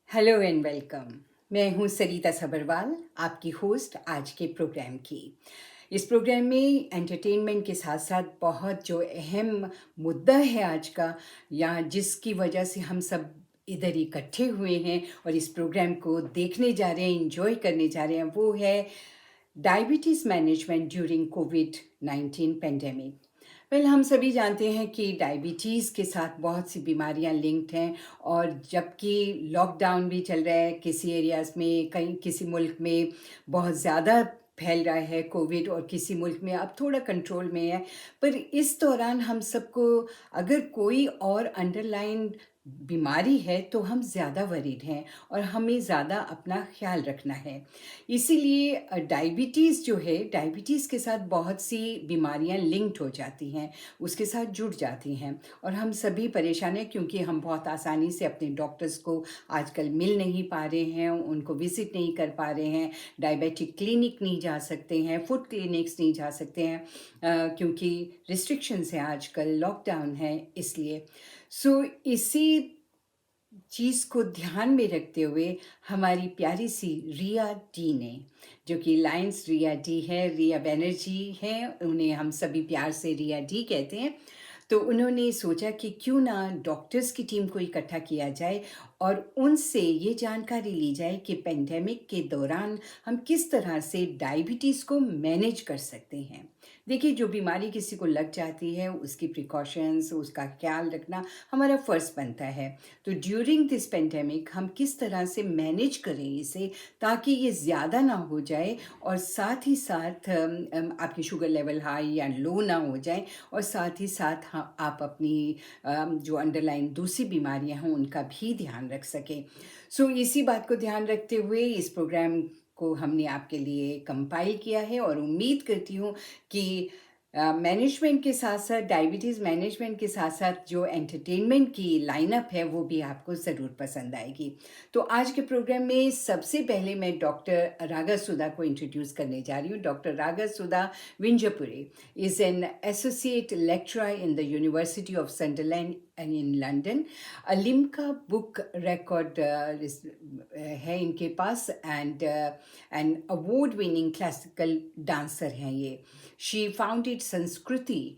Hello and welcome. मैं हूं सरिता सबरवाल, आपकी होस्ट आज के प्रोग्राम की। इस प्रोग्राम में एंटरटेनमेंट के साथ साथ बहुत जो अहम मुद्दा है आज का, या जिसकी वजह से हम सब इधर इकट्ठे हुए हैं और इस प्रोग्राम को देखने जा रहे हैं, एंजॉय करने जा रहे हैं, वो है डायबिटीज़ मैनेजमेंट ड्यूरिंग कोविड-19 पेंडेमिक। हम सभी जानते हैं कि डायबिटीज़ के साथ बहुत सी बीमारियां लिंक्ड हैं, और जबकि लॉकडाउन भी चल रहा है किसी एरियाज़ में, कहीं किसी मुल्क में बहुत ज़्यादा फैल रहा है कोविड और किसी मुल्क में अब थोड़ा कंट्रोल में है। पर इस दौरान हम सबको अगर कोई और अंडरलाइन बीमारी है तो हम ज़्यादा वरीड हैं और हमें ज़्यादा अपना ख्याल रखना है। इसीलिए डायबिटीज़ जो है, डायबिटीज़ के साथ बहुत सी बीमारियां लिंक्ड हो जाती हैं, उसके साथ जुड़ जाती हैं, और हम सभी परेशान हैं क्योंकि हम बहुत आसानी से अपने डॉक्टर्स को आजकल मिल नहीं पा रहे हैं, उनको विज़िट नहीं कर पा रहे हैं, डायबिटिक क्लिनिक नहीं जा सकते हैं, फूड क्लिनिक्स नहीं जा सकते हैं क्योंकि रिस्ट्रिक्शंस हैं, आजकल लॉकडाउन है इसलिए। इसी चीज़ को ध्यान में रखते हुए हमारी प्यारी सी रिया डी ने, जो कि लायंस रिया डी है, रिया बैनर्जी हैं, उन्हें हम सभी प्यार से रिया डी कहते हैं, तो उन्होंने सोचा कि क्यों ना डॉक्टर्स की टीम को इकट्ठा किया जाए और उनसे ये जानकारी ली जाए कि पेंडेमिक के दौरान हम किस तरह से डायबिटीज़ को मैनेज कर सकते हैं। देखिए, जो बीमारी किसी को लग जाती है उसकी प्रिकॉशंस, उसका ख्याल रखना हमारा फ़र्ज़ बनता है। तो ड्यूरिंग दिस पेंडेमिक हम किस तरह से मैनेज करें इसे, ताकि ये ज़्यादा ना हो जाए और साथ ही साथ आपकी शुगर लेवल हाई या लो ना हो जाए, और साथ ही साथ आप अपनी जो अंडरलाइन दूसरी बीमारियां हैं उनका भी ध्यान रख सकें। इसी बात को ध्यान रखते हुए इस प्रोग्राम को हमने आपके लिए कंपाइल किया है, और उम्मीद करती हूँ कि मैनेजमेंट के साथ साथ, डायबिटीज़ मैनेजमेंट के साथ साथ जो एंटरटेनमेंट की लाइनअप है वो भी आपको ज़रूर पसंद आएगी। तो आज के प्रोग्राम में सबसे पहले मैं डॉक्टर रागा सुधा को इंट्रोड्यूस करने जा रही हूँ। Doctor Raga Sudha Vinjpure is an associate lecturer in the university of Sunderland in London. A Limca book record है इनके पास, and an award winning classical dancer हैं ये। She founded Sanskriti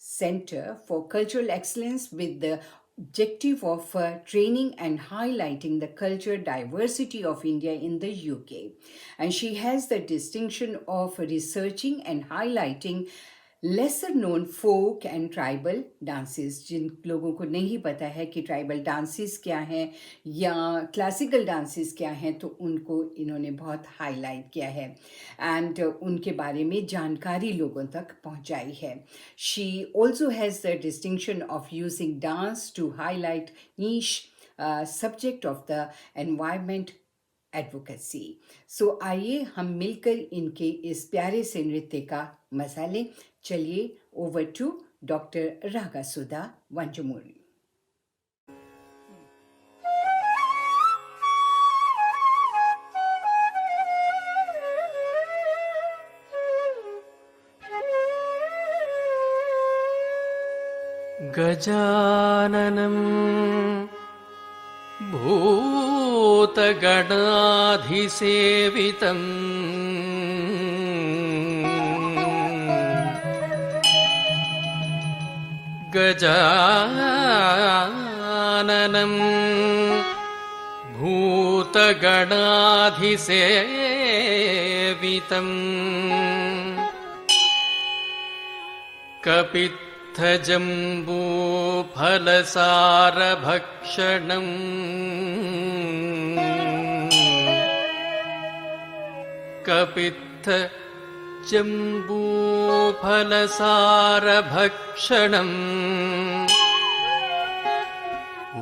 Center for Cultural Excellence with the objective of training and highlighting the cultural diversity of India in the UK. And she has the distinction of researching and highlighting lesser known folk and tribal dances. जिन लोगों को नहीं पता है कि tribal dances क्या हैं या क्लासिकल डांसेस क्या हैं, तो उनको इन्होंने बहुत हाईलाइट किया है एंड उनके बारे में जानकारी लोगों तक पहुंचाई है। She also has the distinction of using dance to highlight niche subject of the environment advocacy. आइए हम मिलकर इनके इस प्यारे से नृत्य का मजा लें। चलिए, ओवर टू डॉक्टर रागा सुधा वंजमुरी। गजाननं भूतगणाधिसेवितम् गजाननं भूतगणाधिसेवितम् कपित्थजम्बूफलसारभक्षणम् कपित्थजम्बूफलसारभक्षणम्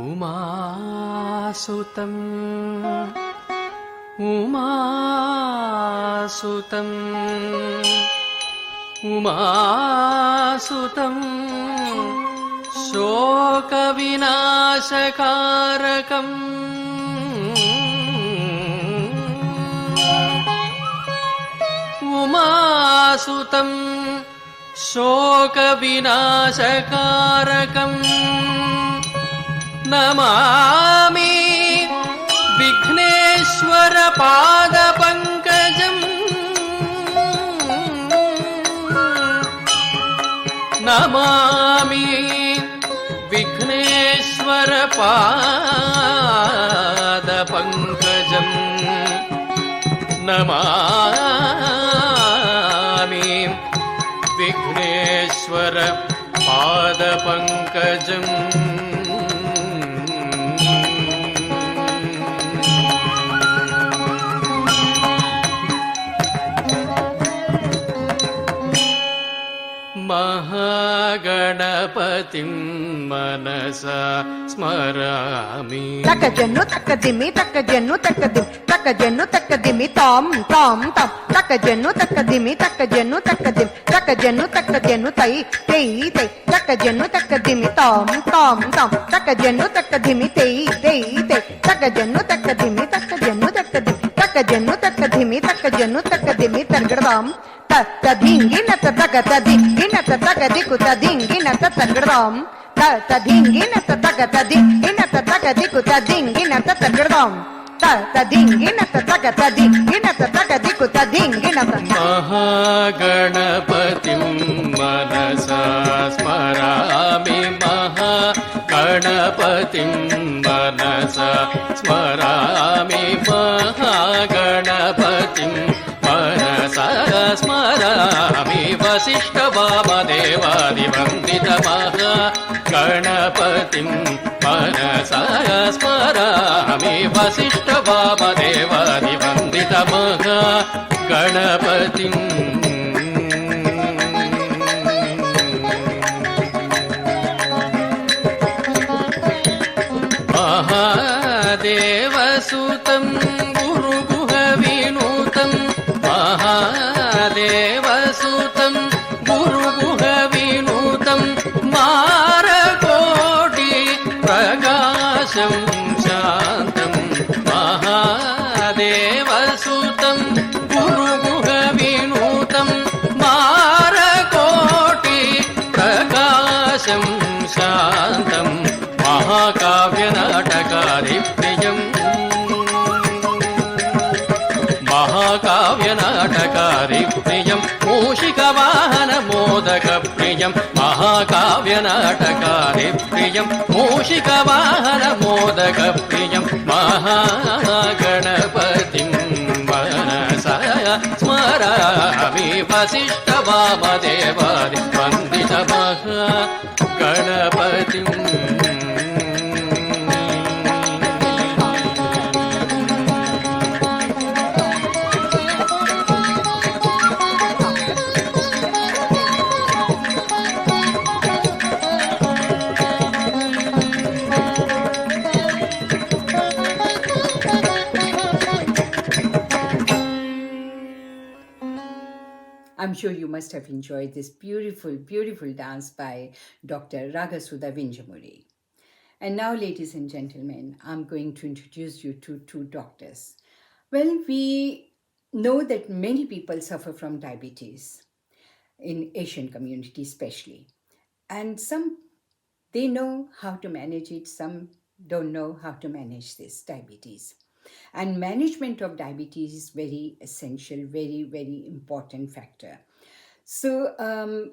उमासुतम् उमासुतम् उमासुतं शोकविनाशकारकम् उमासुतं शोकविनाशकारकम् नमामि विघ्नविनाशकारकम् पादपङ्कजम् नमामि विघ्नेश्वर पादपङ्कजम् नमामि विघ्नेश्वर पादपङ्कजम् महागणपतिं मनसा स्मरामि तकजन्नु तकदिमि तकजन्नु तकदिम तकजन्नु तकदिमि ताम ताम ताम तकजन्नु तकदिमि तकजन्नु तकदिम तकजन्नु तकजन्नु तई तई तई तकजन्नु तकदिमि ताम ताम ताम तकजन्नु तकदिमि तई तई तई तकजन्नु तकदिमि तकजन्नु तकदिम तकजन्नु तकदिमि तकजन्नु तकदिमि तगड़दाम तदिंगी न तगतदिंगी न तगदिकु तदिंगी न तगड़दाम तदिंगी न तगतदिंगी न तगदिकु तदिंगी न तगड़दाम तदिंगी न तगतदिंगी न तगदिकु तदिंगी न महागणपतिं मनसा स्मरामि महागणपतिं मनसा स्मरामि महागणपतिं मनसा स्मरामि वसिष्ठवामदेवादिवन्दितमहागणपतिं मनसा स्मरामि वसिष्ठवामदेवादिवन्दितमहागणपतिम् महादेवसुतं गुरुगुहविनुतं महादेवसुतं गुरुगुहविनुतं मारकोटि प्रकाशं शान्तं महादेवसुतं गुरुगुहविनुतं मारकोटि प्रकाशं शान्तं महाकाव्यनाटकारिप्रियम् महाकाव्यनाटकारिप्रियं मूषिकवाहनमोदकप्रियं महाकाव्यनाटकारिप्रियं मूषिकवाहनमोदकप्रियं महागणपतिं मनसा स्मरामि वसिष्ठवामदेवादिवन्दितमहागणपतिम् I'm sure you must have enjoyed this beautiful, beautiful dance by Dr. Ragasudha Vinjamuri. And now, ladies and gentlemen, I'm going to introduce you to two doctors. Well, we know that many people suffer from diabetes, in Asian community especially. And some, they know how to manage it, some don't know how to manage this diabetes. And management of diabetes is very essential, very, very important factor. So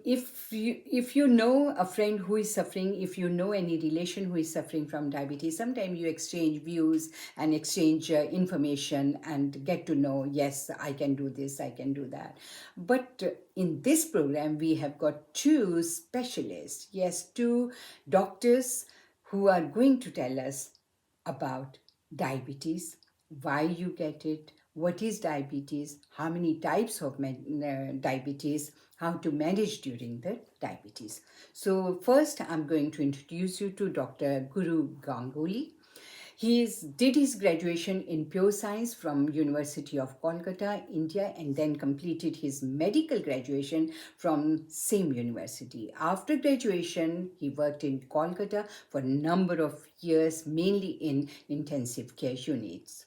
if you know a friend who is suffering, if you know any relation who is suffering from diabetes, sometimes you exchange views and exchange information and get to know, yes, I can do this, I can do that. But in this program, we have got two specialists, yes, two doctors who are going to tell us about diabetes, why you get it, what is diabetes, how many types of diabetes, how to manage during the diabetes. So first, I'm going to introduce you to Dr. Guru Ganguly. He did his graduation in pure science from University of Kolkata, India, and then completed his medical graduation from same university. After graduation, he worked in Kolkata for a number of years, mainly in intensive care units.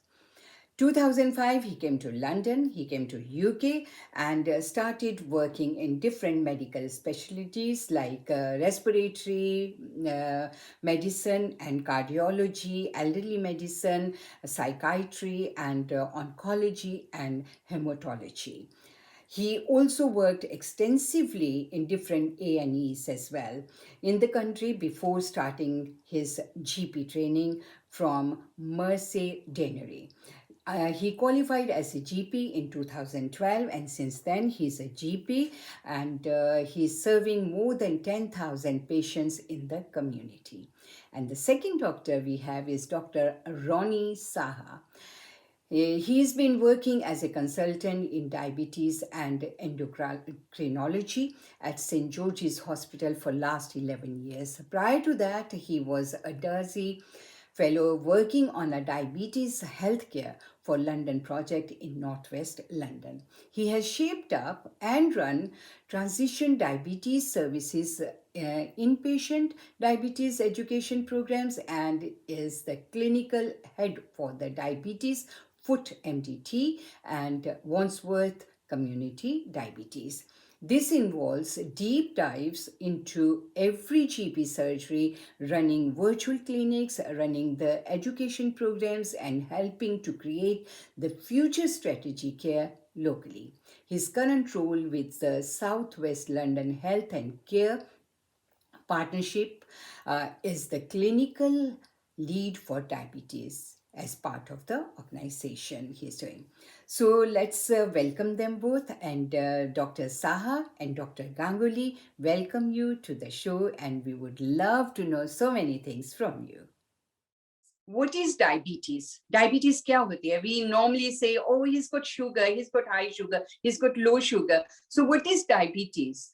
2005, he came to London, he came to UK and started working in different medical specialties like respiratory medicine and cardiology, elderly medicine, psychiatry and oncology and hematology. He also worked extensively in different A&Es as well in the country before starting his GP training from Mercy Deanery. He qualified as a GP in 2012, and since then he's a GP and he's serving more than 10,000 patients in the community. And the second doctor we have is Dr. Roni Saha. He's been working as a consultant in diabetes and endocrinology at St. George's Hospital for last 11 years. Prior to that, he was a Darcy Fellow working on a diabetes healthcare for London project in Northwest London. He has shaped up and run transition diabetes services, inpatient diabetes education programs, and is the clinical head for the diabetes Foot MDT and Wandsworth Community Diabetes. This involves deep dives into every GP surgery, running virtual clinics, running the education programs, and helping to create the future strategy care locally. His current role with the Southwest London Health and Care Partnership is the clinical lead for diabetes as part of the organization he's doing. So let's welcome them both. And Dr. Saha and Dr. Ganguly, welcome you to the show, and we would love to know so many things from you. What is diabetes? Diabetes kya hoti hai? We normally say, oh, he's got sugar, he's got high sugar, he's got low sugar. So what is diabetes?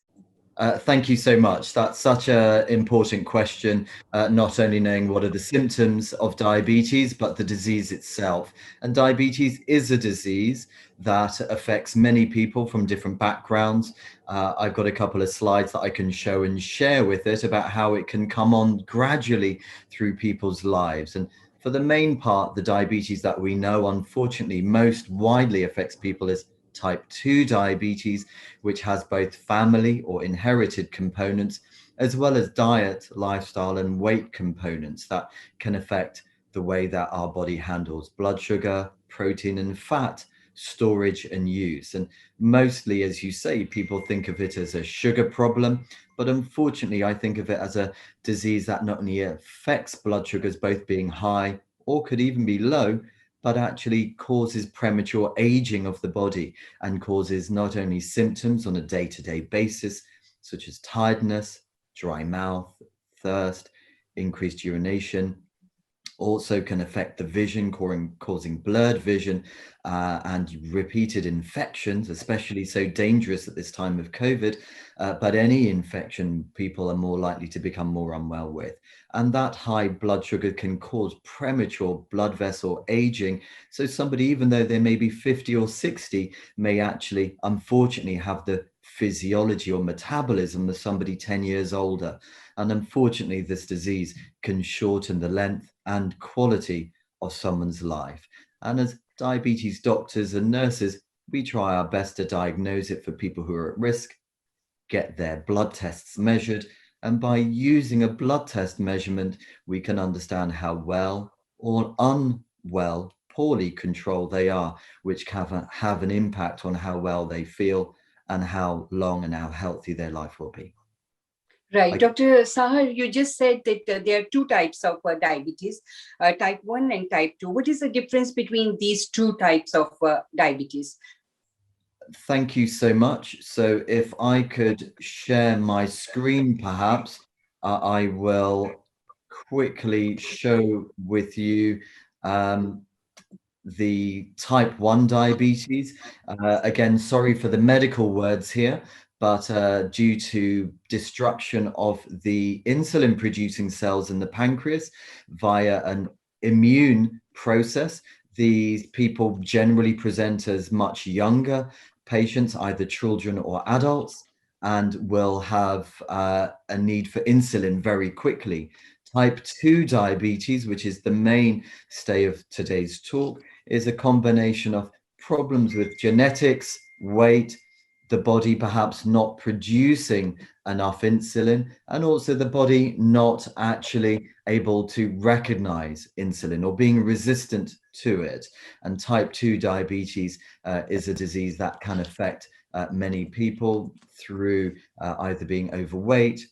Thank you so much. That's such an important question, not only knowing what are the symptoms of diabetes, but the disease itself. And diabetes is a disease that affects many people from different backgrounds. I've got a couple of slides that I can show and share with it about how it can come on gradually through people's lives. And for the main part, the diabetes that we know, unfortunately, most widely affects people is type 2 diabetes, which has both family or inherited components, as well as diet, lifestyle, and weight components that can affect the way that our body handles blood sugar, protein, and fat storage and use. And mostly, as you say, people think of it as a sugar problem, but unfortunately, I think of it as a disease that not only affects blood sugars both being high or could even be low, but actually causes premature aging of the body and causes not only symptoms on a day-to-day basis, such as tiredness, dry mouth, thirst, increased urination, also can affect the vision, causing blurred vision and repeated infections, especially so dangerous at this time of COVID. But any infection, people are more likely to become more unwell with. And that high blood sugar can cause premature blood vessel aging. So somebody, even though they may be 50 or 60, may actually, unfortunately, have the physiology or metabolism of somebody 10 years older. And unfortunately, this disease can shorten the length and quality of someone's life. And as diabetes doctors and nurses, we try our best to diagnose it for people who are at risk, get their blood tests measured, and by using a blood test measurement, we can understand how well or unwell, poorly controlled they are, which can have an impact on how well they feel and how long and how healthy their life will be. Right. Dr. Saha, you just said that there are two types of diabetes, type 1 and type 2. What is the difference between these two types of diabetes? Thank you so much. So if I could share my screen, perhaps, I will quickly show with you the type 1 diabetes. Again, sorry for the medical words here, but due to destruction of the insulin producing cells in the pancreas via an immune process, these people generally present as much younger patients, either children or adults, and will have a need for insulin very quickly. Type 2 diabetes, which is the mainstay of today's talk, is a combination of problems with genetics, weight, the body perhaps not producing enough insulin, and also the body not actually able to recognize insulin or being resistant to it. And type 2 diabetes is a disease that can affect many people through either being overweight,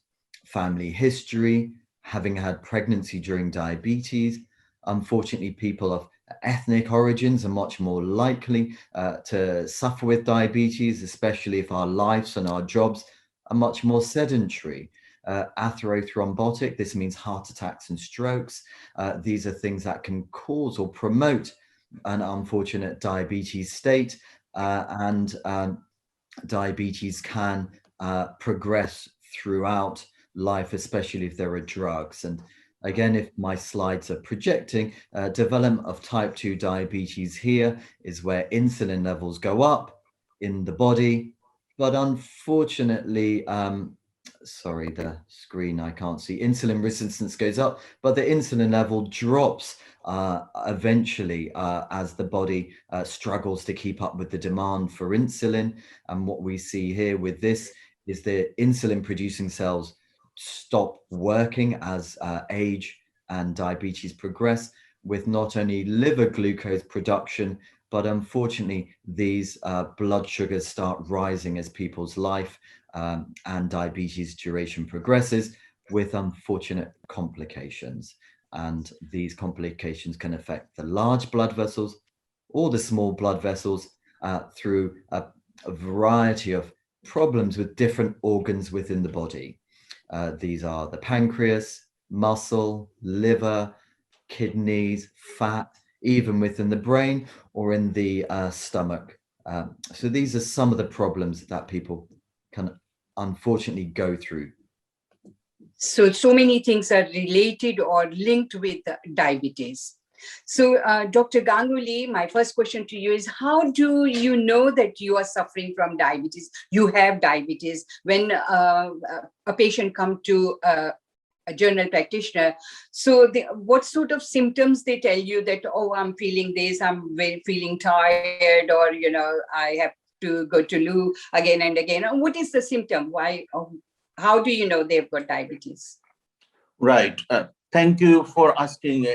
family history, having had pregnancy during diabetes. Unfortunately, people of ethnic origins are much more likely to suffer with diabetes, especially if our lives and our jobs are much more sedentary. Atherothrombotic, this means heart attacks and strokes. These are things that can cause or promote an unfortunate diabetes state, and diabetes can progress throughout life, especially if there are drugs. And again, if my slides are projecting, development of type 2 diabetes here is where insulin levels go up in the body, but unfortunately, sorry, the screen, I can't see, insulin resistance goes up, but the insulin level drops eventually as the body struggles to keep up with the demand for insulin. And what we see here with this is the insulin producing cells stop working as age and diabetes progress, with not only liver glucose production, but unfortunately these blood sugars start rising as people's life and diabetes duration progresses, with unfortunate complications. And these complications can affect the large blood vessels or the small blood vessels through a variety of problems with different organs within the body. These are the pancreas, muscle, liver, kidneys, fat, even within the brain or in the stomach. So these are some of the problems that people can unfortunately go through. So many things are related or linked with diabetes. So, Dr. Ganguly, my first question to you is, how do you know that you are suffering from diabetes? You have diabetes. When a patient comes to a general practitioner, so what sort of symptoms they tell you that, oh, I'm feeling this, I'm feeling tired, or, I have to go to loo again and again. What is the symptom? Why? How do you know they've got diabetes? Right. Thank you for asking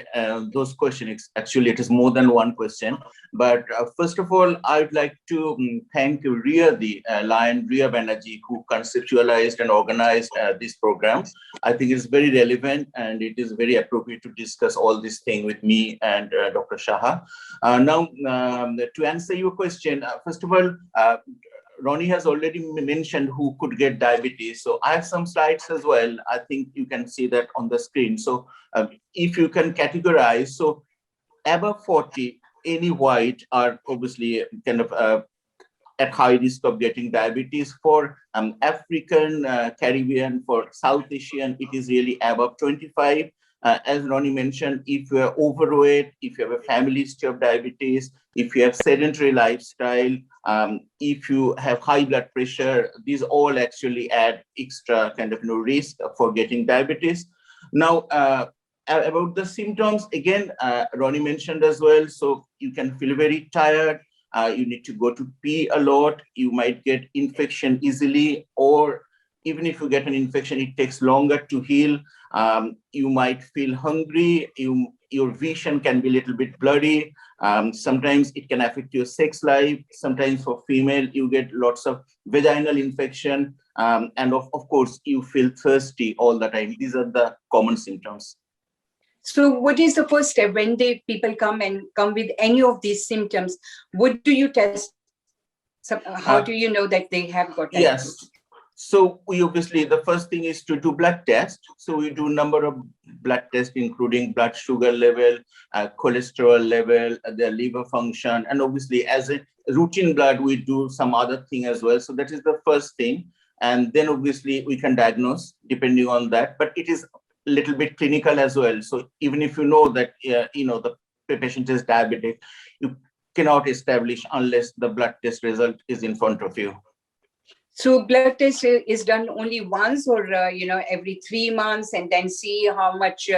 those questions. Actually, it is more than one question. But first of all, I'd like to thank Rhea Banerjee, who conceptualized and organized this program. I think it's very relevant and it is very appropriate to discuss all this thing with me and Dr. Saha. Now, to answer your question, first of all, Roni has already mentioned who could get diabetes. So I have some slides as well. I think you can see that on the screen. So if you can categorize, so above 40, any white are obviously kind of at high risk of getting diabetes. For African, Caribbean, for South Asian, it is really above 25. As Roni mentioned, if you are overweight, if you have a family history of diabetes, if you have sedentary lifestyle, if you have high blood pressure, these all actually add extra kind of risk for getting diabetes. Now, about the symptoms, again, Roni mentioned as well, so you can feel very tired, you need to go to pee a lot, you might get infection easily, or even if you get an infection, it takes longer to heal. You might feel hungry, your vision can be a little bit blurry. Sometimes it can affect your sex life. Sometimes for female, you get lots of vaginal infection. And of course, you feel thirsty all the time. These are the common symptoms. So what is the first step when people come with any of these symptoms? What do you test? How do you know that they have got diabetes? Yes. So we obviously, the first thing is to do blood test. So we do a number of blood tests, including blood sugar level, cholesterol level, their liver function, and obviously as a routine blood, we do some other thing as well. So that is the first thing. And then obviously we can diagnose depending on that, but it is a little bit clinical as well. So even if you know that, the patient is diabetic, you cannot establish unless the blood test result is in front of you. So blood test is done only once, or every 3 months, and then see how much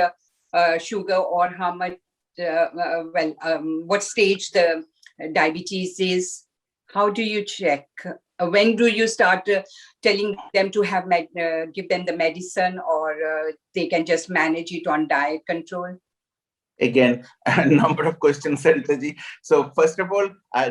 sugar or how much what stage the diabetes is? How do you check? When do you start telling them to have give them the medicine, or they can just manage it on diet control? Again, a number of questions, Sarita ji. So first of all,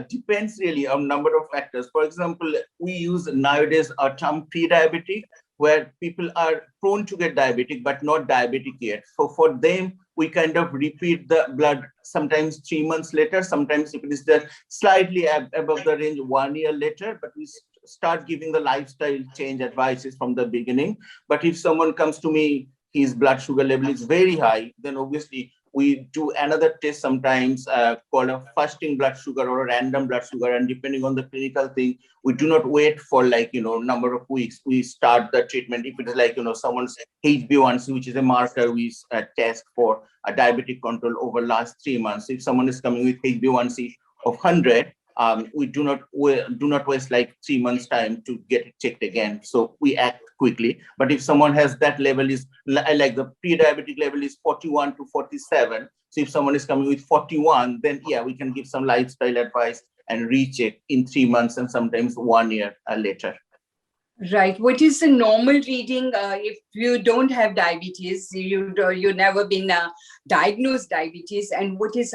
depends really on number of factors. For example, we use nowadays a term pre-diabetic, where people are prone to get diabetic, but not diabetic yet. So for them, we kind of repeat the blood sometimes 3 months later, sometimes if it is just slightly above the range 1 year later, but we start giving the lifestyle change advices from the beginning. But if someone comes to me, his blood sugar level is very high, then obviously we do another test sometimes called a fasting blood sugar or a random blood sugar. And depending on the clinical thing, we do not wait for number of weeks. We start the treatment. If it is someone's HbA1c, which is a marker we test for a diabetic control over last 3 months. If someone is coming with HbA1c of 100, we do not waste 3 months time to get it checked again. So we act quickly. But if someone has that level is like the pre-diabetic level is 41 to 47. So if someone is coming with 41, then we can give some lifestyle advice and recheck in 3 months and sometimes 1 year later. Right. What is the normal reading if you don't have diabetes? You never been diagnosed diabetes, and what is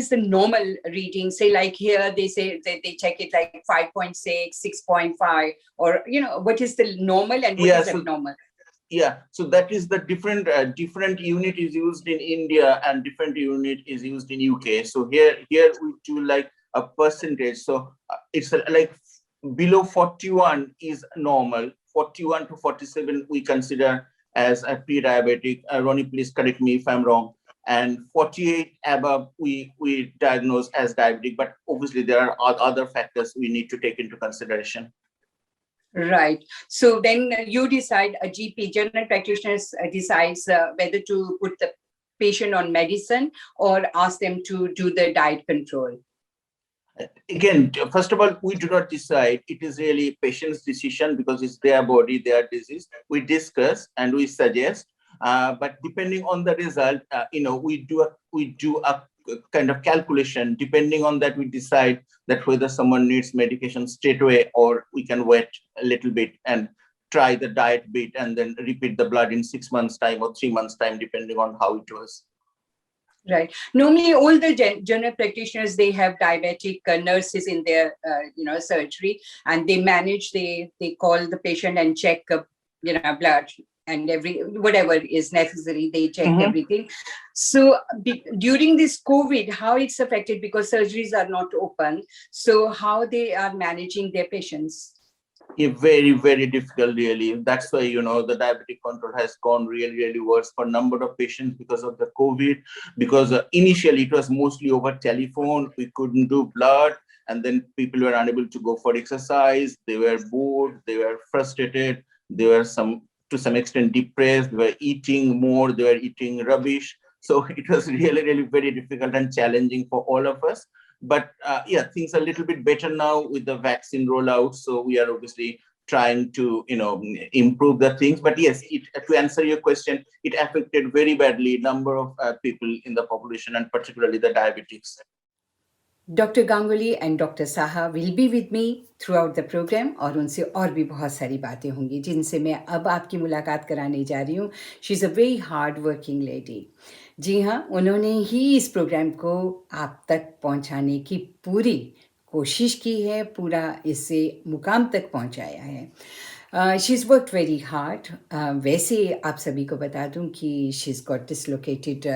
the normal reading? Say like here they say that they check it like 5.6, 6.5, or what is the normal and what is abnormal? So that is the different unit is used in India and different unit is used in UK. So here we do like a percentage. So it's like below 41 is normal. 41 to 47 we consider as a pre-diabetic. Roni, please correct me if I'm wrong. And 48 above we diagnose as diabetic, but obviously there are other factors we need to take into consideration. Right. So then you decide, a GP, general practitioner, decides whether to put the patient on medicine or ask them to do the diet control. Again, first of all, we do not decide. It is really patient's decision because it's their body, their disease. We discuss and we suggest. But depending on the result, we do a kind of calculation. Depending on that, we decide that whether someone needs medication straight away or we can wait a little bit and try the diet bit and then repeat the blood in 6 months' time or 3 months' time, depending on how it was. Right. Normally, all the general practitioners, they have diabetic nurses in their surgery, and they manage. They call the patient and check blood and whatever is necessary. They check everything. So during this COVID, how it's affected, because surgeries are not open. So how they are managing their patients? Very, very difficult, really. That's why, the diabetic control has gone really, really worse for a number of patients because of the COVID, because initially it was mostly over telephone. We couldn't do blood, and then people were unable to go for exercise. They were bored, they were frustrated, they were to some extent depressed, they were eating more, they were eating rubbish. So it was really, really very difficult and challenging for all of us. But things are a little bit better now with the vaccine rollout. So we are obviously trying to, improve the things. But yes, to answer your question, it affected very badly a number of people in the population, and particularly the diabetics. Dr. Ganguly and Dr. Saha will be with me throughout the program, और उनसे और भी बहुत सारी बातें होंगी जिनसे मैं अब आपकी मुलाकात कराने जा रही हूँ. She is a very hard working lady. जी हाँ, उन्होंने ही इस प्रोग्राम को आप तक पहुँचाने की पूरी कोशिश की है, पूरा इसे मुकाम तक पहुँचाया है. She is work very hard. वैसे आप सभी को बता दूँ कि शी इज़ गॉट डिसलोकेटेड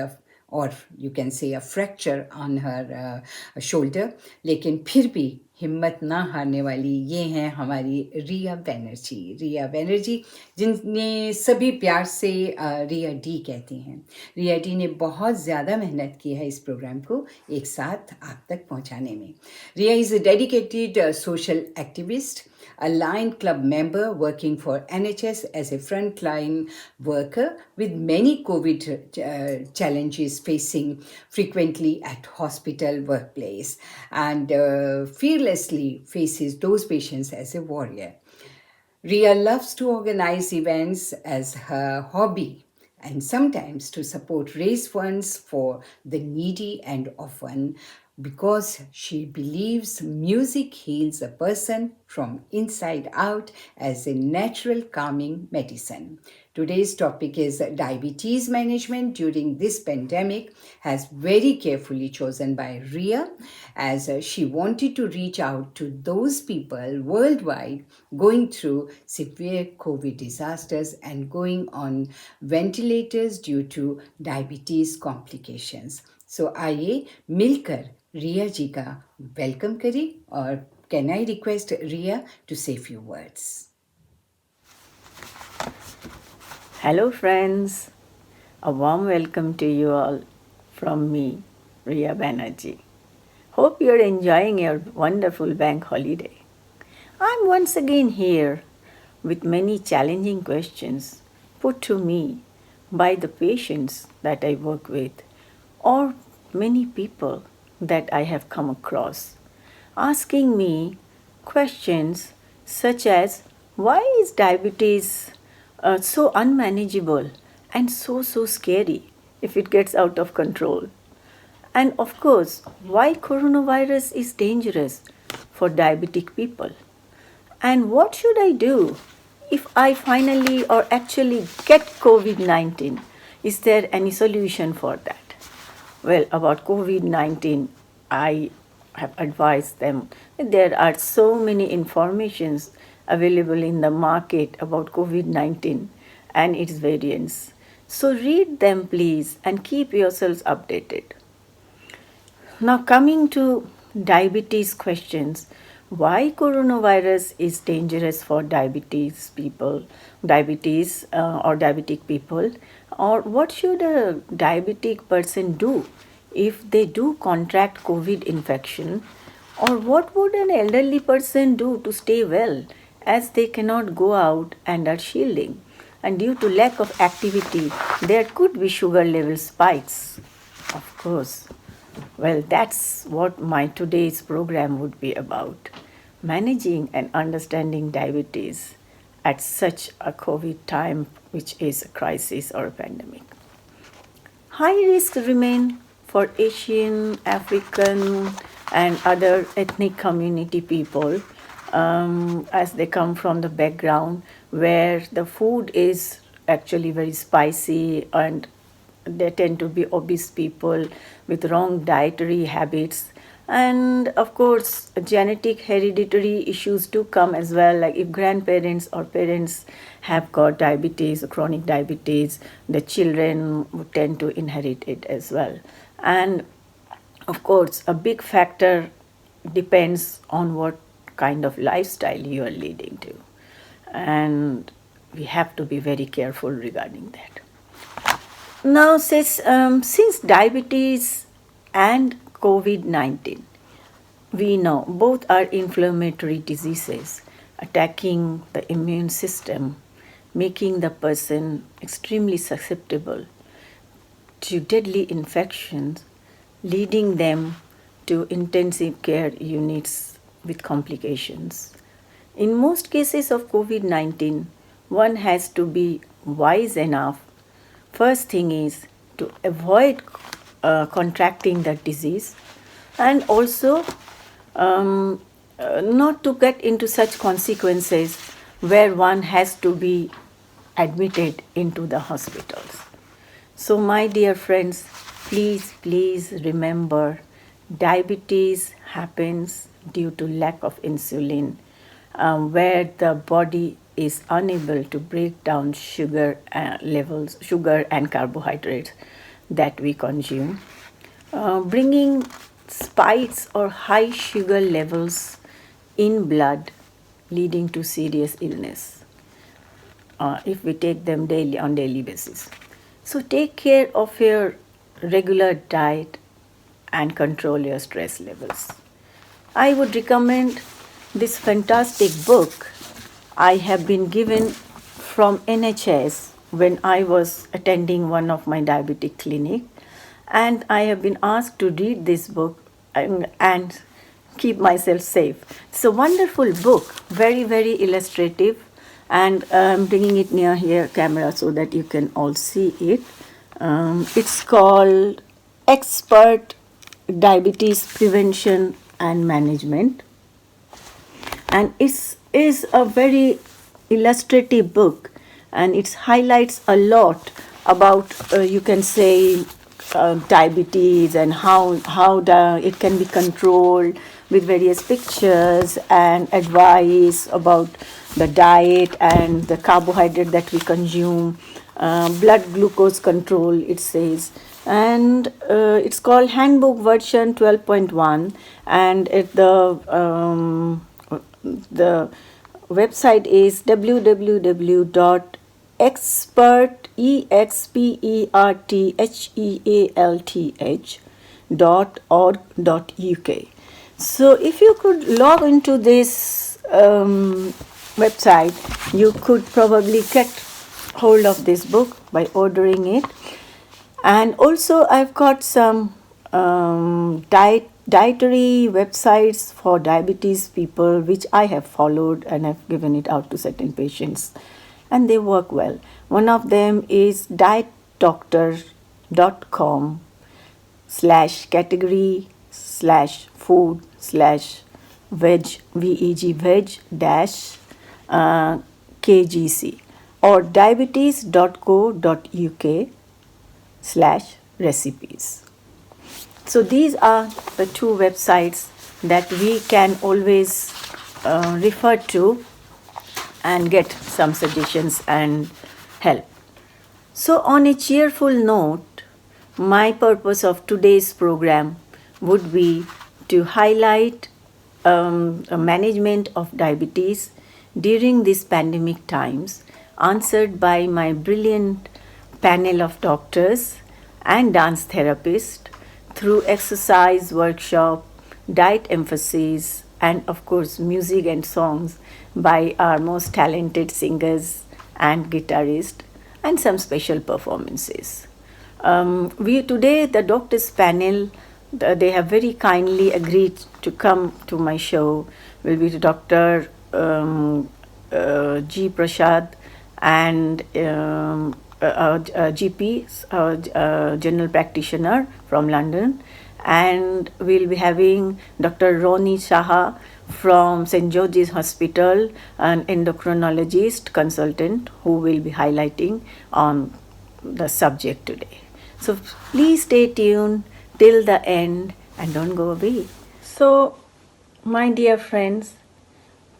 और you can say a fracture on her shoulder, लेकिन फिर भी हिम्मत ना हारने वाली ये हैं हमारी रिया बैनर्जी, जिन्हें सभी प्यार से रिया डी कहती हैं. रिया डी ने बहुत ज़्यादा मेहनत की है इस प्रोग्राम को एक साथ आप तक पहुंचाने में. Riya is a dedicated social activist, a Lion Club member working for NHS as a frontline worker with many COVID challenges facing frequently at hospital workplace, and fearlessly faces those patients as a warrior. Rhea loves to organize events as her hobby, and sometimes to support raise funds for the needy, and often because she believes music heals a person from inside out as a natural calming medicine. Today's topic is diabetes management during this pandemic, has very carefully chosen by Rhea, as she wanted to reach out to those people worldwide going through severe COVID disasters and going on ventilators due to diabetes complications. So आइए मिलकर रिया जी का welcome करें, और can I request Riya to say few words. Hello, friends. A warm welcome to you all from me, Rhea Banerjee. Hope you're enjoying your wonderful bank holiday. I'm once again here with many challenging questions put to me by the patients that I work with or many people that I have come across, asking me questions such as, why is diabetes so unmanageable and so scary if it gets out of control? And of course, why coronavirus is dangerous for diabetic people? And what should I do if I finally or actually get COVID-19? Is there any solution for that? Well, about COVID-19, I have advised them that there are so many informations available in the market about COVID-19 and its variants. So read them, please, and keep yourselves updated. Now, coming to diabetes questions, why coronavirus is dangerous for diabetes people, or diabetic people, or what should a diabetic person do if they do contract COVID infection, or what would an elderly person do to stay well as they cannot go out and are shielding, and due to lack of activity there could be sugar level spikes, of course. Well, that's what my today's program would be about, managing and understanding diabetes at such a COVID time, which is a crisis or a pandemic. High risks remain for Asian, African, and other ethnic community people, as they come from the background where the food is actually very spicy, and they tend to be obese people with wrong dietary habits. And of course, genetic hereditary issues do come as well, like if grandparents or parents have got diabetes or chronic diabetes, the children would tend to inherit it as well. And of course, a big factor depends on what kind of lifestyle you are leading to. And we have to be very careful regarding that. Now, since diabetes and COVID-19, we know both are inflammatory diseases attacking the immune system, making the person extremely susceptible to deadly infections, leading them to intensive care units with complications. In most cases of COVID-19, one has to be wise enough. First thing is to avoid contracting the disease, and also not to get into such consequences where one has to be admitted into the hospitals. So my dear friends, please remember, diabetes happens due to lack of insulin, where the body is unable to break down sugar and carbohydrates that we consume, bringing spikes or high sugar levels in blood, leading to serious illness if we take them on daily basis. So take care of your regular diet and control your stress levels. I would recommend this fantastic book I have been given from NHS when I was attending one of my diabetic clinic, and I have been asked to read this book and keep myself safe. It's a wonderful book, very illustrative, and I'm bringing it near here camera so that you can all see it. It's called Expert Diabetes Prevention and Management, and it is a very illustrative book, and it highlights a lot about you can say diabetes and how it can be controlled with various pictures and advice about the diet and the carbohydrate that we consume, blood glucose control, it says. And it's called Handbook version 12.1, and the website is www.experthealth.org.uk. So if you could log into this website, you could probably get hold of this book by ordering it. And also I've got some dietary websites for diabetes people which I have followed, and I've given it out to certain patients, and they work well. One of them is dietdoctor.com/category/food/veg veg-kgc or diabetes.co.uk/recipes. So these are the two websites that we can always refer to and get some suggestions and help. So on a cheerful note, my purpose of today's program would be to highlight a management of diabetes during these pandemic times, answered by my brilliant panel of doctors and dance therapists through exercise workshop, diet emphasis, and of course music and songs by our most talented singers and guitarists, and some special performances. Today the doctors panel, they have very kindly agreed to come to my show. Will be Dr. G. Prasad and GP, general practitioner from London, and we'll be having Dr. Roni Saha from St. George's Hospital, an endocrinologist consultant who will be highlighting on the subject today. So please stay tuned till the end and don't go away. So, my dear friends,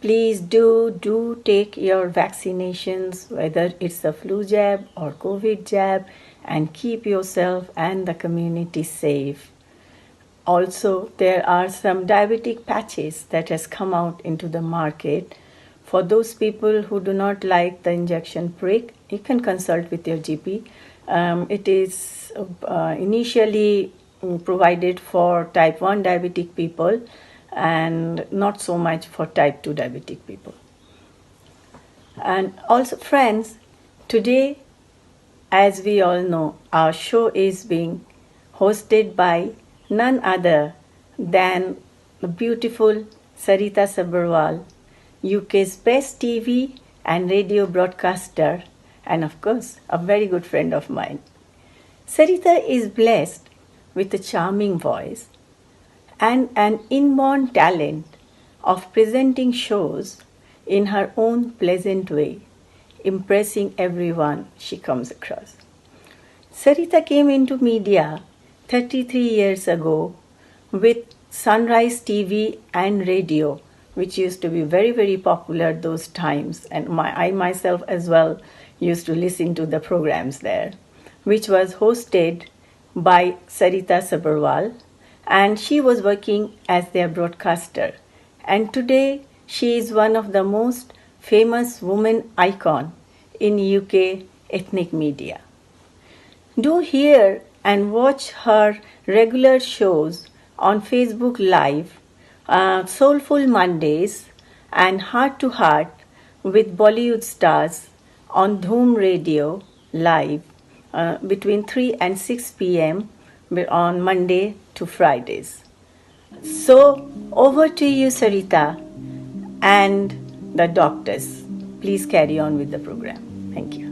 please do take your vaccinations, whether it's the flu jab or COVID jab, and keep yourself and the community safe. Also, there are some diabetic patches that has come out into the market. For those people who do not like the injection prick, you can consult with your GP. It is initially provided for type 1 diabetic people and not so much for type 2 diabetic people. And also, friends, today, as we all know, our show is being hosted by none other than the beautiful Sarita Sabharwal, UK's best TV and radio broadcaster, and of course, a very good friend of mine. Sarita is blessed with a charming voice and an inborn talent of presenting shows in her own pleasant way, impressing everyone she comes across. Sarita came into media 33 years ago with Sunrise TV and radio, which used to be very, very popular those times, and I myself as well used to listen to the programs there, which was hosted by Sarita Sabharwal, and she was working as their broadcaster. And today she is one of the most famous women icon in UK ethnic media. Do hear and watch her regular shows on Facebook Live, Soulful Mondays and Heart to Heart with Bollywood stars on Dhoom Radio Live between 3 and 6 p.m. on Monday to Fridays. So over to you, Sarita, and the doctors. please carry on with the program. Thank you.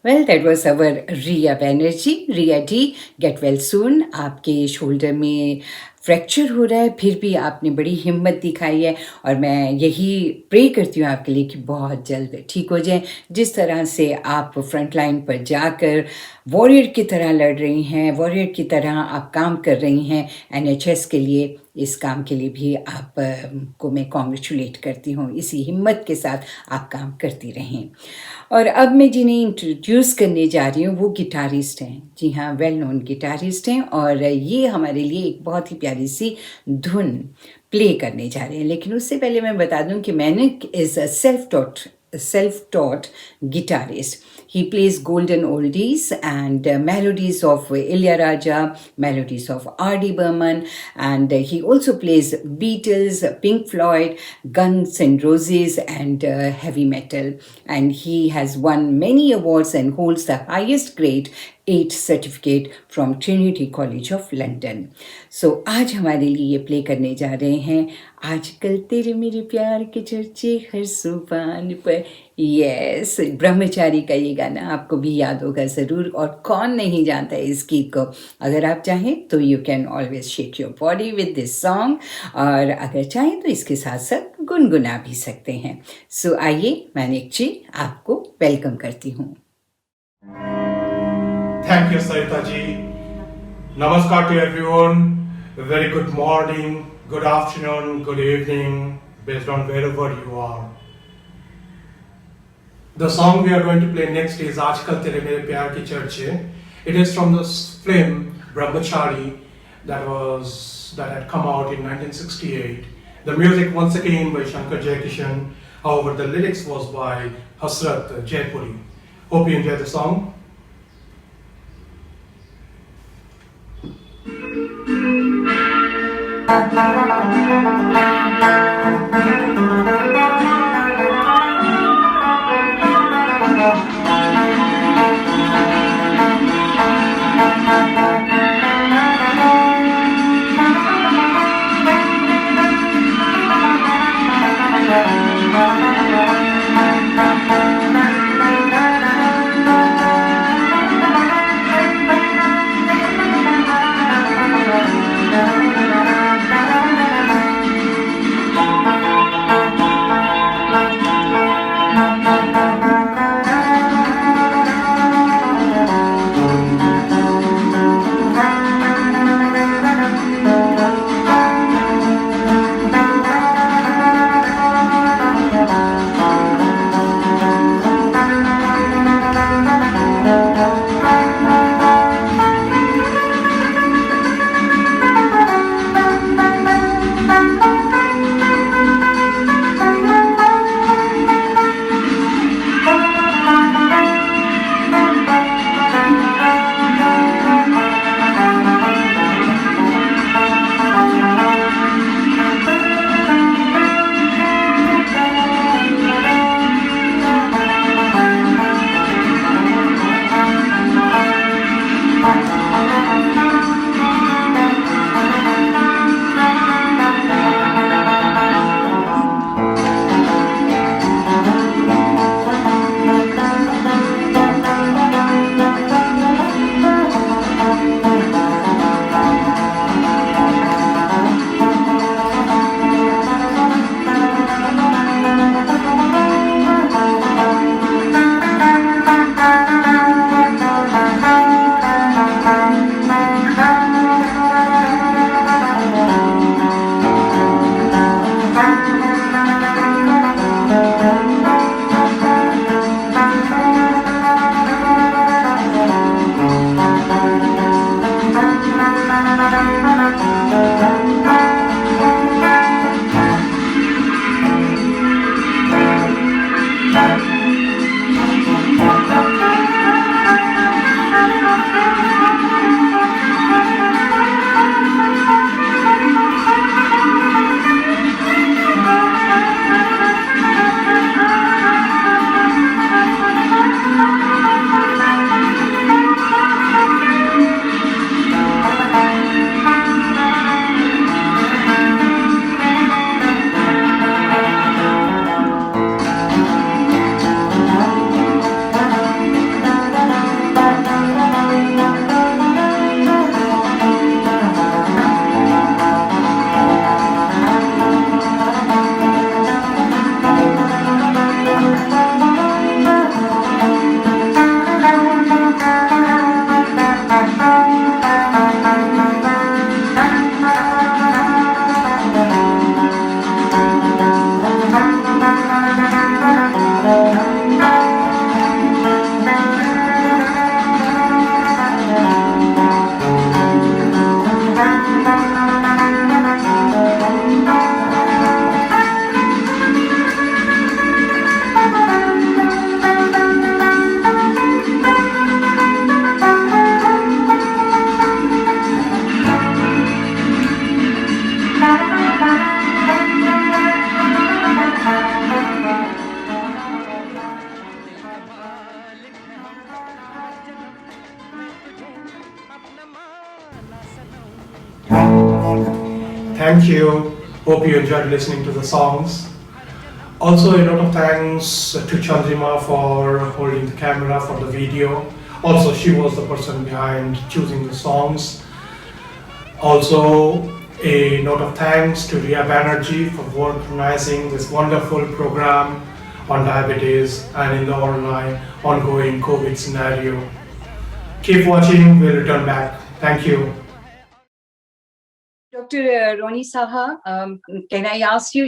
Well, that was our Rhea Banerjee. Rhea D, get well soon. आपके shoulder में fracture हो रहा है, फिर भी आपने बड़ी हिम्मत दिखाई है और मैं यही प्रे करती हूँ आपके लिए कि बहुत जल्द ठीक हो जाए. जिस तरह से आप फ्रंट लाइन पर जाकर वॉरियर की तरह लड़ रही हैं, वॉरियर की तरह आप काम कर रही हैं NHS के लिए, इस काम के लिए भी आप को मैं कॉन्ग्रेचुलेट करती हूँ. इसी हिम्मत के साथ आप काम करती रहें. और अब मैं जिन्हें इंट्रोड्यूस करने जा रही हूँ वो गिटारिस्ट हैं. जी हाँ, वेल नोन गिटारिस्ट हैं और ये हमारे लिए एक बहुत ही प्यारी सी धुन प्ले करने जा रहे हैं. लेकिन उससे पहले मैं बता दूं कि manic is a self-taught guitarist. He plays golden oldies and melodies of Ilayaraja, melodies of R.D. Burman, and he also plays Beatles, Pink Floyd, Guns N' Roses, and heavy metal. And he has won many awards and holds the highest grade 8 certificate from Trinity College of London. So आज हमारे लिए ये play करने जा रहे हैं आजकल तेरे मेरे प्यार के चर्चे हर जुबान पर. यस, ब्रह्मचारी का ये गाना आपको भी याद होगा ज़रूर, और कौन नहीं जानता है इस गीत को. अगर आप चाहें तो you can always shake your body with this song, और अगर चाहें तो इसके साथ साथ गुनगुना भी सकते हैं. सो आइए मैनिक जी, आपको वेलकम करती हूँ. Thank you, Sarita ji. Namaskar to everyone. A very good morning, good afternoon, good evening, based on wherever you are. The song we are going to play next is Aajkal Tere Mere Pyar Ki Charche. It is from the film Brahmachari that had come out in 1968. The music once again by Shankar Jaikishan. However, the lyrics was by Hasrat Jaipuri. Hope you enjoy the song. Thank you. Hope you enjoyed listening to the songs. Also, a lot of thanks to Chandrima for holding the camera for the video. Also, she was the person behind choosing the songs. Also, a note of thanks to Rhea Banerjee for organizing this wonderful program on diabetes and in the ongoing COVID scenario. Keep watching, we'll return back. Thank you. Dr. Roni Saha, can I ask you,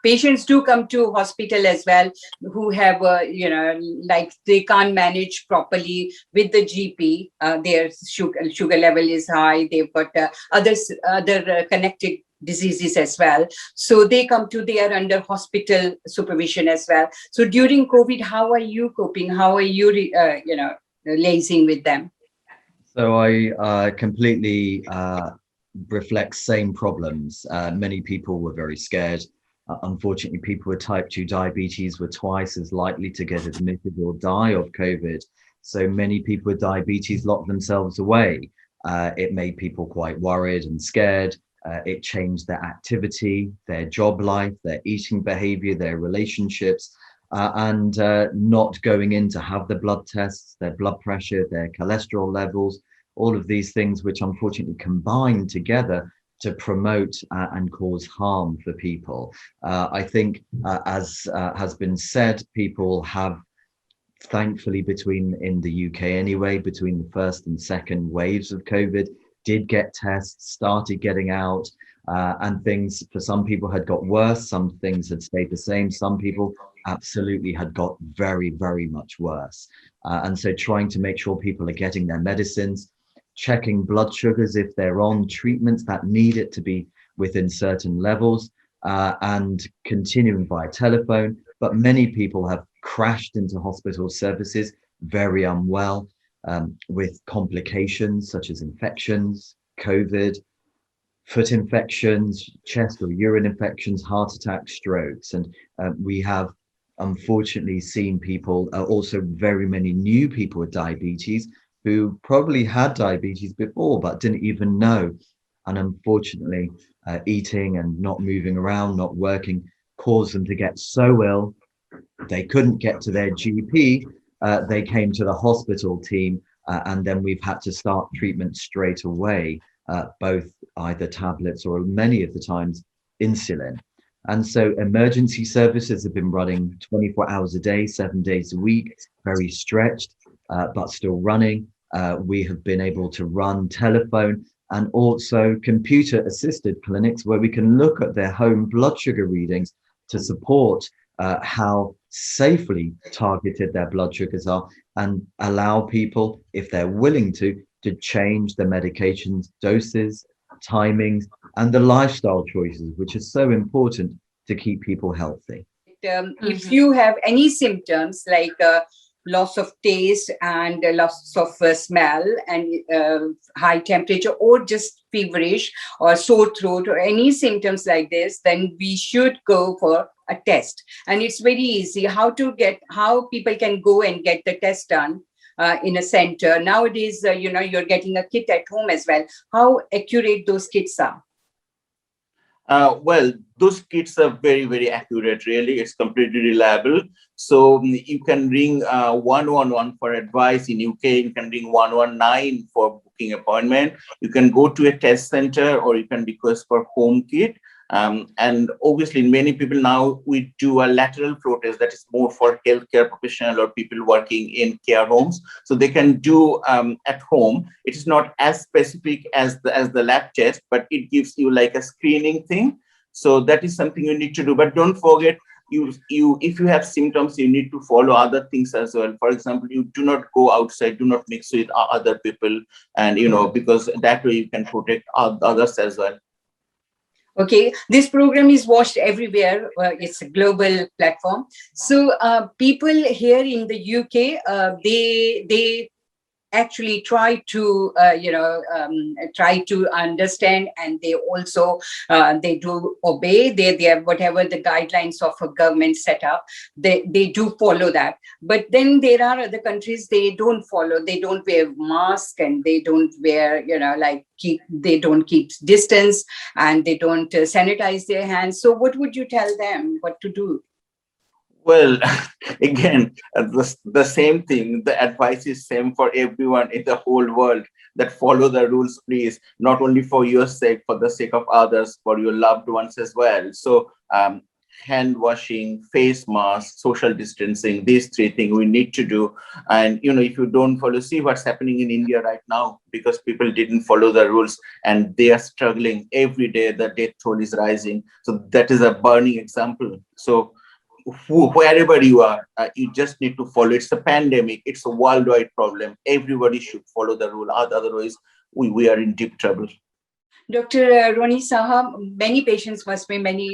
patients do come to hospital as well who have, like they can't manage properly with the GP. Their sugar level is high. They've got other connected diseases as well. So they come to their under hospital supervision as well. So during COVID, how are you coping? How are you, liaising with them? So I completely reflect same problems. Many people were very scared. Unfortunately, people with type 2 diabetes were twice as likely to get admitted or die of COVID. So many people with diabetes locked themselves away. It made people quite worried and scared. It changed their activity, their job life, their eating behavior, their relationships, and not going in to have the blood tests, their blood pressure, their cholesterol levels, all of these things which unfortunately combine together to promote and cause harm for people. I think, as has been said, people have, thankfully, in the UK anyway, between the first and second waves of COVID, did get tests, started getting out, and things for some people had got worse, some things had stayed the same, some people absolutely had got very, very much worse. And so trying to make sure people are getting their medicines, checking blood sugars if they're on treatments that need it to be within certain levels, and continuing via telephone. But many people have crashed into hospital services very unwell, with complications such as infections, COVID, foot infections, chest or urine infections, heart attacks, strokes. And we have unfortunately seen people, also very many new people with diabetes who probably had diabetes before but didn't even know. And unfortunately, eating and not moving around, not working, caused them to get so ill they couldn't get to their GP. They came to the hospital team, and then we've had to start treatment straight away, both either tablets or many of the times insulin. And so emergency services have been running 24 hours a day, 7 days a week, very stretched, but still running. We have been able to run telephone and also computer assisted clinics where we can look at their home blood sugar readings to support how safely targeted their blood sugars are, and allow people, if they're willing to change the medications, doses, timings, and the lifestyle choices, which is so important to keep people healthy. If you have any symptoms like loss of taste and loss of smell and high temperature, or just feverish or sore throat or any symptoms like this, then we should go for a test. And it's very easy how people can go and get the test done in a center. Nowadays, you're getting a kit at home as well. How accurate those kits are? Well, those kits are very, very accurate, really. It's completely reliable. So you can ring 111 for advice in UK. You can ring 119 for booking appointment. You can go to a test center, or you can request for home kit. And obviously, many people now, we do a lateral flow test that is more for healthcare professional or people working in care homes. So they can do at home. It is not as specific as the lab test, but it gives you like a screening thing. So that is something you need to do. But don't forget, if you have symptoms, you need to follow other things as well. For example, you do not go outside, do not mix with other people, and because that way you can protect others as well. Okay, this program is watched everywhere. It's a global platform. So people here in the UK, they actually try to try to understand, and they also they do obey they whatever the guidelines of a government set up, they do follow that. But then there are other countries, they don't follow, they don't wear mask, and they don't wear, they don't keep distance, and they don't sanitize their hands. So what would you tell them what to do? Well, again, the same thing. The advice is same for everyone in the whole world, that follow the rules, please, not only for your sake, for the sake of others, for your loved ones as well. So hand washing, face mask, social distancing, these three things we need to do. And, if you don't follow, see what's happening in India right now, because people didn't follow the rules and they are struggling every day. The death toll is rising. So that is a burning example. So wherever you are, you just need to follow. It's a pandemic. It's a worldwide problem. Everybody should follow the rule. Otherwise, we are in deep trouble. Dr. Roni Saha,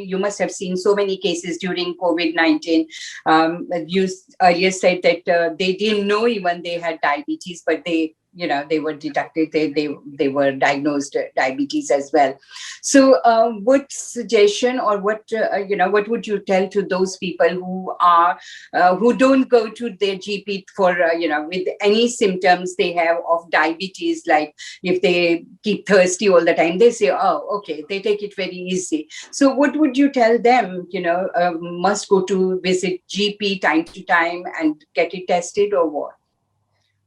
you must have seen so many cases during COVID-19. You earlier said that they didn't know even they had diabetes, but they were detected, they were diagnosed diabetes as well. So what suggestion, or what would you tell to those people who don't go to their GP for with any symptoms they have of diabetes? Like if they keep thirsty all the time, they say, oh, okay, they take it very easy. So what would you tell them? Must go to visit GP time to time and get it tested, or what?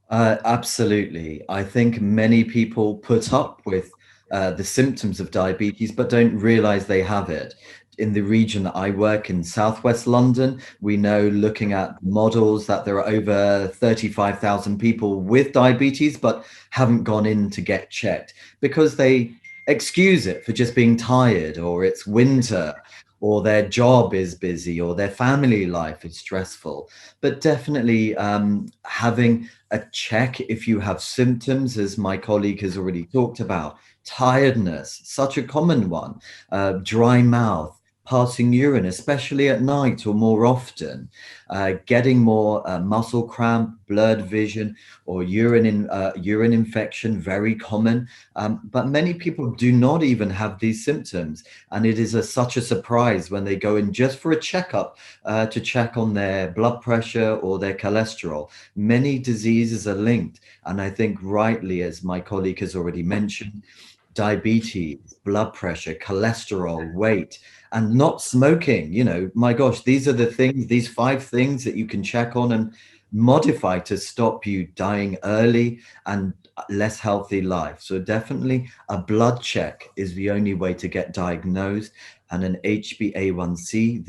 Absolutely. I think many people put up with the symptoms of diabetes, but don't realize they have it. In the region that I work in, Southwest London, we know, looking at models, that there are over 35,000 people with diabetes, but haven't gone in to get checked because they excuse it for just being tired, or it's winter, or their job is busy, or their family life is stressful. But definitely having a check if you have symptoms, as my colleague has already talked about. Tiredness, such a common one. Dry mouth, passing urine, especially at night or more often. Getting more muscle cramp, blurred vision, or urine infection, very common. But many people do not even have these symptoms. And it is such a surprise when they go in just for a checkup to check on their blood pressure or their cholesterol. Many diseases are linked. And I think rightly, as my colleague has already mentioned, diabetes, blood pressure, cholesterol, weight, and not smoking. My gosh, these are the things, these 5 things that you can check on and modify to stop you dying early and less healthy life. So definitely a blood check is the only way to get diagnosed, and an HbA1c,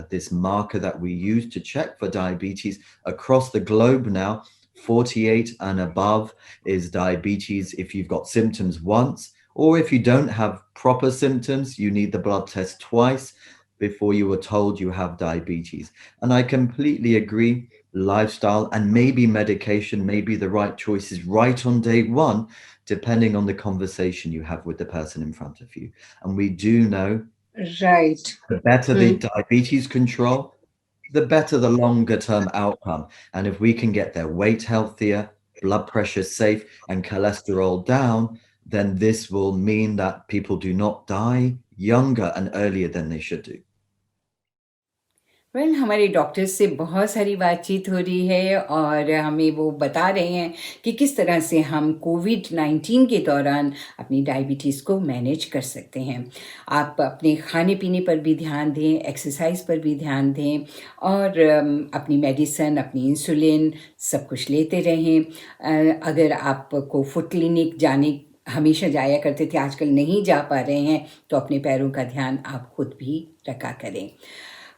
this marker that we use to check for diabetes across the globe now, 48 and above is diabetes. If you've got symptoms once, or if you don't have proper symptoms, you need the blood test twice before you were told you have diabetes. And I completely agree, lifestyle and maybe medication may be the right choices right on day one, depending on the conversation you have with the person in front of you. And we do know, right, the better the diabetes control, the better the longer term outcome. And if we can get their weight healthier, blood pressure safe, and cholesterol down, then this will mean that people do not die younger and earlier than they should do. हमारे doctors से बहुत सारी बातचीत हो रही है, और हमें वो बता रहे हैं कि किस तरह से हम कोविड-19 के दौरान अपनी डायबिटीज़ को मैनेज कर सकते हैं। आप अपने खाने पीने पर भी ध्यान दें, एक्सरसाइज पर भी ध्यान दें, और अपनी मेडिसिन, अपनी इंसुलिन, सब कुछ लेते रहें। अगर आपको फुट क्लिनिक हमेशा जाया करते थे, आजकल नहीं जा पा रहे हैं, तो अपने पैरों का ध्यान आप खुद भी रखा करें।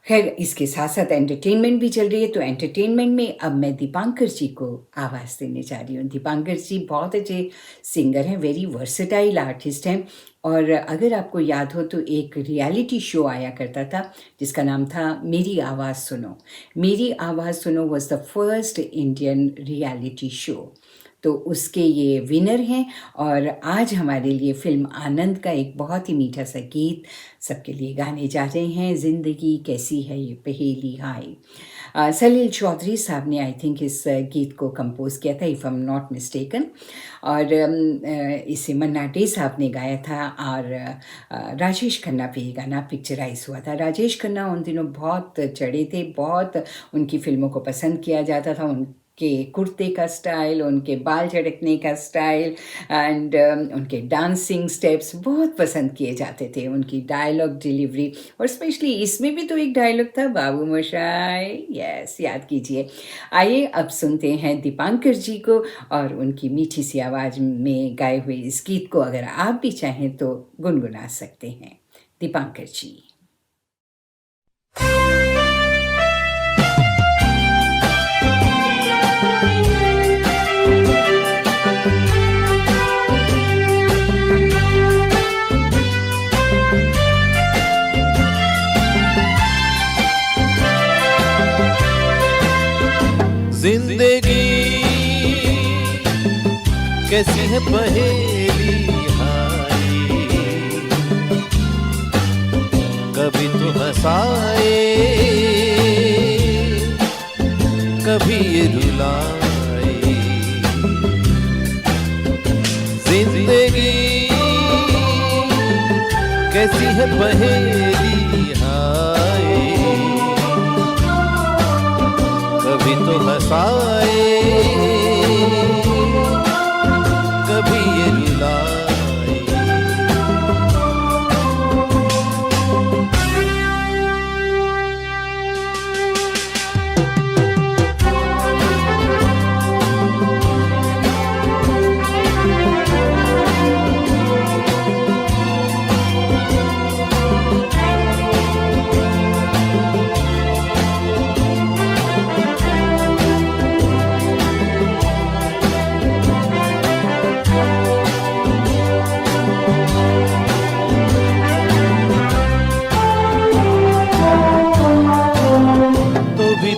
खैर, इसके साथ साथ एंटरटेनमेंट भी चल रही है, तो एंटरटेनमेंट में अब मैं दीपांकर जी को आवाज़ देने जा रही हूँ। दीपांकर जी बहुत अच्छे सिंगर हैं, वेरी वर्सेटाइल आर्टिस्ट हैं, और अगर आपको याद हो तो एक रियलिटी शो आया करता था जिसका नाम था मेरी आवाज़ सुनो। मेरी आवाज़ सुनो was the first Indian reality show, तो उसके ये विनर हैं, और आज हमारे लिए फिल्म आनंद का एक बहुत ही मीठा सा गीत सबके लिए गाने जा रहे हैं। ज़िंदगी कैसी है ये पहेली हाय। सलील चौधरी साहब ने आई थिंक इस गीत को कंपोज किया था, if I am not mistaken, और इसे मन्ना डे साहब ने गाया था, और राजेश खन्ना पे ये गाना पिक्चराइज हुआ था। राजेश खन्ना उन दिनों बहुत चढ़े थे, बहुत उनकी फिल्मों को पसंद किया जाता था, उनके कुर्ते का स्टाइल, उनके बाल झड़कने का स्टाइल एंड उनके डांसिंग स्टेप्स बहुत पसंद किए जाते थे, उनकी डायलॉग डिलीवरी, और स्पेशली इसमें भी तो एक डायलॉग था, बाबू मोशाय, यस, याद कीजिए। आइए अब सुनते हैं दीपांकर जी को और उनकी मीठी सी आवाज़ में गाए हुए इस गीत को। अगर आप भी चाहें तो गुनगुना सकते हैं। दीपांकर जी। जिंदगी कैसी है पहेली हाय, कभी तो हंसाए कभी ये रुलाए। जिंदगी कैसी है पहेली हाय, कभी तो हंसाए कभी ये रुलाए।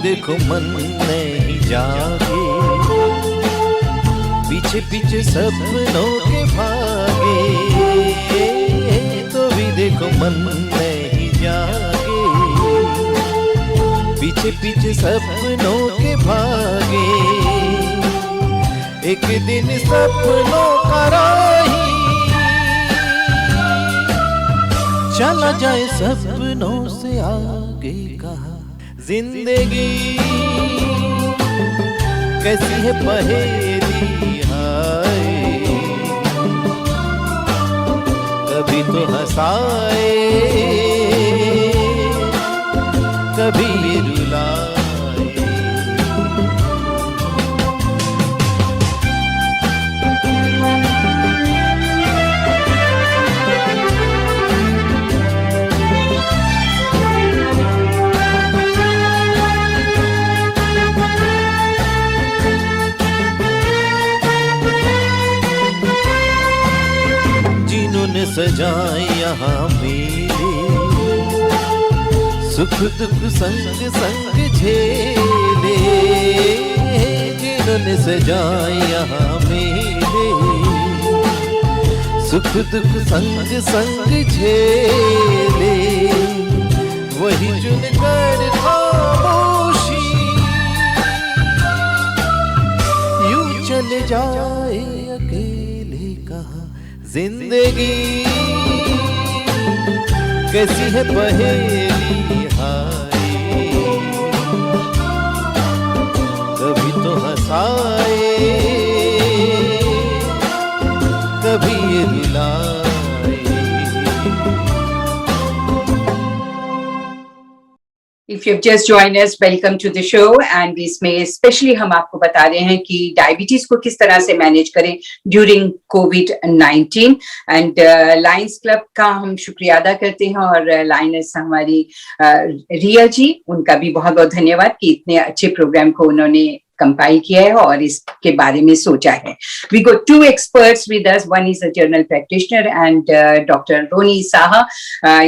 देखो मन नहीं जागे, पीछे पीछे सपनों के भागे, तो भी देखो मन नहीं जागे, पीछे पीछे सपनों के भागे। एक दिन सपनों का राही चला जाए सपनों से आगे, कहा जिंदगी कैसी है पहेली हाय, कभी तो हंसाए कभी रुलाए। सजाए यहाँ मेरे, सुख दुख संग संग झेले, जिन्होंने सजाए यहाँ मेरे, सुख दुख संग संग झेले, वही चुनकर खामोशी यूं चले जाए अकेले, कहा जिंदगी कैसी है पहेली हाय, कभी तो हंसाए कभी ये रुलाए। If you've just joined us, welcome to the show. And इसमें स्पेशली हम आपको बता रहे हैं कि डायबिटीज को किस तरह से मैनेज करें during covid. And Lions club का हम शुक्रिया अदा करते हैं, और लायंस हमारी रिया जी, उनका भी बहुत बहुत धन्यवाद कि इतने अच्छे प्रोग्राम को उन्होंने कंपाइल किया है और इसके बारे में सोचा है। We got two experts with us. One is a general practitioner and Dr. Roni Saha.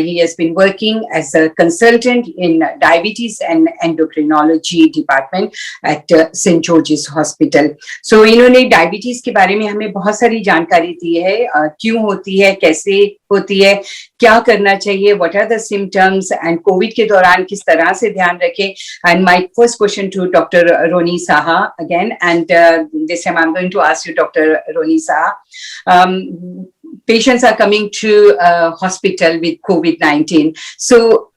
He has been working as a consultant in diabetes and endocrinology department at St. George's Hospital. So इन्होंने diabetes के बारे में हमें बहुत सारी जानकारी दी है, क्यों होती है, कैसे होती है, क्या करना चाहिए, what are the symptoms, and Covid के दौरान किस तरह से ध्यान रखें. And my first question to Dr. Roni Saha again, and this time I'm going to ask you, Dr. Roni Saha. Patients are coming to hospital with COVID-19. So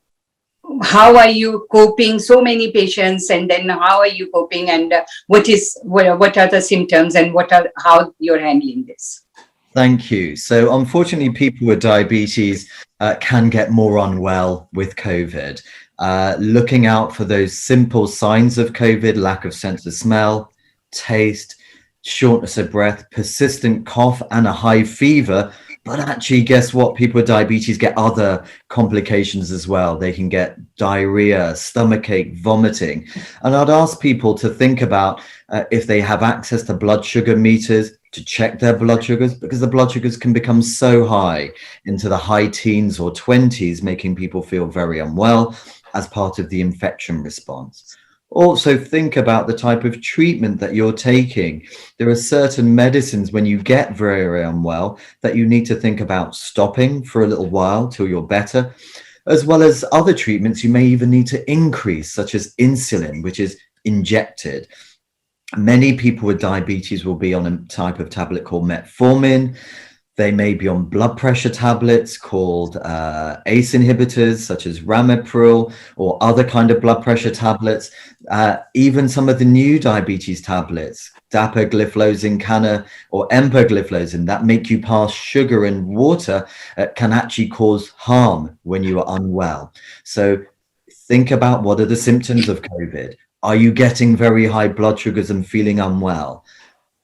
how are you coping? So many patients, and then how are you coping, and what are the symptoms, and how you're handling this? Thank you. So unfortunately, people with diabetes can get more unwell with COVID. Looking out for those simple signs of COVID: lack of sense of smell, taste, shortness of breath, persistent cough, and a high fever. But actually, guess what? People with diabetes get other complications as well. They can get diarrhea, stomachache, vomiting. And I'd ask people to think about if they have access to blood sugar meters, to check their blood sugars, because the blood sugars can become so high into the high teens or 20s, making people feel very unwell as part of the infection response. Also think about the type of treatment that you're taking. There are certain medicines when you get very, very unwell that you need to think about stopping for a little while till you're better, as well as other treatments you may even need to increase, such as insulin, which is injected. Many people with diabetes will be on a type of tablet called metformin. They may be on blood pressure tablets called ACE inhibitors, such as ramipril, or other kind of blood pressure tablets. Even some of the new diabetes tablets, dapagliflozin, cana, or empagliflozin, that make you pass sugar in water, can actually cause harm when you are unwell. So think about, what are the symptoms of COVID? Are you getting very high blood sugars and feeling unwell?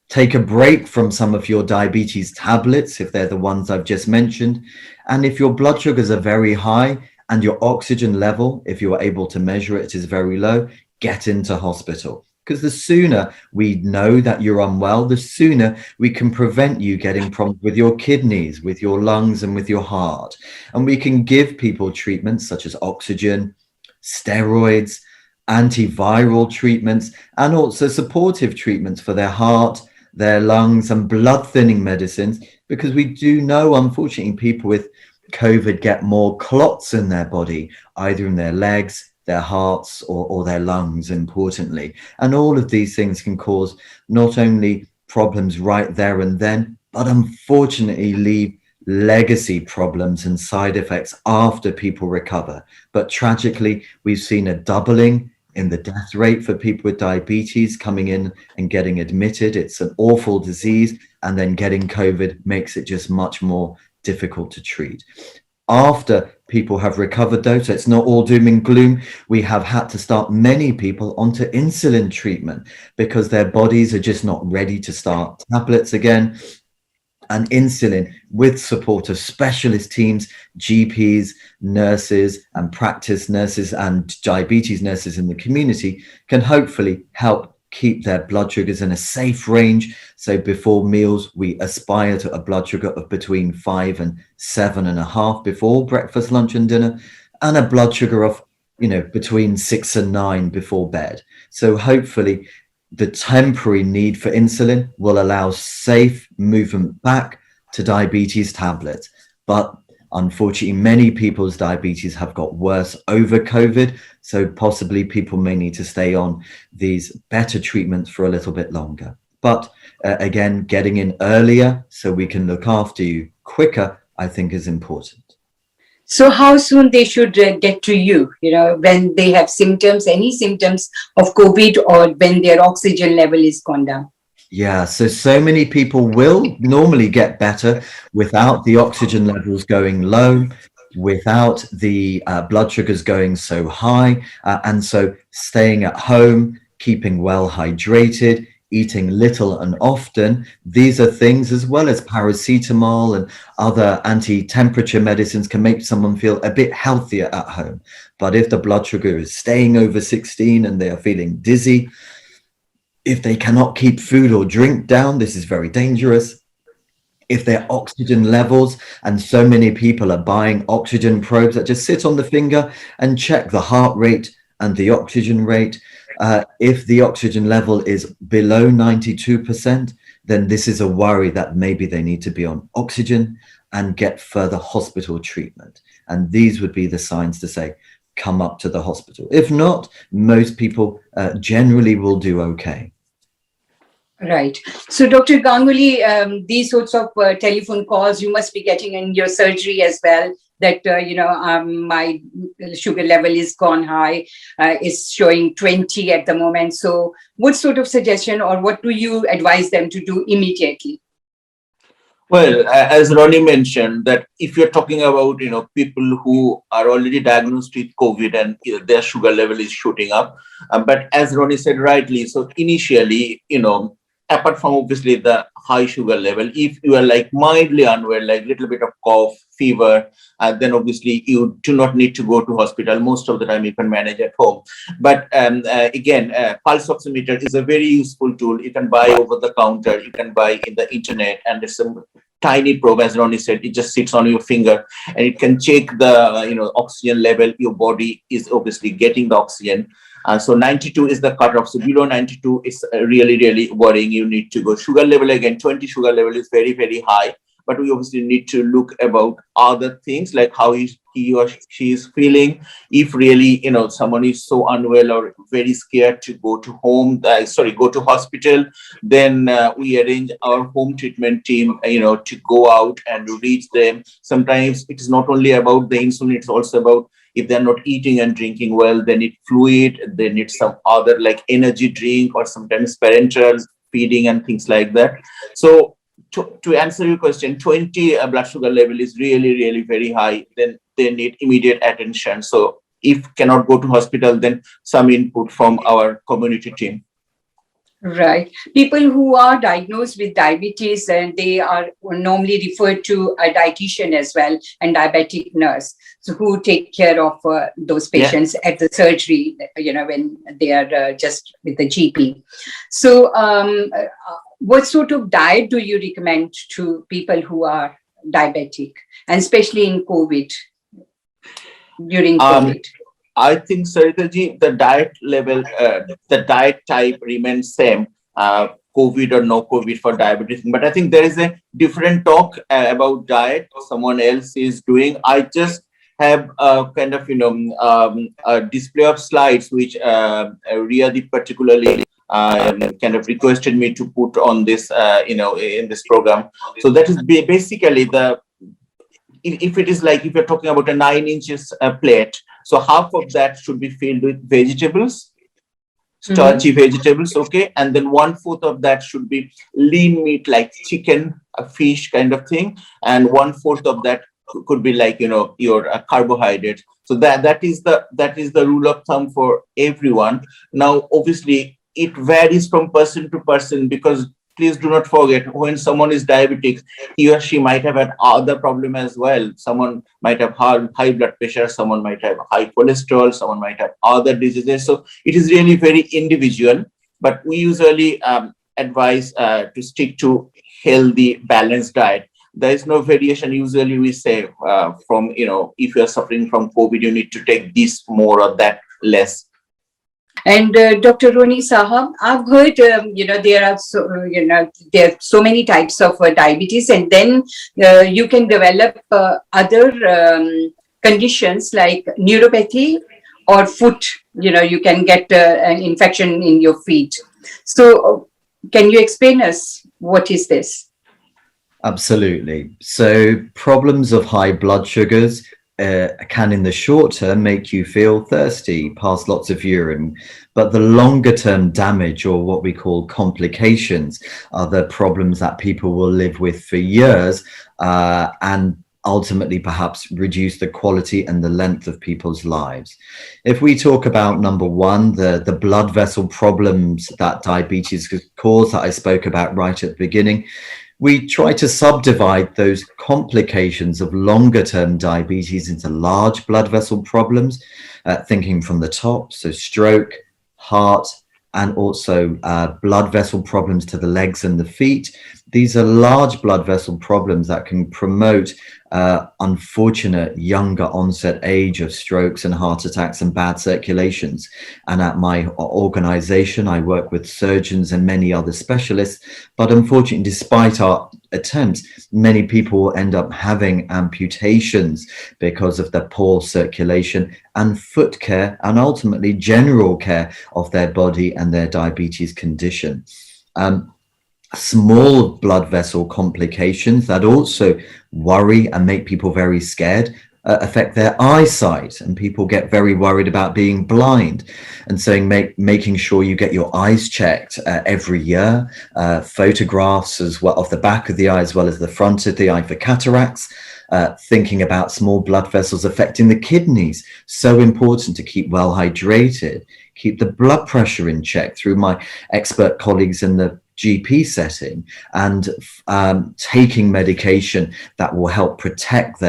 Take a break from some of your diabetes tablets, if they're the ones I've just mentioned. And if your blood sugars are very high and your oxygen level, if you are able to measure it, is very low, get into hospital. Because the sooner we know that you're unwell, the sooner we can prevent you getting problems with your kidneys, with your lungs, and with your heart. And we can give people treatments such as oxygen, steroids, antiviral treatments, and also supportive treatments for their heart, their lungs, and blood thinning medicines, because we do know, unfortunately, people with COVID get more clots in their body, either in their legs, their hearts, or their lungs, importantly. And all of these things can cause not only problems right there and then, but unfortunately leave legacy problems and side effects after people recover. But tragically, we've seen a doubling in the death rate for people with diabetes coming in and getting admitted. It's an awful disease, and then getting COVID makes it just much more difficult to treat. After people have recovered, though, so it's not all doom and gloom, we have had to start many people onto insulin treatment because their bodies are just not ready to start tablets again. And insulin, with support of specialist teams, GPs, nurses, and practice nurses, and diabetes nurses in the community, can hopefully help keep their blood sugars in a safe range. So before meals, we aspire to a blood sugar of between 5 and 7.5 before breakfast, lunch, and dinner, and a blood sugar of, between 6 and 9 before bed. So hopefully the temporary need for insulin will allow safe movement back to diabetes tablets. But unfortunately, many people's diabetes have got worse over COVID. So possibly people may need to stay on these better treatments for a little bit longer. But again, getting in earlier so we can look after you quicker, I think, is important. So how soon they should get to you, when they have symptoms, any symptoms of COVID, or when their oxygen level is gone down? Yeah, so many people will normally get better without the oxygen levels going low, without the blood sugars going so high, and so staying at home, keeping well hydrated, eating little and often. These are things, as well as paracetamol and other anti-temperature medicines, can make someone feel a bit healthier at home. But if the blood sugar is staying over 16 and they are feeling dizzy, if they cannot keep food or drink down, this is very dangerous. If their oxygen levels, and so many people are buying oxygen probes that just sit on the finger and check the heart rate and the oxygen rate. If the oxygen level is below 92%, then this is a worry that maybe they need to be on oxygen. and get further hospital treatment. And these would be the signs to say, come up to the hospital. If not, most people generally will do okay. Right. So, Dr. Ganguly, these sorts of telephone calls you must be getting in your surgery as well, that, my sugar level is gone high, is showing 20 at the moment. So what sort of suggestion or what do you advise them to do immediately? Well, as Roni mentioned, that if you're talking about, people who are already diagnosed with COVID and their sugar level is shooting up, but as Roni said rightly, so initially, apart from obviously the high sugar level, if you are like mildly unwell, like little bit of cough, fever, then obviously you do not need to go to hospital. Most of the time you can manage at home. But again, pulse oximeter is a very useful tool. You can buy over the counter, you can buy in the internet, and it's a tiny probe, as Roni said, it just sits on your finger and it can check the oxygen level. Your body is obviously getting the oxygen. So 92 is the cutoff. So below 92 is really, really worrying. You need to go. Sugar level, again, 20 sugar level is very, very high. But we obviously need to look about other things like how he or she is feeling. If really, someone is so unwell or very scared to go to go to hospital, then we arrange our home treatment team, to go out and reach them. Sometimes it is not only about the insulin, it's also about if they're not eating and drinking well, they need fluid, they need some other like energy drink or sometimes parenteral feeding and things like that. So to answer your question, 20 blood sugar level is really, really very high. Then they need immediate attention. So if cannot go to hospital, then some input from our community team. Right. People who are diagnosed with diabetes, and they are normally referred to a dietitian as well and diabetic nurse, so who take care of those patients at the surgery, when they are just with the GP. So what sort of diet do you recommend to people who are diabetic, and especially in COVID, during COVID? I think, Sarita ji, the diet level, the diet type remains same, COVID or no COVID for diabetes. But I think there is a different talk about diet someone else is doing. I just have a kind of, a display of slides, which Rhea particularly kind of requested me to put on this, in this program. So that is basically if it is like, if you're talking about a 9 inches plate, so half of that should be filled with vegetables, starchy vegetables, okay? And then 1/4 of that should be lean meat like chicken, fish kind of thing. And 1/4 of that could be like, your carbohydrate. So that is the rule of thumb for everyone. Now, obviously, it varies from person to person, because please do not forget, when someone is diabetic, he or she might have had other problem as well. Someone might have high blood pressure, someone might have high cholesterol, someone might have other diseases. So it is really very individual, but we usually advise to stick to healthy, balanced diet. There is no variation. Usually we say from, if you're suffering from COVID, you need to take this more or that less. And Dr. Roni Saha, I've heard, there are so many types of diabetes, and then you can develop other conditions like neuropathy or foot. You can get an infection in your feet. So can you explain us what is this? Absolutely. So problems of high blood sugars can in the short term make you feel thirsty, pass lots of urine, but the longer term damage, or what we call complications, are the problems that people will live with for years, and ultimately perhaps reduce the quality and the length of people's lives. If we talk about number one, the blood vessel problems that diabetes could cause, that I spoke about right at the beginning, we try to subdivide those complications of longer term diabetes into large blood vessel problems, thinking from the top, so stroke, heart, and also blood vessel problems to the legs and the feet. These are large blood vessel problems that can promote unfortunate younger onset age of strokes and heart attacks and bad circulations. And at my organization, I work with surgeons and many other specialists. But unfortunately, despite our attempts, many people will end up having amputations because of the poor circulation and foot care, and ultimately general care of their body and their diabetes condition. Small blood vessel complications that also worry and make people very scared affect their eyesight, and people get very worried about being blind. And so making sure you get your eyes checked every year, photographs as well of the back of the eye as well as the front of the eye for cataracts, thinking about small blood vessels affecting the kidneys. So important to keep well hydrated, keep the blood pressure in check through my expert colleagues in the GP setting, and taking medication that will help protect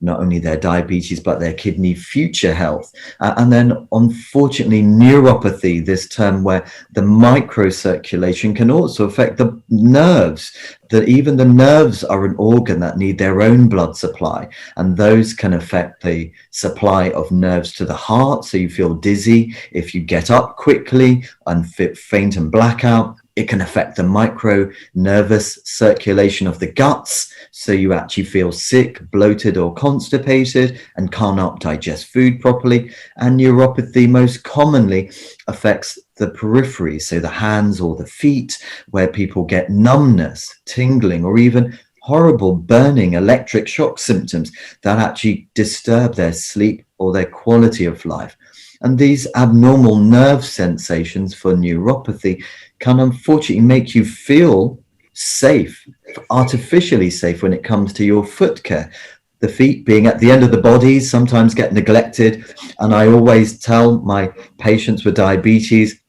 not only their diabetes, but their kidney future health. And then unfortunately, neuropathy, this term where the microcirculation can also affect the nerves, that even the nerves are an organ that need their own blood supply. And those can affect the supply of nerves to the heart. So you feel dizzy if you get up quickly and faint and blackout. It can affect the micro nervous circulation of the guts. So you actually feel sick, bloated or constipated and cannot digest food properly. And neuropathy most commonly affects the periphery, so the hands or the feet, where people get numbness, tingling, or even horrible burning electric shock symptoms that actually disturb their sleep or their quality of life. And these abnormal nerve sensations for neuropathy can unfortunately make you feel safe, artificially safe, when it comes to your foot care. The feet being at the end of the body sometimes get neglected. And I always tell my patients with diabetes,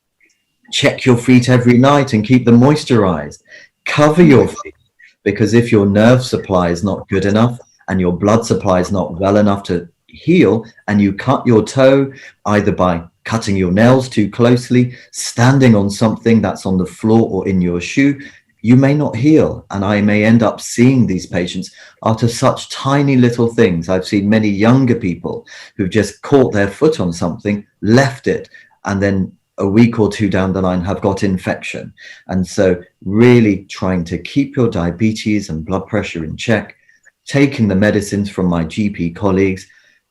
check your feet every night and keep them moisturized. Cover your feet, because if your nerve supply is not good enough and your blood supply is not well enough to heal, and you cut your toe either by cutting your nails too closely, standing on something that's on the floor or in your shoe, you may not heal. And I may end up seeing these patients after such tiny little things. I've seen many younger people who've just caught their foot on something, left it, and then a week or two down the line have got infection. And so really trying to keep your diabetes and blood pressure in check, taking the medicines from my GP colleagues,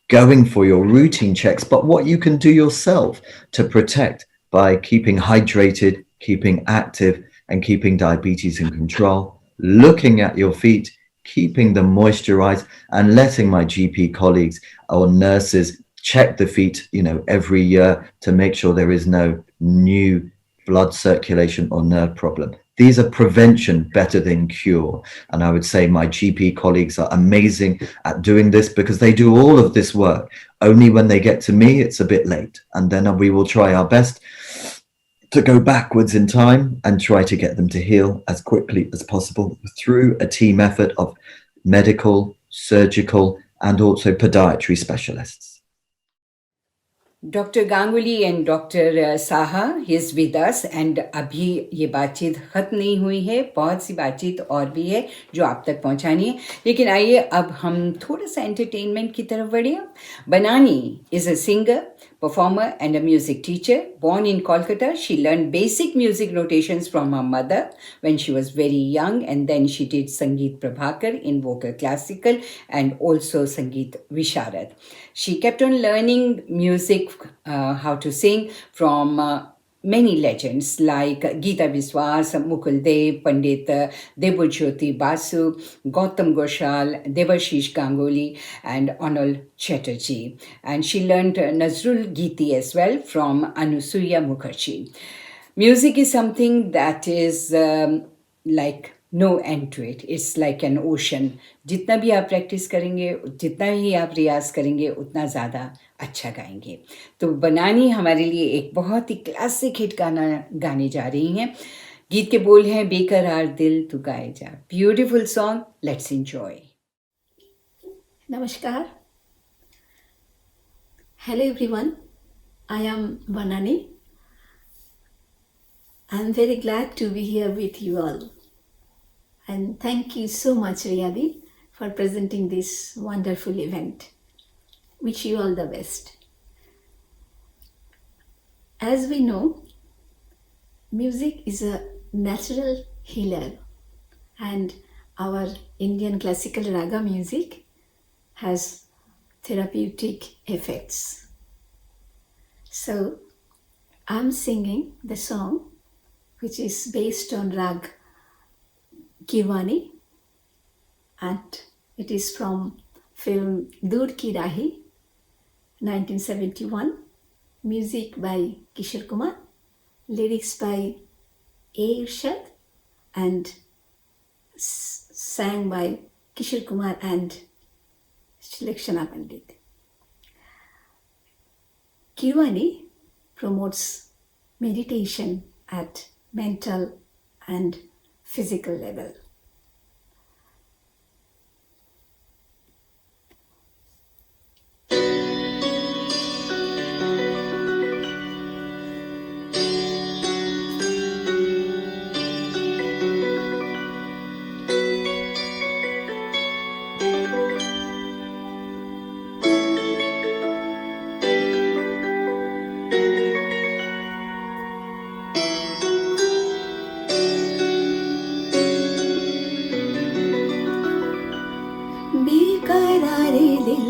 going for your routine checks, but what you can do yourself to protect by keeping hydrated, keeping active, and keeping diabetes in control, looking at your feet, keeping them moisturized, and letting my GP colleagues or nurses check the feet, every year to make sure there is no new blood circulation or nerve problem. These are prevention better than cure. And I would say my GP colleagues are amazing at doing this, because they do all of this work. Only when they get to me, it's a bit late. And then we will try our best to go backwards in time and try to get them to heal as quickly as possible through a team effort of medical, surgical, and also podiatry specialists. Dr. Ganguly and Dr. Saha is with us, and अभी ये बातचीत ख़त्म नहीं हुई है, बहुत सी बातचीत और भी है जो आप तक पहुंचानी है. लेकिन आइए अब हम थोड़ा सा एंटरटेनमेंट की तरफ बढ़े. बनानी is a singer, performer and a music teacher. Born in Kolkata, she learned basic music notations from her mother when she was very young, and then she did Sangeet Prabhakar in vocal classical and also Sangeet Visharad. She kept on learning music, how to sing from many legends like Geeta Biswas, Mukul Dev, Pandit Debojyoti Basu, Gautam Ghoshal, Devashish Ganguly, and Onal Chatterjee. And she learned Nazrul Geeti as well from Anusuya Mukherjee. Music is something that is like no end to it. It's like an ocean. जितना भी आप practice करेंगे, जितना ही आप रियाज करेंगे, उतना ज़्यादा अच्छा गाएंगे. तो बनानी हमारे लिए एक बहुत ही क्लासिक हिट गाना गाने जा रही हैं. गीत के बोल हैं बेकरार दिल तू गाए जा. Beautiful song, let's enjoy. Namaskar. Hello everyone. I am Banani. I am very glad to be here with you all. and thank you so much, Riyadi, for presenting this wonderful event. Wish you all the best. As we know, music is a natural healer, and our Indian classical raga music has therapeutic effects. So I'm singing the song which is based on rag Kirwani, and it is from film Dood Ki Rahi, 1971. Music by Kishore Kumar, lyrics by A. Irshad, and sang by Kishore Kumar and Lakshana Pandit. Kirwani promotes meditation at mental and physical level. बेकरारे दिल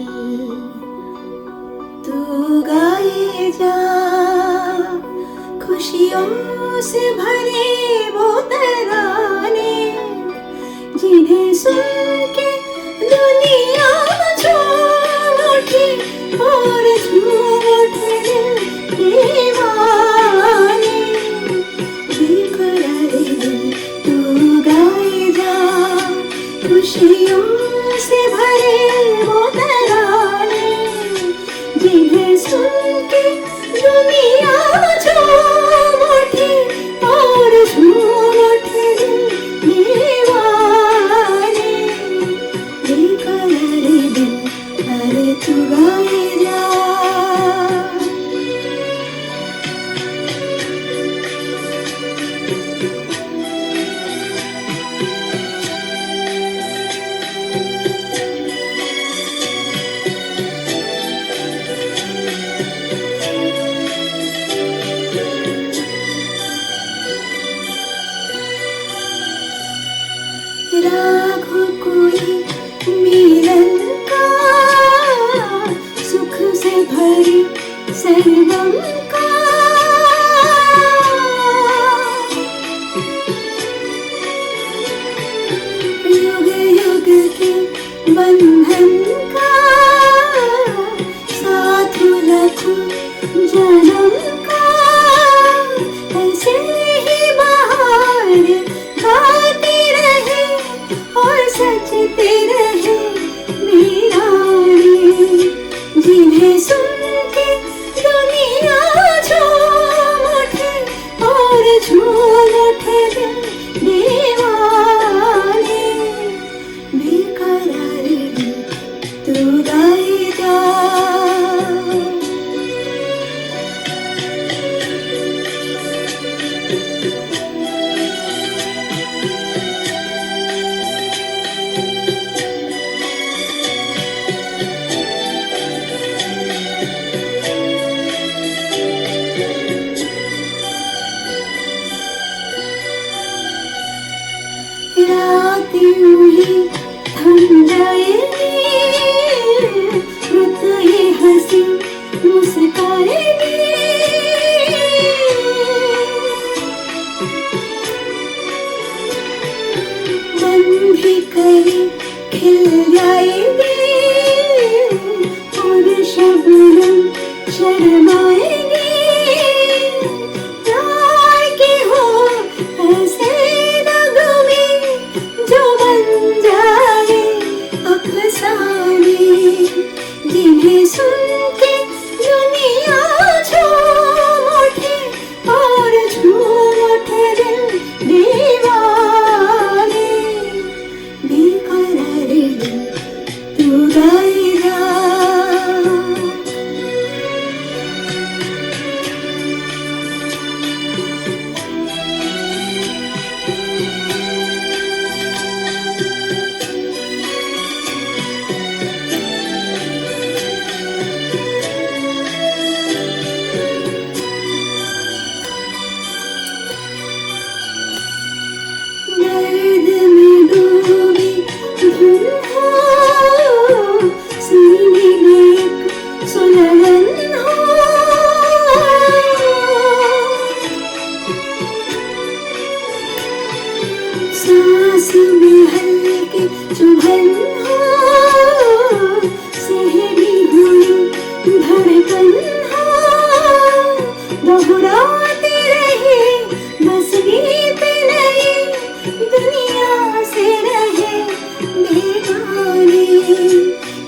तू गाए जा, खुशियों से भरे वो तराने जिन्हें सुन के दुनिया झूम उठी और झूम उठे दिल दीवाने। बेकरारे दिल तू गाए जा, खुशियों से भरे वो तराने जिन्हें सुन के दुनिया झूम उठी और झूम उठे दिल दीवाने। बेकरार दिल अरे तू गाए जा। राघो कोई मिलन का, सुख से भरी सरगम का, युग युग के बंधन का, साथ रखो जन्म का, ऐसे ही बहार गाती रहे और सजते रहे मेरा रे, जिन्हें सुन के दुनिया झूम उठे और झूम उठे दिल दीवाने। बेकरार दिल तू गाए जा। रात यूं ही थम जाएगी, रुत ये हंसी मुस्काएगी, मन भी कहीं खिल जाएगी और शबनम शर्माएगी। प्यार की हो ऐसे नगमे जो बन जाए अफसाने, जिन्हें सुन के दुनिया झूम उठे और झूम उठे दिल दीवाने। बेकरार दिल तू गाए जा। में हल्की चुभन हो, सहमी हुई धड़कन हो, दोहराते रहे बस गीत नए, दुनिया से रहे बेगाने,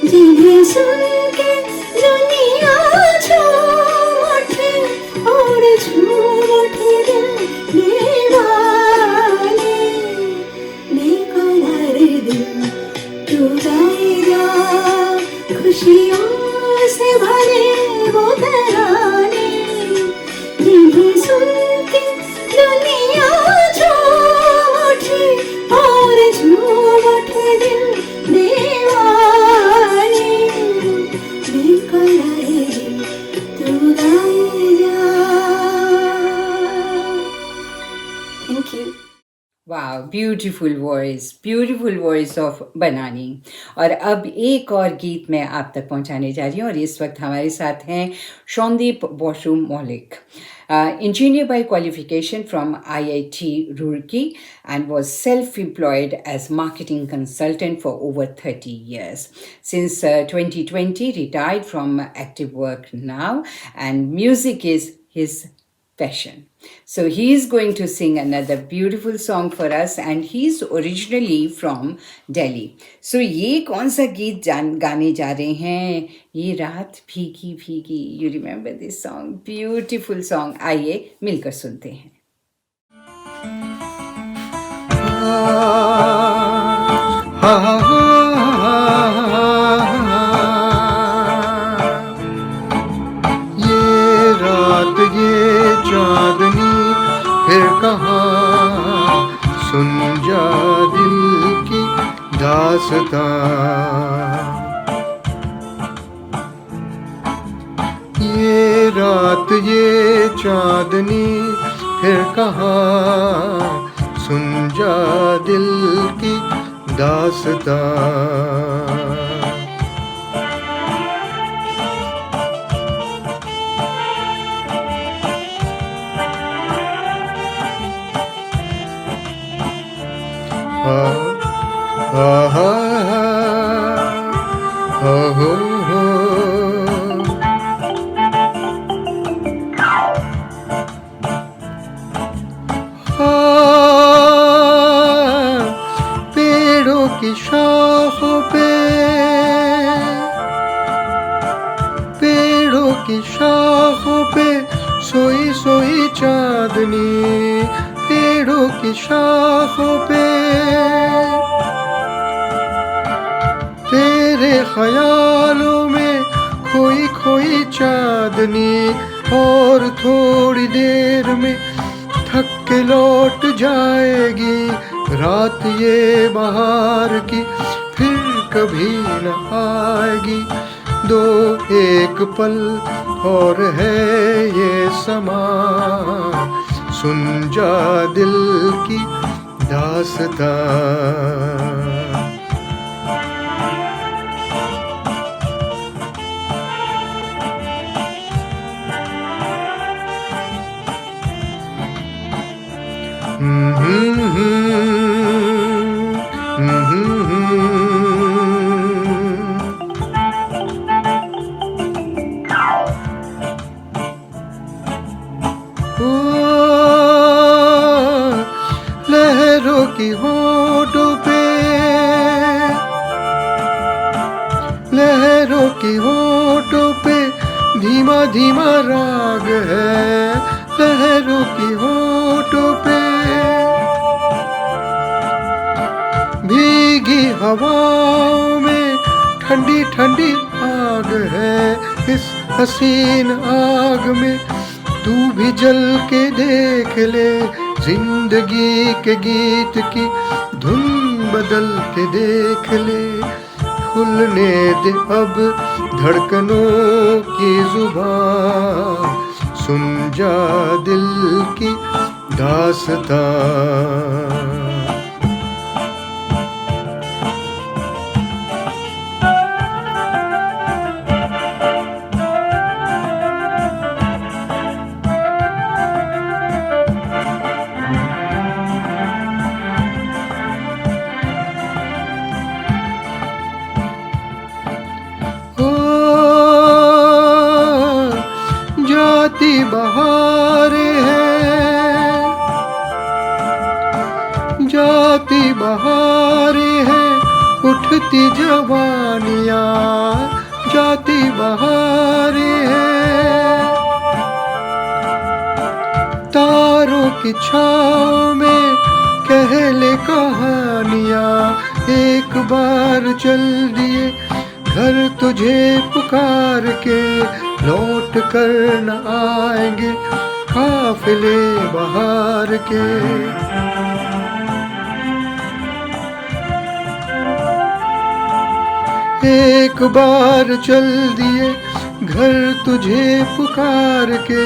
जिन्हें सुन के दुनिया झूम उठे और झूम उठे दिल दीवाने, बेकरार दिल तू गाएगा खुशियों से भरे वो तराने, जिन्हें सुन के दुनिया झूम उठे और झूम उठे दिल दीवाने, बेकरार दिल तू गाएगा। Thank you. वाह, ब्यूटीफुल वॉइस ऑफ बनानी। और अब एक और गीत मैं आप तक पहुंचाने जा रही हूँ, और इस वक्त हमारे साथ हैं शौनदीप बसु मौलिक, engineer by qualification from IIT Roorkee, and was self-employed as marketing consultant for over 30 years. Since 2020, retired from active work now, and music is his passion. So he is going to sing another beautiful song for us, and he's originally from Delhi. So ये कौन सा गीत गाने जा रहे हैं? ये रात भीगी भीगी. You remember this song? Beautiful song. आइए मिलकर सुनते हैं. ये रात ये चांदनी फिर कहाँ, सुन जा दिल की दास्तां। ये रात ये चांदनी फिर कहाँ, सुन जा दिल की दास्तां। पेड़ों की शाखों पे, पेड़ों की शाखों पे सोई सोई चांदनी, पेड़ों की शाखों पे तेरे ख्यालों में खोई खोई चांदनी, और थोड़ी देर में थक के लौट जाएगी रात ये बहार की, फिर कभी न आएगी। दो एक पल और है ये समा, सुन जा दिल की दास्तां। लहरों की होठों पे, लहरों की होठों पे धीमा धीमा राग है, लहरों की होठों पे भीगी हवाओं में ठंडी ठंडी आग है। इस हसीन आग में तू भी जल के देख ले, जिंदगी के गीत की धुन बदल के देख ले। खुलने दे अब धड़कनों की जुबान, सुन जा दिल की दास्तां। जाती बहारें हैं, उठती जवानियाँ, जाती बहारें हैं। तारों की छाँव में कहले कहानियाँ, एक बार चल दिए घर तुझे पुकार के, लौट कर न आएंगे काफिले बहार के। एक बार चल दिए घर तुझे पुकार के,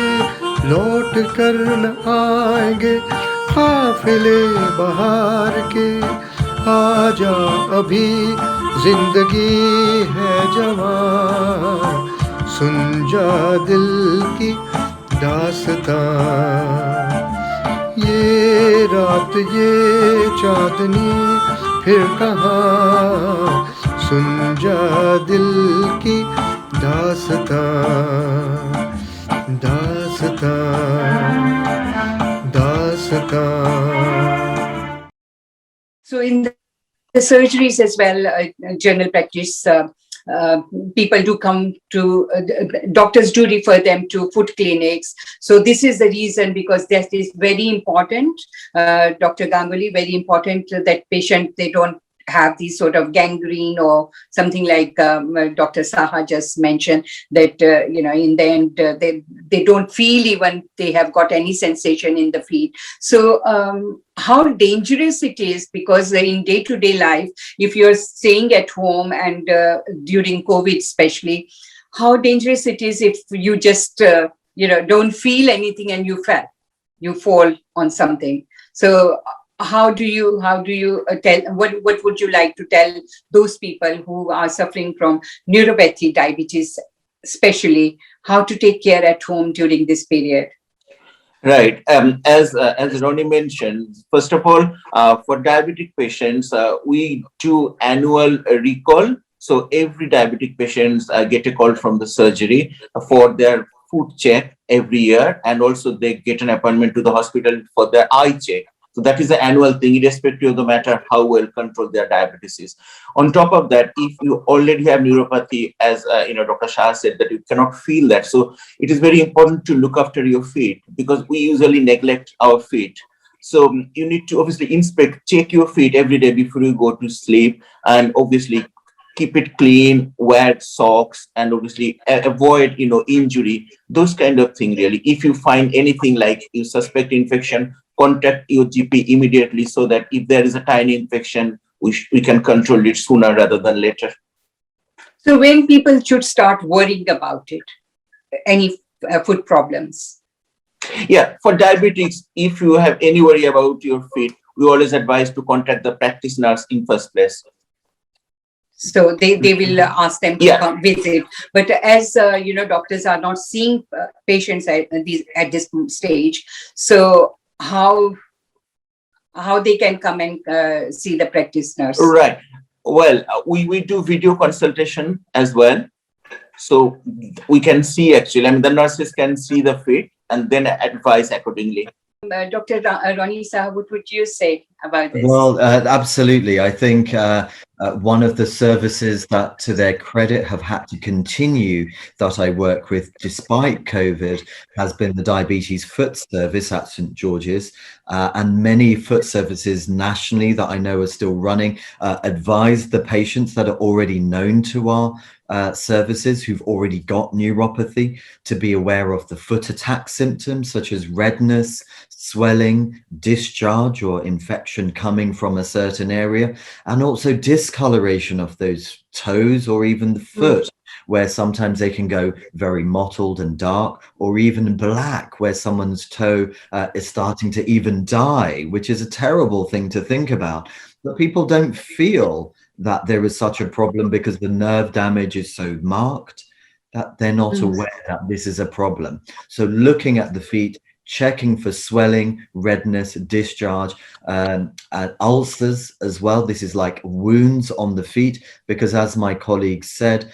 लौट कर न आएंगे काफिले बहार के। आजा अभी जिंदगी है जवान, सुन जा दिल की दास्तां। ये रात ये चांदनी फिर कहाँ, सुन जा दिल की दास्तां, दास्तां, दास्तां। So in the surgeries as well, general practice, people do come to, doctors do refer them to foot clinics. So this is the reason, because that is very important, Dr. Ganguly, very important that patient, they don't have these sort of gangrene or something like Dr. Saha just mentioned, that, in the end, they don't feel even they have got any sensation in the feet. So how dangerous it is, because in day-to-day life, if you're staying at home and during COVID especially, how dangerous it is if you just, don't feel anything and you fall on something. So how do you tell, what would you like to tell those people who are suffering from neuropathy, diabetes especially, how to take care at home during this period? Right. As Roni mentioned, first of all, for diabetic patients, we do annual recall. So every diabetic patients get a call from the surgery for their foot check every year, and also they get an appointment to the hospital for their eye check. So that is the annual thing, irrespective of the matter how well controlled their diabetes is. On top of that, if you already have neuropathy, as Dr. Shah said, that you cannot feel that. So it is very important to look after your feet, because we usually neglect our feet. So you need to obviously check your feet every day before you go to sleep, and obviously keep it clean, wear socks, and obviously avoid, injury, those kind of thing really. If you find anything like you suspect infection, contact your GP immediately, so that if there is a tiny infection, we can control it sooner rather than later. So when people should start worrying about it, any foot problems? Yeah, for diabetics, if you have any worry about your feet, we always advise to contact the practice nurse in first place. So they will ask them to come visit. But as doctors are not seeing patients at this stage, so how they can come and see the practice nurse? Right. Well, we do video consultation as well, so we can see actually. I mean, the nurses can see the feet and then advise accordingly. Dr. Roni Saha, what would you say about this? Well, absolutely. I think one of the services that, to their credit, have had to continue that I work with despite COVID has been the diabetes foot service at St. George's, and many foot services nationally that I know are still running advise the patients that are already known to our services who've already got neuropathy to be aware of the foot attack symptoms such as redness, swelling, discharge or infection coming from a certain area, and also discoloration of those toes or even the foot, where sometimes they can go very mottled and dark, or even black, where someone's toe is starting to even die, which is a terrible thing to think about. But people don't feel that there is such a problem because the nerve damage is so marked that they're not aware that this is a problem. So looking at the feet, checking for swelling, redness, discharge, ulcers as well. This is like wounds on the feet, because as my colleague said,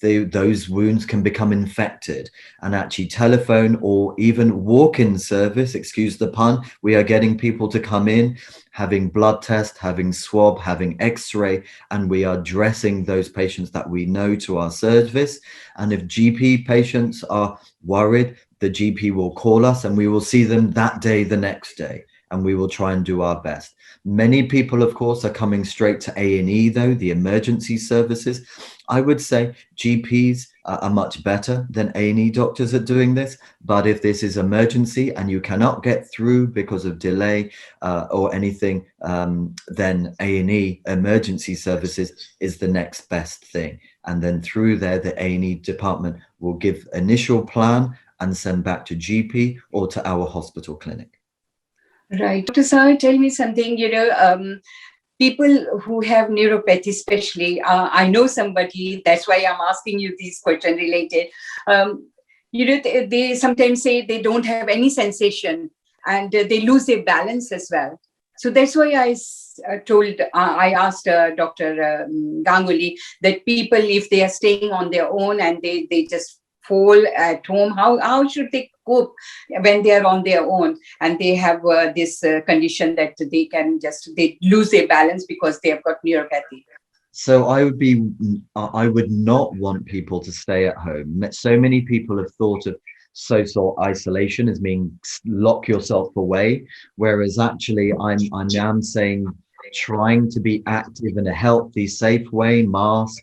those wounds can become infected, and actually telephone or even walk-in service, excuse the pun, we are getting people to come in, having blood test, having swab, having x-ray, and we are dressing those patients that we know to our service. And if GP patients are worried, the GP will call us and we will see them that day, the next day, and we will try and do our best. Many people, of course, are coming straight to A&E, though, the emergency services. I would say GPs are much better than A&E doctors at doing this. But if this is emergency and you cannot get through because of delay or anything, then A&E emergency services is the next best thing. And then through there, the A&E department will give initial plan and send back to GP or to our hospital clinic. Right. Dr. Saha, tell me something, people who have neuropathy, especially, I know somebody, that's why I'm asking you these questions related. They sometimes say they don't have any sensation and they lose their balance as well. So that's why I asked Dr. Ganguly that people, if they are staying on their own and they just fall at home, how should they cope when they are on their own and they have this condition that they lose their balance because they have got neuropathy? So I would not want people to stay at home. So many people have thought of social isolation as being lock yourself away, whereas actually I'm now saying trying to be active in a healthy, safe way, mask,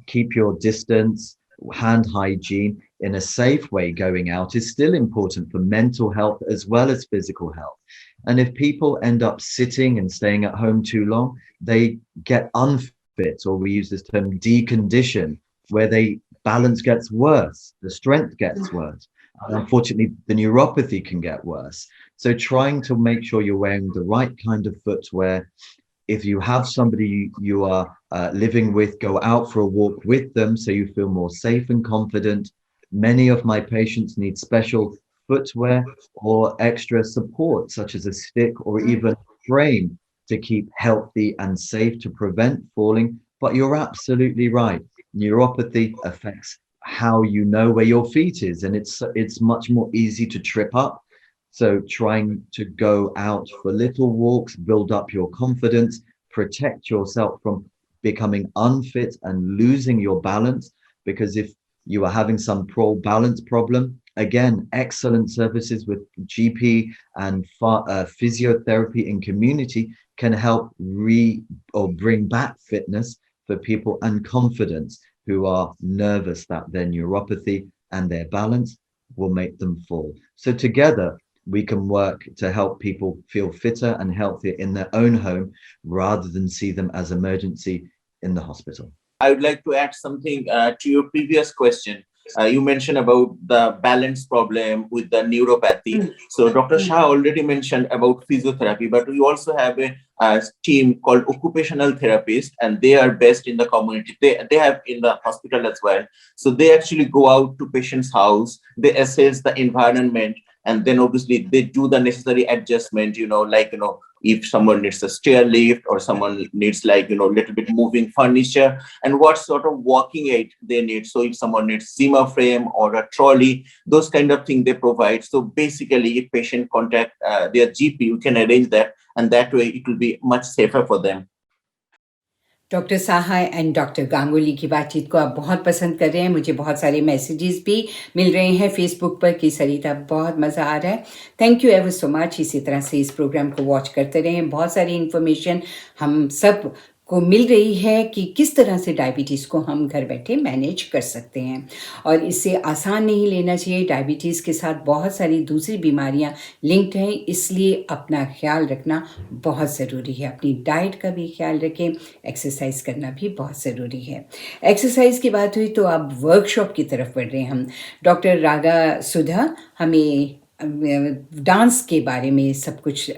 keep your distance, hand hygiene in a safe way going out is still important for mental health as well as physical health. And if people end up sitting and staying at home too long, they get unfit, or we use this term decondition, where they balance gets worse, the strength gets worse. And unfortunately, the neuropathy can get worse. So trying to make sure you're wearing the right kind of footwear. If you have somebody you are living with, go out for a walk with them so you feel more safe and confident. Many of my patients need special footwear or extra support, such as a stick or even a frame, to keep healthy and safe to prevent falling. But you're absolutely right. Neuropathy affects how you know where your feet is, and it's much more easy to trip up. So trying to go out for little walks, build up your confidence, protect yourself from becoming unfit and losing your balance. Because if you are having some balance problem, again, excellent services with GP and physiotherapy in community can help bring back fitness for people and confidence who are nervous that their neuropathy and their balance will make them fall. So together, we can work to help people feel fitter and healthier in their own home rather than see them as emergency in the hospital. I would like to add something to your previous question. You mentioned about the balance problem with the neuropathy. So Dr. Saha already mentioned about physiotherapy, but we also have a team called occupational therapists, and they are based in the community. They have in the hospital as well. So they actually go out to patient's house, they assess the environment, and then obviously they do the necessary adjustment, if someone needs a stair lift or someone needs little bit moving furniture, and what sort of walking aid they need. So if someone needs Zimmer frame or a trolley, those kind of things they provide. So basically, if patient contact their GP, you can arrange that, and that way it will be much safer for them. Doctor Saha and doctor Ganguly की बातचीत को आप बहुत पसंद कर रहे हैं. मुझे बहुत सारे मैसेजेस भी मिल रहे हैं फेसबुक पर कि सरिता बहुत मज़ा आ रहा है. Thank you ever so much. इसी तरह से इस प्रोग्राम को वॉच करते रहें. बहुत सारी इन्फॉर्मेशन हम सब को मिल रही है कि किस तरह से डायबिटीज़ को हम घर बैठे मैनेज कर सकते हैं, और इसे आसान नहीं लेना चाहिए. डायबिटीज़ के साथ बहुत सारी दूसरी बीमारियां लिंक्ड हैं, इसलिए अपना ख्याल रखना बहुत ज़रूरी है. अपनी डाइट का भी ख्याल रखें, एक्सरसाइज करना भी बहुत ज़रूरी है. एक्सरसाइज की बात हुई तो अब वर्कशॉप की तरफ बढ़ रहे हैं हम. डॉक्टर रागा सुधा हमें डांस के बारे में सब कुछ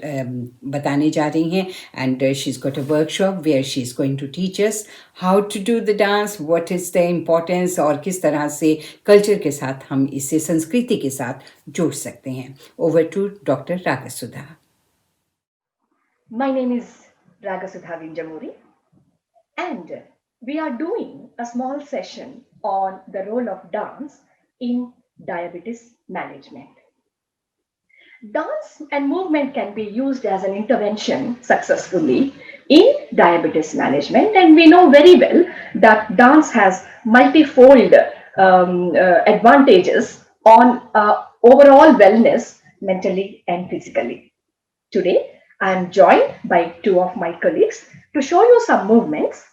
बताने जा रही हैं. And she is got a workshop where she is going to teach us how to do the dance, what is the importance, और किस तरह से कल्चर के साथ हम इसे संस्कृति के साथ जोड़ सकते हैं. Over to doctor Raga Sudha. My name is Raga Sudha Vinjamuri, and we are doing a small session on the role of dance in diabetes management. Dance and movement can be used as an intervention successfully in diabetes management, and we know very well that dance has multifold advantages on overall wellness, mentally and physically. Today, I am joined by two of my colleagues to show you some movements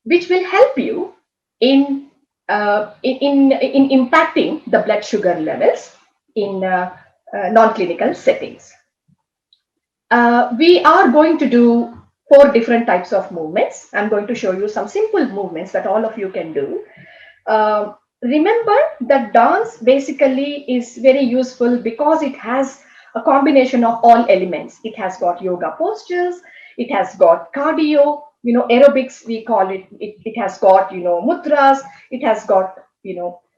which will help you in impacting the blood sugar levels in non-clinical settings. We are going to do 4 different types of movements. I'm going to show you some simple movements that all of you can do. Remember that dance basically is very useful because it has a combination of all elements. It has got yoga postures, it has got cardio, aerobics, we call it. It has got, mudras, it has got,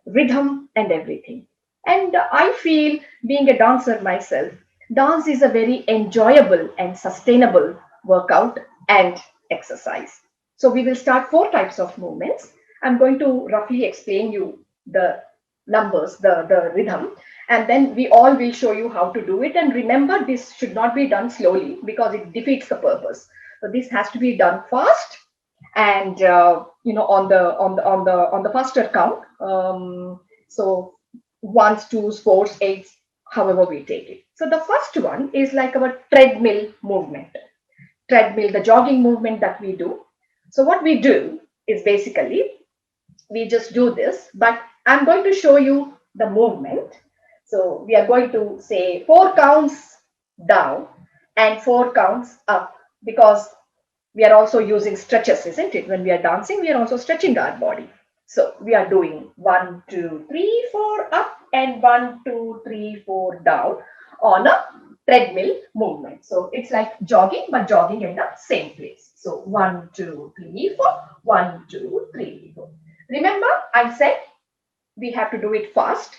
rhythm and everything. And I feel, being a dancer myself, dance is a very enjoyable and sustainable workout and exercise. So we will start 4 types of movements. I'm going to roughly explain you the numbers, the rhythm, and then we all will show you how to do it. And remember, this should not be done slowly because it defeats the purpose. So this has to be done fast and on the faster count. So 1s, 2s, 4s, 8s, however we take it. So the first one is like our treadmill movement. Treadmill, the jogging movement that we do. So what we do is basically we just do this, but I'm going to show you the movement. So we are going to say 4 counts down and 4 counts up, because we are also using stretches, isn't it? When we are dancing, we are also stretching our body. So we are doing 1, 2, 3, 4 up and 1, 2, 3, 4 down on a treadmill movement. So it's like jogging, but jogging in the same place. So 1, 2, 3, 4, 1, 2, 3, 4. Remember, I said we have to do it fast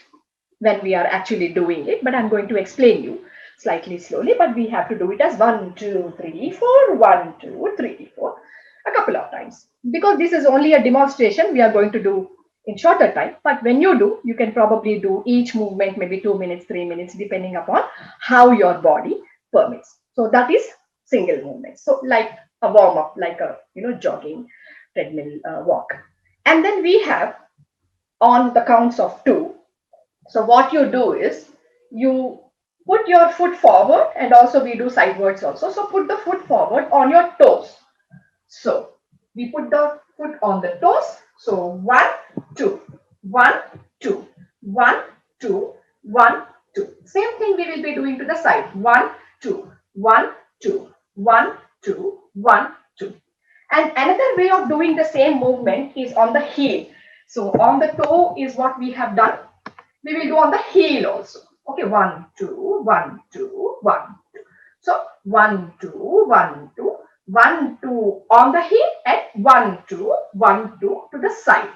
when we are actually doing it, but I'm going to explain you slightly slowly, but we have to do it as 1, 2, 3, 4, 1, 2, 3, 4 a couple of times, because this is only a demonstration we are going to do in shorter time. But when you do, you can probably do each movement maybe 2 minutes, 3 minutes, depending upon how your body permits. So that is single movement. So like a warm up, like a jogging treadmill walk. And then we have on the counts of 2. So what you do is you put your foot forward, and also we do sidewards also. So put the foot forward on your toes. So we put the foot on the toes. So 1, 2, 1, 2, 1, 2, 1, 2. Same thing we will be doing to the side. 1, 2, 1, 2, 1, 2, 1, 2. And another way of doing the same movement is on the heel. So on the toe is what we have done. We will do on the heel also. Okay, 1, 2, 1, 2, 1, 2. So 1, 2, 1, 2, 1, 2 on the heel, and 1, 2, 1, 2 to the side,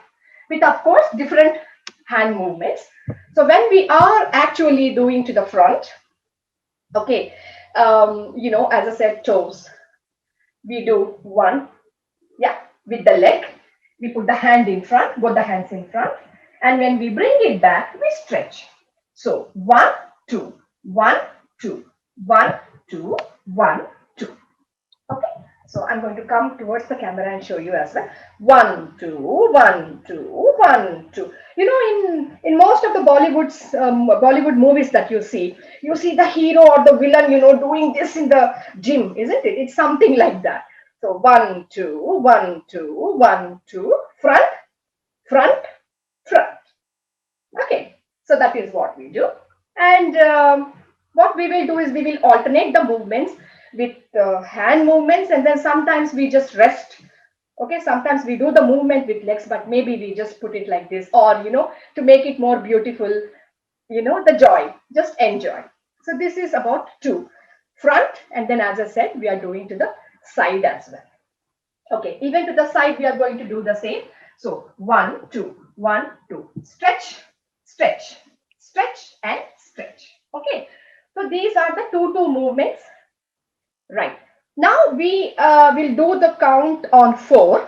with of course different hand movements. So when we are actually doing to the front, okay, as I said, toes, we do 1, with the leg, we put the hand in front, both the hands in front, and when we bring it back, we stretch. So 1, 2, 1, 2, 1, 2, 1, 2. Okay, so I'm going to come towards the camera and show you as well. 1, 2, 1, 2, 1, 2. In most of the Bollywood movies that you see the hero or the villain, doing this in the gym, isn't it? It's something like that. So 1, 2, 1, 2, 1, 2, front, front, front. Okay, so that is what we do. And what we will do is we will alternate the movements with hand movements, and then sometimes we just rest. Okay, sometimes we do the movement with legs, but maybe we just put it like this, or to make it more beautiful, the joy, just enjoy. So this is about 2 front, and then as I said, we are doing to the side as well. Okay, even to the side we are going to do the same. So 1, 2, 1, 2, stretch, stretch, stretch, and stretch. Okay, so these are the 2 movements. Right, now we will do the count on 4.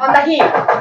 On the heel.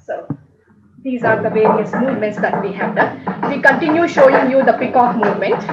So these are the various movements that we have done. We continue showing you the peacock movement.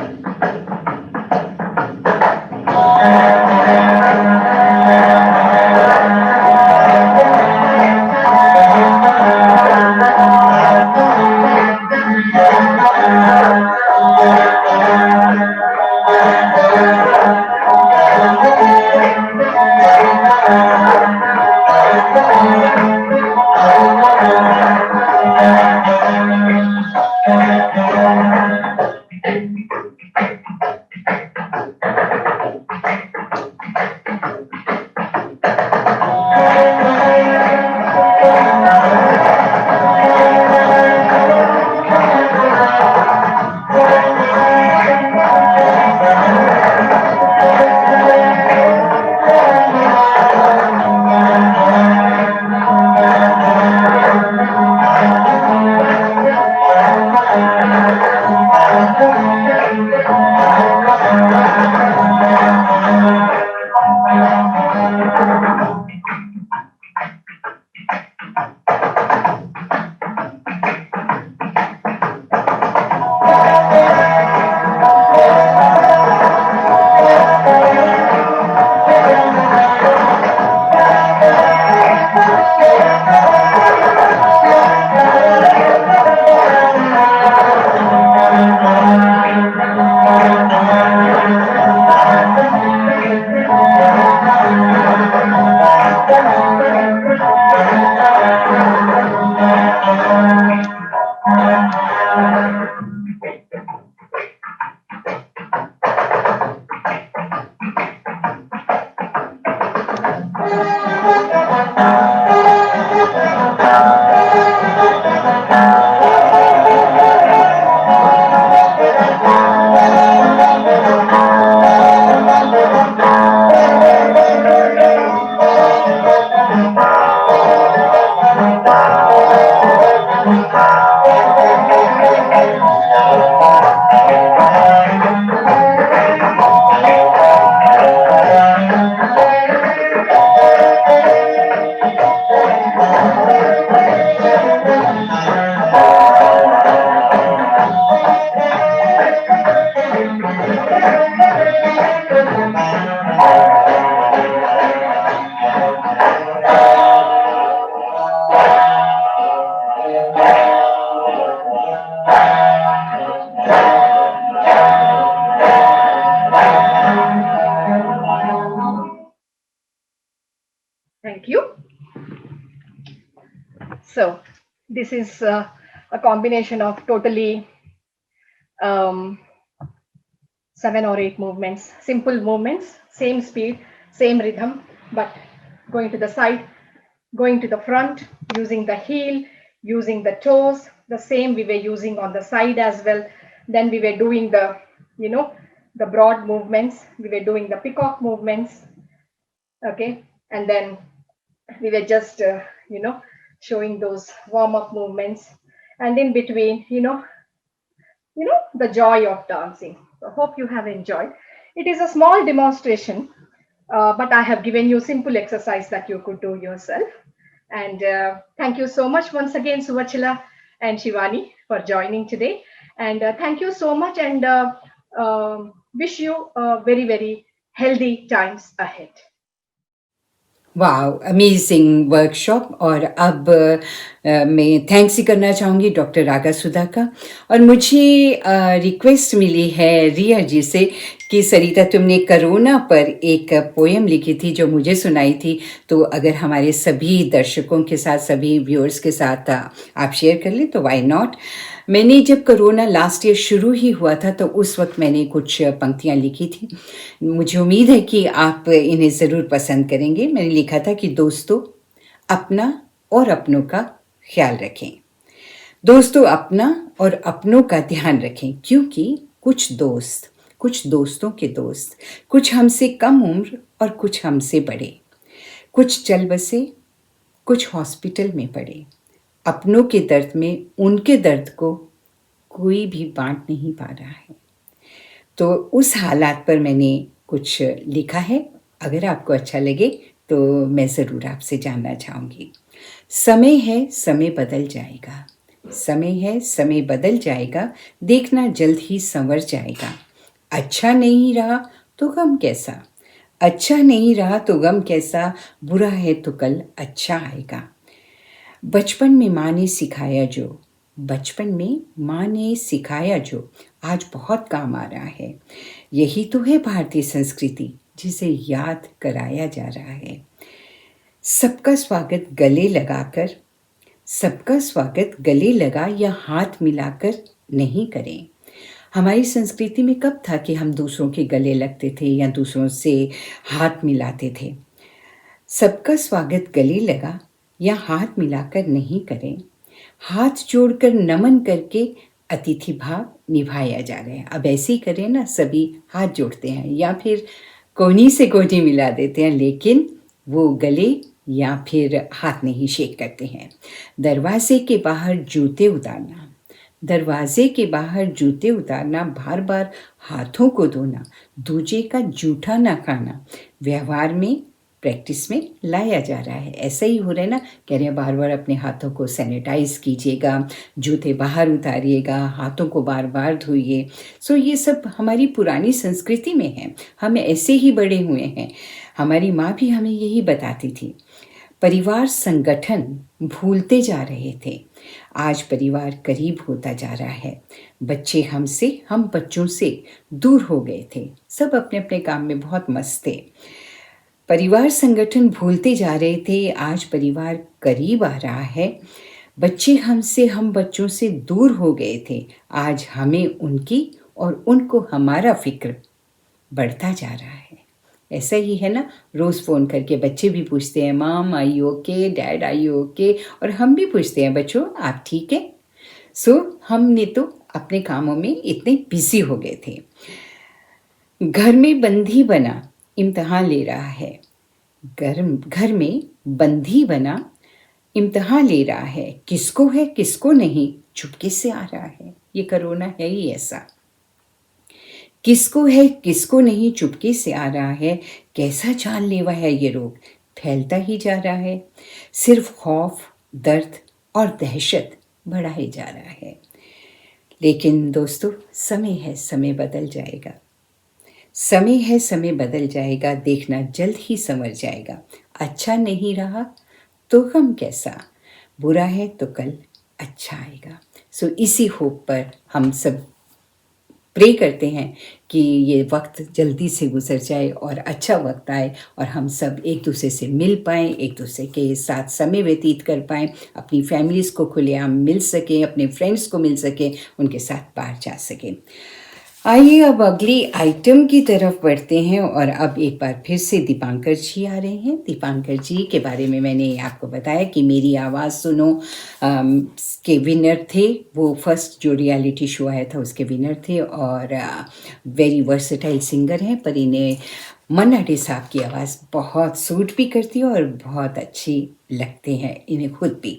Thank you. So this is a combination of totally 7 or 8 movements, simple movements, same speed, same rhythm, but going to the side, going to the front, using the heel, using the toes, the same we were using on the side as well. Then we were doing the, the broad movements, we were doing the peacock movements, okay, and then we were just, showing those warm-up movements, and in between, the joy of dancing. So hope you have enjoyed. It is a small demonstration, but I have given you simple exercise that you could do yourself. And thank you so much once again, Suvachila and Shivani, for joining today. And thank you so much, and wish you very, very healthy times ahead. Wow, amazing workshop. और अब मैं thanks ही करना चाहूँगी doctor Raga सुधा का। और मुझे request मिली है रिया जी से कि सरिता, तुमने कोरोना पर एक पोएम लिखी थी जो मुझे सुनाई थी, तो अगर हमारे सभी दर्शकों के साथ, सभी व्यूअर्स के साथ आप शेयर कर लें तो व्हाई नॉट। मैंने जब कोरोना लास्ट ईयर शुरू ही हुआ था तो उस वक्त मैंने कुछ पंक्तियाँ लिखी थी। मुझे उम्मीद है कि आप इन्हें ज़रूर पसंद करेंगे। मैंने लिखा था कि दोस्तों, अपना और अपनों का ख्याल रखें। दोस्तों, अपना और अपनों का ध्यान रखें, क्योंकि कुछ दोस्तों के दोस्त, कुछ हमसे कम उम्र और कुछ हमसे बड़े, कुछ चल बसे, कुछ हॉस्पिटल में पड़े। अपनों के दर्द में उनके दर्द को कोई भी बांट नहीं पा रहा है। तो उस हालात पर मैंने कुछ लिखा है। अगर आपको अच्छा लगे तो मैं ज़रूर आपसे जानना चाहूँगी। समय है, समय बदल जाएगा। समय है, समय बदल जाएगा। देखना जल्द ही संवर जाएगा। अच्छा नहीं रहा तो गम कैसा, अच्छा नहीं रहा तो गम कैसा, बुरा है तो कल अच्छा आएगा। बचपन में माँ ने सिखाया जो आज बहुत काम आ रहा है। यही तो है भारतीय संस्कृति, जिसे याद कराया जा रहा है। सबका स्वागत गले लगा या हाथ मिलाकर नहीं करें। हमारी संस्कृति में कब था कि हम दूसरों के गले लगते थे या दूसरों से हाथ मिलाते थे। सबका स्वागत गले लगा या हाथ मिलाकर नहीं करें। हाथ जोड़कर नमन करके अतिथि भाव निभाया जा रहा है। अब ऐसे ही करें ना, सभी हाथ जोड़ते हैं या फिर कोहनी से कोहनी मिला देते हैं, लेकिन वो गले या फिर हाथ नहीं शेक करते हैं। दरवाजे के बाहर जूते उतारना, बार बार हाथों को धोना, दूजे का जूठा ना खाना, व्यवहार में प्रैक्टिस में लाया जा रहा है। ऐसा ही हो रहा है ना, कह रहे हैं बार बार अपने हाथों को सैनिटाइज कीजिएगा, जूते बाहर उतारिएगा, हाथों को बार बार धोइए। सो ये सब हमारी पुरानी संस्कृति में है, हम ऐसे ही बड़े हुए हैं। हमारी माँ भी हमें यही बताती थी। परिवार संगठन भूलते जा रहे थे, आज परिवार करीब होता जा रहा है। बच्चे हम बच्चों से दूर हो गए थे, सब अपने अपने काम में बहुत मस्त थे। परिवार संगठन भूलते जा रहे थे, आज परिवार करीब आ रहा है। बच्चे हम बच्चों से दूर हो गए थे, आज हमें उनकी और उनको हमारा फिक्र बढ़ता जा रहा है। ऐसा ही है ना, रोज़ फ़ोन करके बच्चे भी पूछते हैं, mom are you okay, dad are you okay, और हम भी पूछते हैं, बच्चों आप ठीक हैं। सो हमने तो अपने कामों में इतने बिजी हो गए थे। घर में बंदी बना इम्तिहान ले रहा है, घर में बंदी बना इम्तिहान ले रहा है। किसको है किसको नहीं, चुपके से आ रहा है। ये कोरोना है ही ऐसा, किसको है किसको नहीं, चुपके से आ रहा है। कैसा जानलेवा है ये रोग, फैलता ही जा रहा है। सिर्फ खौफ, दर्द और दहशत बढ़ाए जा रहा है। लेकिन दोस्तों, समय है, समय बदल जाएगा। समय है, समय बदल जाएगा। देखना जल्द ही संवर जाएगा। अच्छा नहीं रहा तो गम कैसा, बुरा है तो कल अच्छा आएगा। सो इसी होप पर हम सब प्रे करते हैं कि ये वक्त जल्दी से गुजर जाए और अच्छा वक्त आए और हम सब एक दूसरे से मिल पाएँ, एक दूसरे के साथ समय व्यतीत कर पाएँ, अपनी फैमिलीज़ को खुलेआम मिल सकें, अपने फ्रेंड्स को मिल सकें, उनके साथ बाहर जा सकें। आइए अब अगली आइटम की तरफ बढ़ते हैं और अब एक बार फिर से दीपांकर जी आ रहे हैं। दीपांकर जी के बारे में मैंने आपको बताया कि मेरी आवाज़ सुनो के विनर थे, वो फर्स्ट जो रियलिटी शो आया था उसके विनर थे और वेरी वर्सेटाइल सिंगर हैं, पर इन्हें मन्ना डे साहब की आवाज़ बहुत सूट भी करती है और बहुत अच्छी लगते हैं इन्हें खुद भी।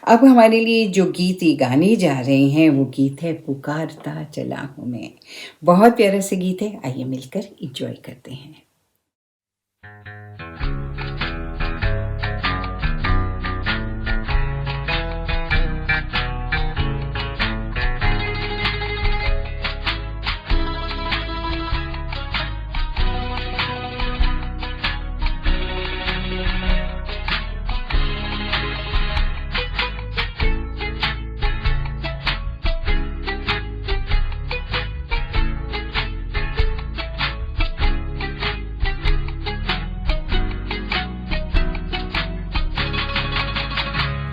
अब हमारे लिए जो गीत ये गाने जा रहे हैं वो गीत है पुकारता चला हूँ मैं। बहुत प्यारा से गीत है, आइए मिलकर एंजॉय करते हैं।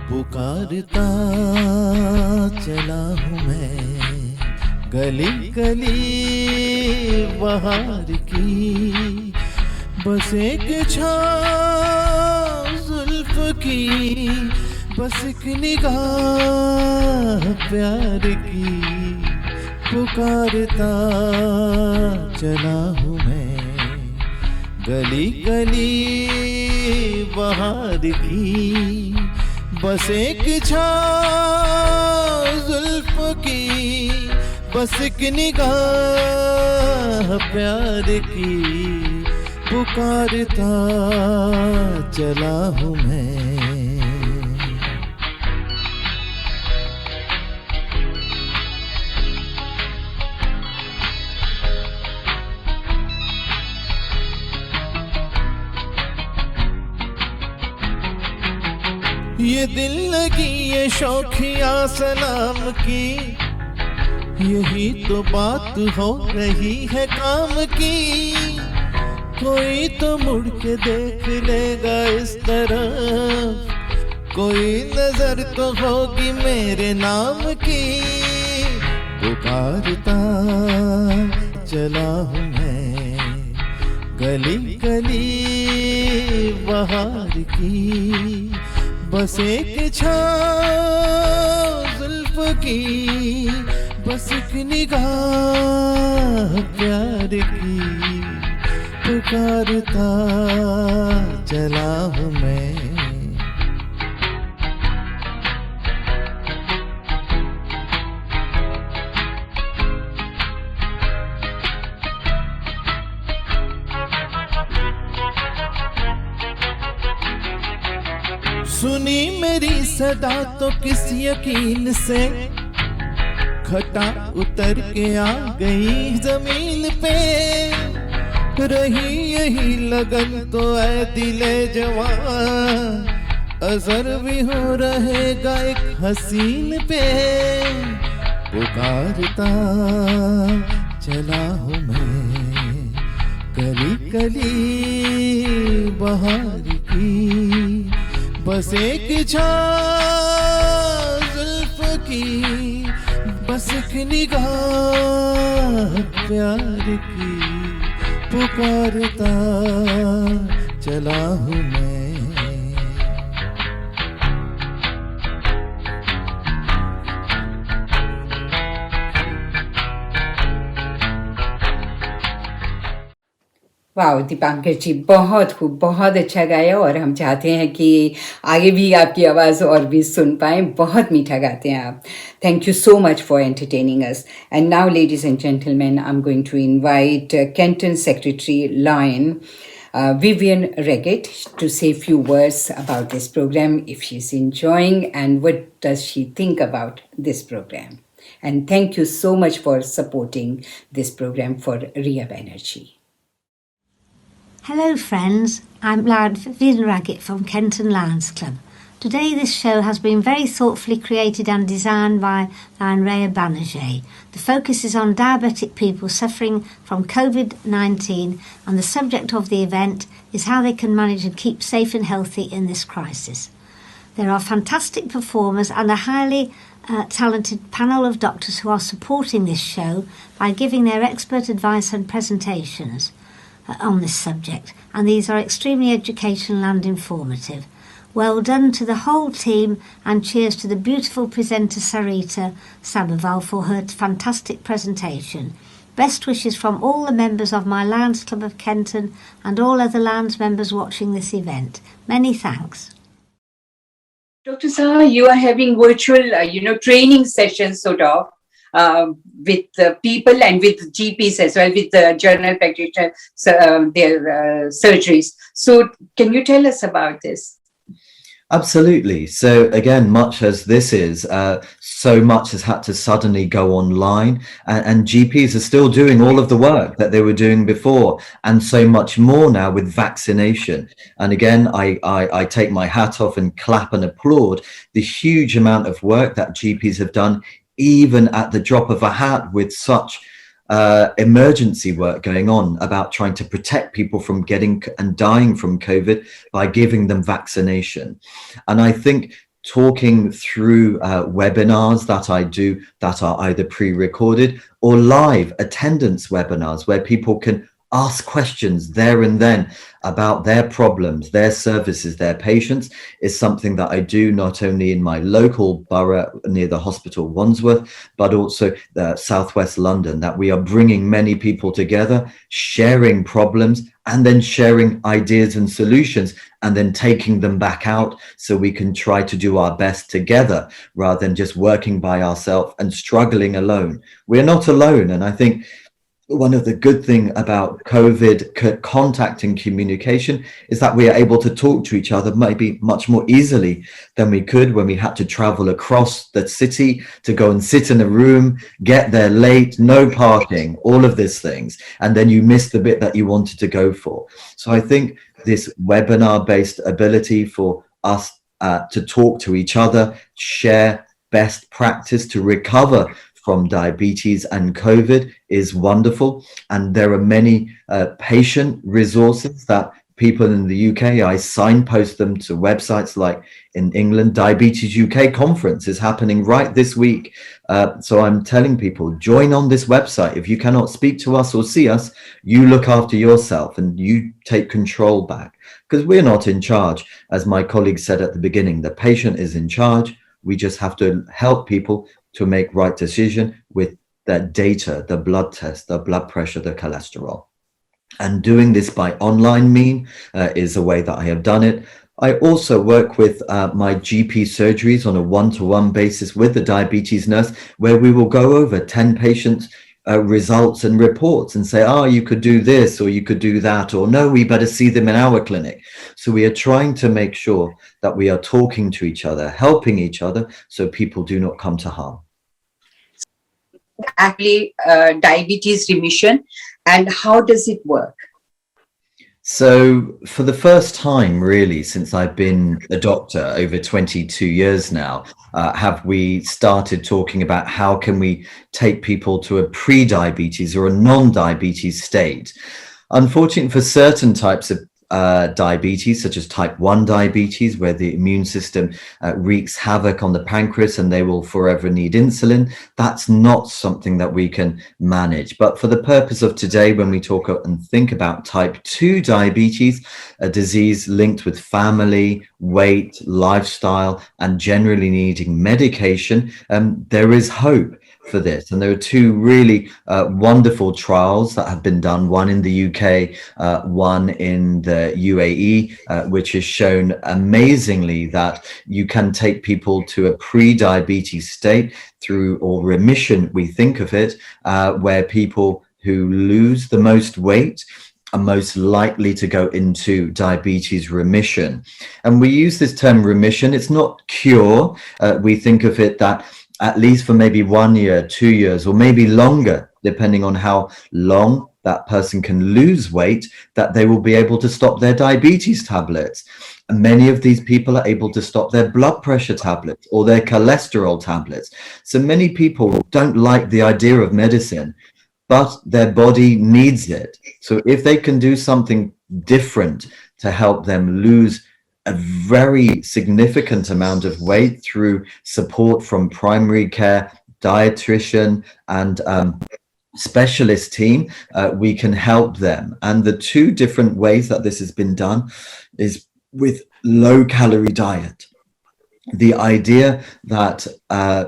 पुकारता चला हूँ मैं गली गली बहार की, बस एक छाँव जुल्फ की, बस एक निगाह प्यार की। पुकारता चला हूँ मैं गली गली बहार की, बस एक छाँव जुल्फ की, बस एक निगाह प्यार की। पुकारता चला हूँ मैं। ये दिल लगी ये शौखिया सलाम की, यही तो बात हो रही है काम की। कोई तो मुड़ के देख लेगा इस तरफ, कोई नजर तो होगी मेरे नाम की। पुकारता चला हूँ मैं गली गली बहार की, बस एक छाँव जुल्फ की, बस एक निगाह प्यार की। पुकारता चला हूँ मैं। सुनी मेरी सदा तो किस यकीन से, घटा उतर के आ गई जमीन पे। रही यही लगन तो ऐ दिले जवान, असर भी हो रहेगा एक हसीन पे। पुकारता चला हूँ मैं गली गली बहार की, बस एक छाँव जुल्फ की, बस एक निगाह प्यार की। पुकारता चला हूँ मैं। वाह दीपांकर जी, बहुत खूब, बहुत अच्छा गाया और हम चाहते हैं कि आगे भी आपकी आवाज़ और भी सुन पाएँ। बहुत मीठा गाते हैं आप। Thank you so much for entertaining us. And now, ladies and gentlemen, I'm going to invite Kenton Secretary Lion, Vivian Reggett, to say a few words about this program, if she's enjoying and what does she think about this program. And thank you so much for supporting this program for Rhea Banerjee. Hello friends, I'm Vivian Raggett from Kenton Lions Club. Today this show has been very thoughtfully created and designed by Rhea Banerjee. The focus is on diabetic people suffering from Covid-19, and the subject of the event is how they can manage and keep safe and healthy in this crisis. There are fantastic performers and a highly talented panel of doctors who are supporting this show by giving their expert advice and presentations on this subject, and these are extremely educational and informative. Well done to the whole team, and cheers to the beautiful presenter Sarita Sabharwal for her fantastic presentation. Best wishes from all the members of my Lions Club of Kenton and all other Lions members watching this event. Many thanks. Dr. Saha, you are having virtual, training sessions sort of with people and with GPs as well, with the general practitioners, their surgeries. So can you tell us about this? Absolutely. So again, much as this is, so much has had to suddenly go online, and GPs are still doing all of the work that they were doing before, and so much more now with vaccination. And again, I take my hat off and clap and applaud the huge amount of work that GPs have done, even at the drop of a hat, with such emergency work going on about trying to protect people from getting and dying from COVID by giving them vaccination. And I think talking through webinars that I do that are either pre-recorded or live attendance webinars where people can ask questions there and then about their problems, their services, their patients, is something that I do not only in my local borough near the hospital Wandsworth, but also southwest London, that we are bringing many people together, sharing problems, and then sharing ideas and solutions, and then taking them back out so we can try to do our best together rather than just working by ourselves and struggling alone. We're not alone. And I think one of the good things about COVID contact and communication is that we are able to talk to each other maybe much more easily than we could when we had to travel across the city to go and sit in a room, get there late, no parking, all of these things. And then you miss the bit that you wanted to go for. So I think this webinar-based ability for us to talk to each other, share best practice to recover from diabetes and COVID is wonderful. And there are many patient resources that people in the UK, I signpost them to websites like in England, Diabetes UK conference is happening right this week. So I'm telling people, join on this website. If you cannot speak to us or see us, you look after yourself and you take control back, because we're not in charge. As my colleague said at the beginning, the patient is in charge. We just have to help people to make right decision with that data, the blood test, the blood pressure, the cholesterol. And doing this by online is a way that I have done it. I also work with my GP surgeries on a one-to-one basis with the diabetes nurse, where we will go over 10 patients results and reports and say, oh, you could do this or you could do that, or no, we better see them in our clinic. So we are trying to make sure that we are talking to each other, helping each other, so people do not come to harm. Actually, diabetes remission, and how does it work? So for the first time, really, since I've been a doctor over 22 years now, have we started talking about how can we take people to a pre-diabetes or a non-diabetes state. Unfortunately, for certain types of diabetes, such as type 1 diabetes, where the immune system wreaks havoc on the pancreas and they will forever need insulin, that's not something that we can manage. But for the purpose of today, when we talk and think about type 2 diabetes, a disease linked with family, weight, lifestyle, and generally needing medication, there is hope for this. And there are two really wonderful trials that have been done, one in the UK, one in the UAE, which has shown amazingly that you can take people to a pre-diabetes state through, or remission, we think of it, where people who lose the most weight are most likely to go into diabetes remission. And we use this term remission. It's not cure. We think of it that at least for maybe 1 year, 2 years, or maybe longer, depending on how long that person can lose weight, that they will be able to stop their diabetes tablets. And many of these people are able to stop their blood pressure tablets or their cholesterol tablets. So many people don't like the idea of medicine, but their body needs it. So if they can do something different to help them lose a very significant amount of weight through support from primary care, dietitian, and specialist team, we can help them. And the two different ways that this has been done is with low calorie diet. The idea that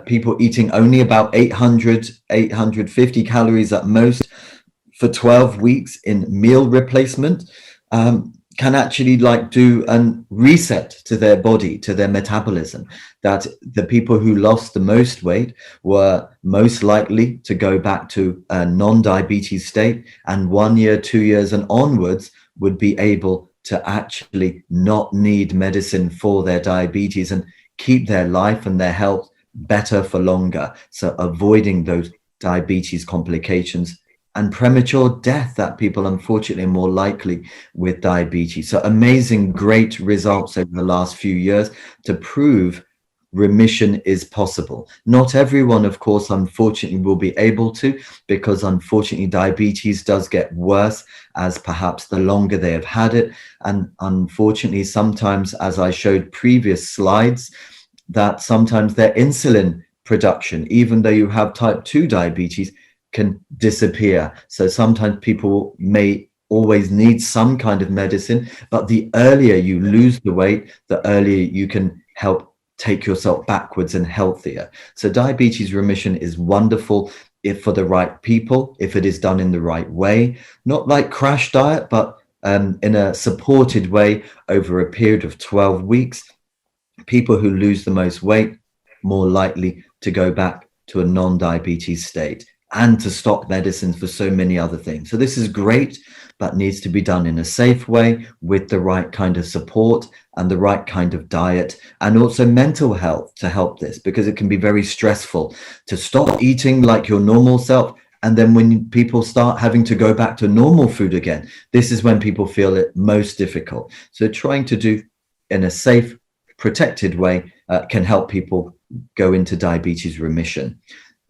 people eating only about 850 calories at most for 12 weeks in meal replacement can actually like do a reset to their body, to their metabolism. That the people who lost the most weight were most likely to go back to a non-diabetes state, and 1 year, 2 years and onwards would be able to actually not need medicine for their diabetes and keep their life and their health better for longer. So avoiding those diabetes complications and premature death that people unfortunately are more likely with diabetes. So amazing, great results over the last few years to prove remission is possible. Not everyone, of course, unfortunately will be able to, because unfortunately diabetes does get worse as perhaps the longer they have had it. And unfortunately, sometimes, as I showed previous slides, that sometimes their insulin production, even though you have type 2 diabetes, can disappear. So sometimes people may always need some kind of medicine, but the earlier you lose the weight, the earlier you can help take yourself backwards and healthier. So diabetes remission is wonderful if for the right people, if it is done in the right way, not like crash diet, but in a supported way over a period of 12 weeks. People who lose the most weight, more likely to go back to a non-diabetes state and to stop medicines for so many other things. So this is great, but needs to be done in a safe way with the right kind of support and the right kind of diet, and also mental health to help this, because it can be very stressful to stop eating like your normal self. And then when people start having to go back to normal food again, this is when people feel it most difficult. So trying to do in a safe, protected way can help people go into diabetes remission.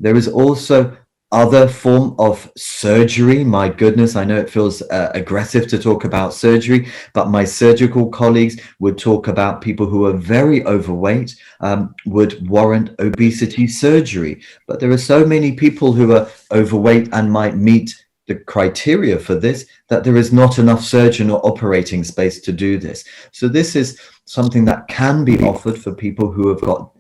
There is also other form of surgery. My goodness, I know it feels aggressive to talk about surgery, but my surgical colleagues would talk about people who are very overweight would warrant obesity surgery. But there are so many people who are overweight and might meet the criteria for this, that there is not enough surgeon or operating space to do this. So this is something that can be offered for people who have got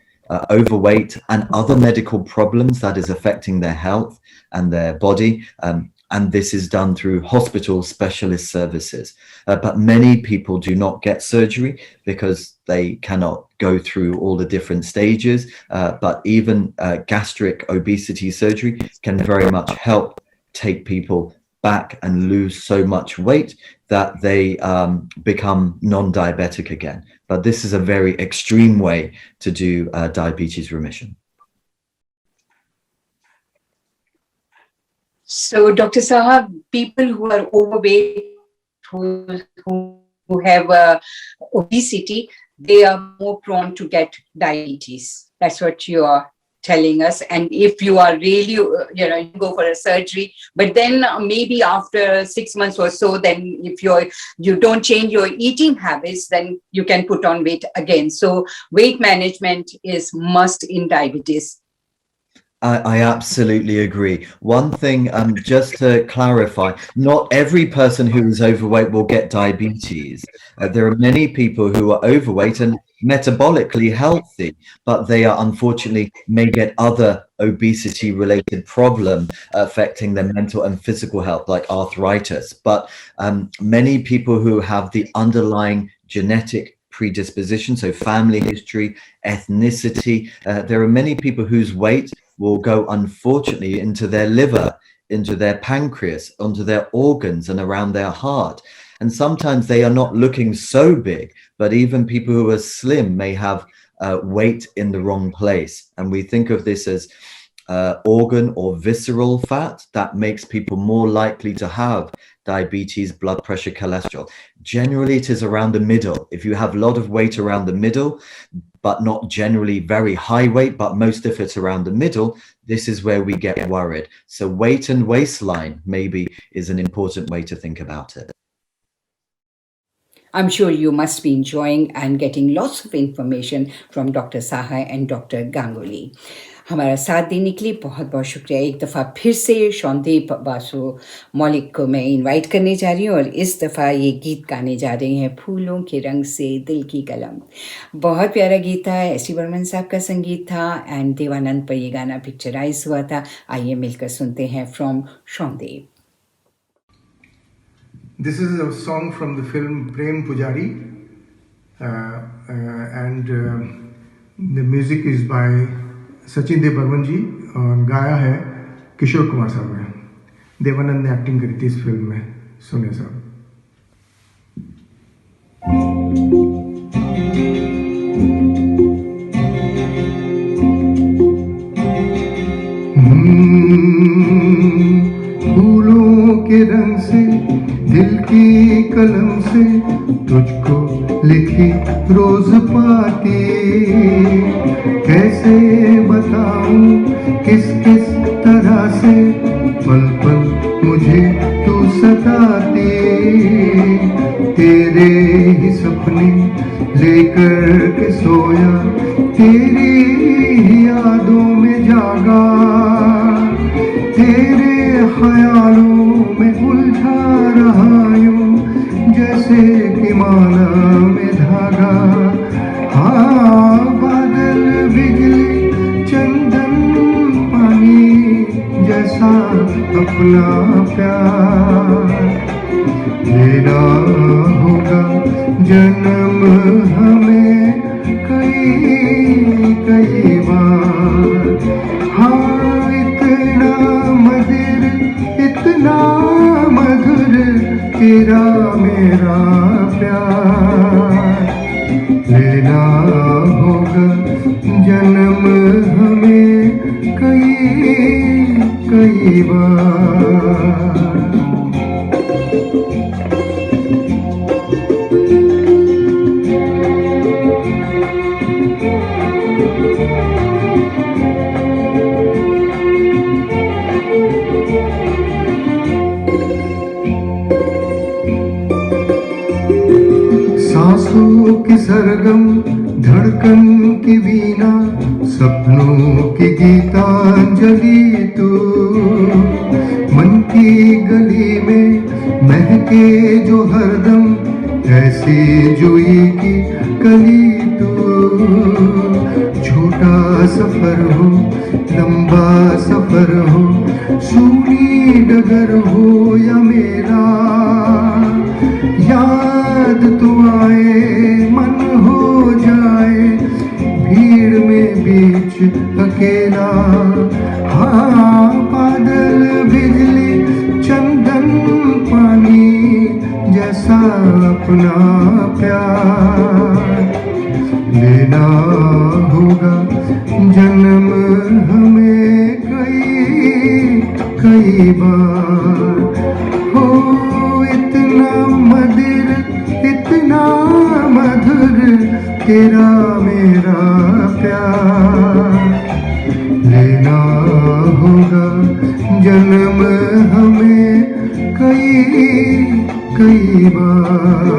overweight and other medical problems that is affecting their health and their body. And this is done through hospital specialist services. But many people do not get surgery because they cannot go through all the different stages. But even gastric obesity surgery can very much help take people back and lose so much weight that they become non-diabetic again. But this is a very extreme way to do diabetes remission. So, Dr. Saha, people who are overweight, who have obesity, they are more prone to get diabetes. That's what you are telling us. And if you are really, you go for a surgery, but then maybe after 6 months or so, then if you don't change your eating habits, then you can put on weight again. So weight management is must in diabetes. I absolutely agree. One thing, just to clarify, not every person who is overweight will get diabetes. There are many people who are overweight and metabolically healthy, but they are unfortunately may get other obesity related problems affecting their mental and physical health, like arthritis. But many people who have the underlying genetic predisposition, so family history, ethnicity, there are many people whose weight will go unfortunately into their liver, into their pancreas, onto their organs and around their heart. And sometimes they are not looking so big, but even people who are slim may have weight in the wrong place. And we think of this as organ or visceral fat, that makes people more likely to have diabetes, blood pressure, cholesterol. Generally, it is around the middle. If you have a lot of weight around the middle, but not generally very high weight, but most of it around the middle, this is where we get worried. So weight and waistline maybe is an important way to think about it. I'm sure you must be enjoying and getting lots of information from Dr. Saha and Dr. Ganguly. हमारा साथ देने के लिए बहुत बहुत शुक्रिया। एक दफ़ा फिर से शौनदीप बासु मौलिक को मैं इनवाइट करने जा रही हूँ और इस दफ़ा ये गीत गाने जा रहे हैं, फूलों के रंग से दिल की कलम। बहुत प्यारा गीत था, एस.टी. बर्मन साहब का संगीत था एंड देवानंद पर ये गाना पिक्चराइज हुआ था। आइए मिलकर सुनते हैं from शौनदीप। This is a song from the film Prem Pujari, and the music is by Sachin Dev Burman ji और गाया है किशोर कुमार साहब ने। देवानंद ने एक्टिंग करी थी इस फिल्म में। सुनिए साहब। फूलों के रंग से दिल की कलम से तुझको लिखी रोज पाती, कैसे बताऊं किस किस तरह से पल पल मुझे तू सताती। तेरे ही सपने लेकर के सोया, तेरी ही यादों में जागा, तेरे ख्यालों में उलझा रहा यूं जैसे कि माला में धागा। हाँ, बादल बिजली चंदन पानी जैसा अपना प्यार लेना होगा जन्म हमें कई कई बार। हाँ, इतना मधुर तेरा मेरा प्यार लेना होगा जन्म हमें कई कई बार। सांसों की सरगम धड़कन की वीणा, सपनों की गीतांजलि तू। मन की गली में महके जो हरदम, ऐसी जुई की कली तू। छोटा सफर हो लंबा सफर हो, सूनी डगर हो या मेरा, याद तो आए मन हो जाए भीड़ में बीच अकेला। हाँ, बादल बिजली चंदन पानी जैसा अपना प्यार लेना होगा जन्म हमें कई कई बार। हो इतना मधुर तेरा मेरा प्यार लेना होगा जन्म हमें कई कई बार।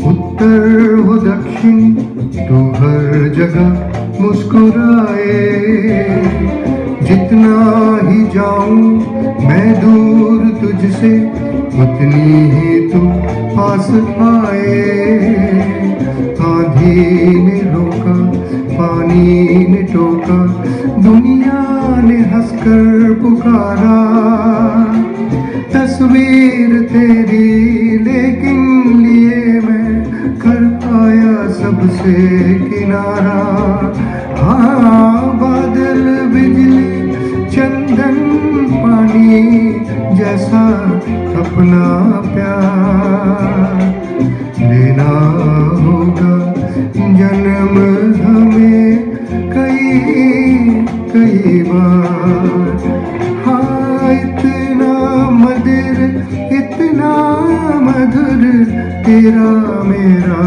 उत्तर हो दक्षिण तू हर जगह मुस्कुराए। जितना ही जाऊं मैं दूर तुझसे उतनी ही तू पास आए। आंधी ने रोका, पानी ने टोका, दुनिया ने हंसकर पुकारा। तस्वीर तेरी लेकिन लिए मैं कर पाया सबसे किनारा। हाँ, बादल बिजली चंदन पानी जैसा अपना प्यार देना होगा जन्म हमें कई बार। हाँ, इतना मधुर तेरा मेरा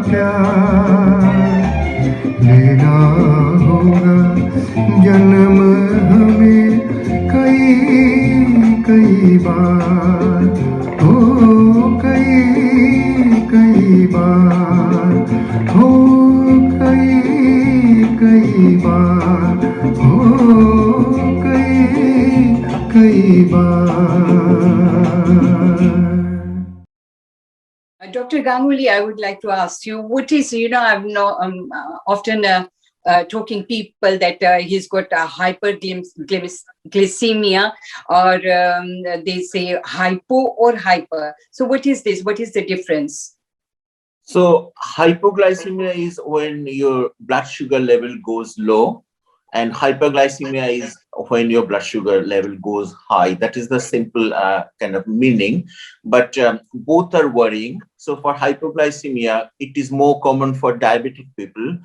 प्यार लेना होगा जन्म हमें कई बार। हो कई बार। हो कई बार। हो कई बार। Dr. Ganguly, I would like to ask you, what is, I'm often talking people that he's got a hyperglycemia, or they say hypo or hyper. So what is this? What is the difference? So hypoglycemia is when your blood sugar level goes low, and hyperglycemia is when your blood sugar level goes high. That is the simple kind of meaning, but both are worrying. So for hypoglycemia, it is more common for diabetic people.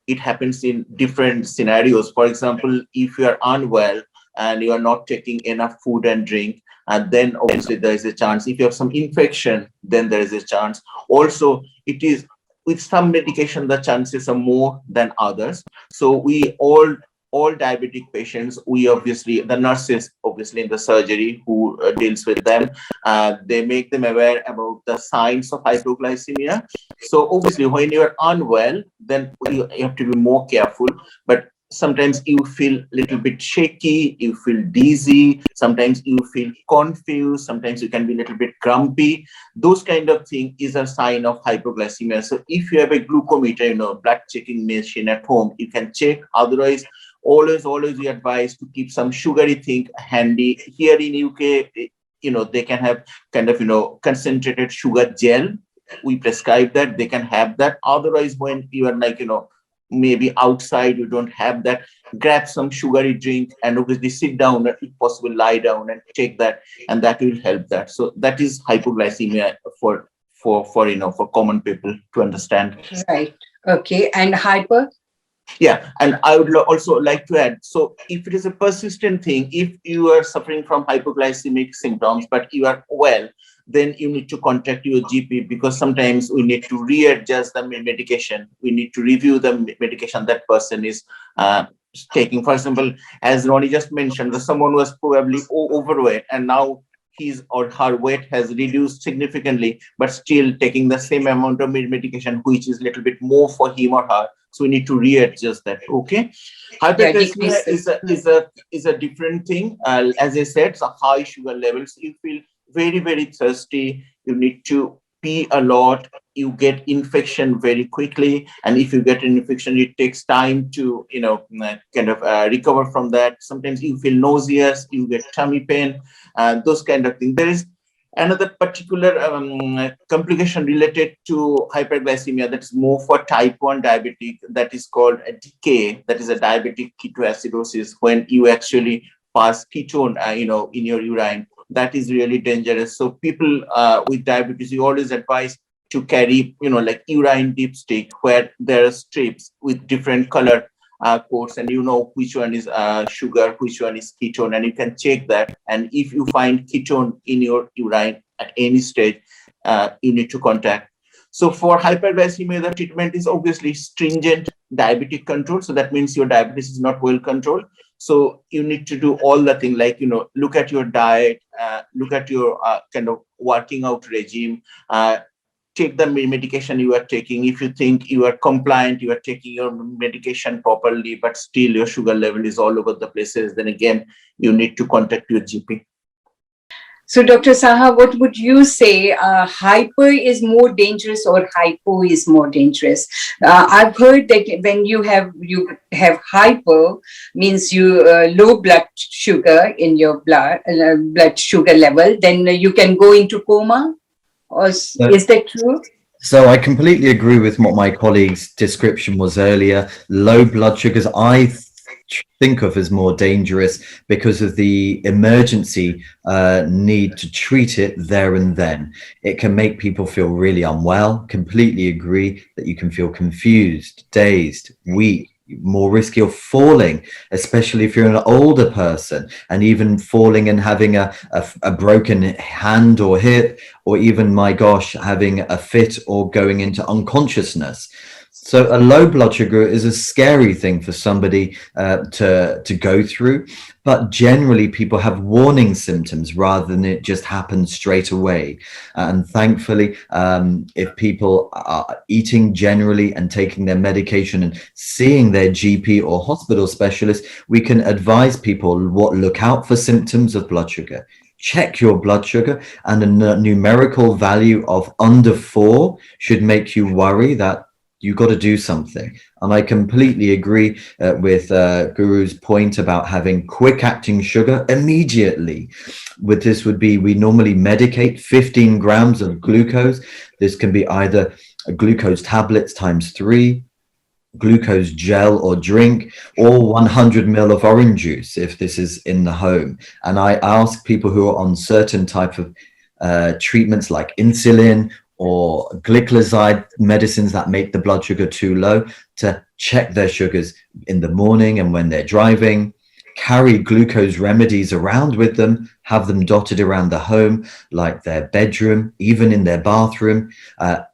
It happens in different scenarios. For example, if you are unwell and you are not taking enough food and drink, and then obviously there is a chance. If you have some infection, then there is a chance. Also, it is with some medication, the chances are more than others. So we all diabetic patients, we obviously, the nurses obviously in the surgery who deals with them, they make them aware about the signs of hypoglycemia. So obviously when you are unwell, then you have to be more careful. But sometimes you feel a little bit shaky, you feel dizzy, sometimes you feel confused, sometimes you can be a little bit grumpy. Those kind of things is a sign of hypoglycemia. So if you have a glucometer, blood checking machine at home, you can check. Otherwise, always we advise to keep some sugary thing handy. Here in UK, they can have kind of, concentrated sugar gel. We prescribe that, they can have that. Otherwise, when you are like, maybe outside, you don't have that, grab some sugary drink and obviously sit down, if possible, lie down and take that, and that will help that. So that is hypoglycemia for common people to understand. Right. Okay. And hyper? Yeah, and I would also like to add, so if it is a persistent thing, if you are suffering from hypoglycemic symptoms, but you are well, then you need to contact your GP, because sometimes we need to readjust the medication. We need to review the medication that person is taking. For example, as Roni just mentioned, that someone was probably overweight and now his or her weight has reduced significantly, but still taking the same amount of medication, which is a little bit more for him or her. So we need to readjust that. Okay. Hyperglycemia is a different thing. As I said, so high sugar levels, you feel very, very thirsty. You need to pee a lot. You get infection very quickly. And if you get an infection, it takes time to, recover from that. Sometimes you feel nauseous, you get tummy pain, those kind of things. There is another particular complication related to hyperglycemia that is more for type 1 diabetic, that is called a decay, that is a diabetic ketoacidosis, when you actually pass ketone in your urine. That is really dangerous. So people with diabetes, you always advise to carry like urine dipstick, where there are strips with different color codes, and which one is sugar, which one is ketone, and you can check that. And if you find ketone in your urine at any stage, you need to contact. So for hyperglycemia, the treatment is obviously stringent diabetic control. So that means your diabetes is not well controlled. So you need to do all the things like, look at your diet, look at your kind of working out regime, take the medication you are taking. If you think you are compliant, you are taking your medication properly, but still your sugar level is all over the places, then again, you need to contact your GP. So, Dr. Saha, what would you say? Hyper is more dangerous or hypo is more dangerous? I've heard that when you have hyper, means you low blood sugar in your blood sugar level, then you can go into coma. Or is that true? So I completely agree with what my colleague's description was earlier. Low blood sugars, think of as more dangerous because of the emergency need to treat it there and then. It can make people feel really unwell. Completely agree that you can feel confused, dazed, weak, more risky of falling, especially if you're an older person, and even falling and having a broken hand or hip, or even, my gosh, having a fit or going into unconsciousness. So a low blood sugar is a scary thing for somebody to go through, but generally people have warning symptoms rather than it just happens straight away. And thankfully, if people are eating generally and taking their medication and seeing their GP or hospital specialist, we can advise people what look out for symptoms of blood sugar. Check your blood sugar, and a numerical value of under 4 should make you worry that you've got to do something. And I completely agree with Guru's point about having quick acting sugar immediately. With this would be, we normally medicate 15 grams of glucose. This can be either glucose tablets times 3, glucose gel or drink, or 100 ml of orange juice if this is in the home. And I ask people who are on certain type of treatments like insulin or glycoside medicines that make the blood sugar too low to check their sugars in the morning and when they're driving. Carry glucose remedies around with them, have them dotted around the home, like their bedroom, even in their bathroom,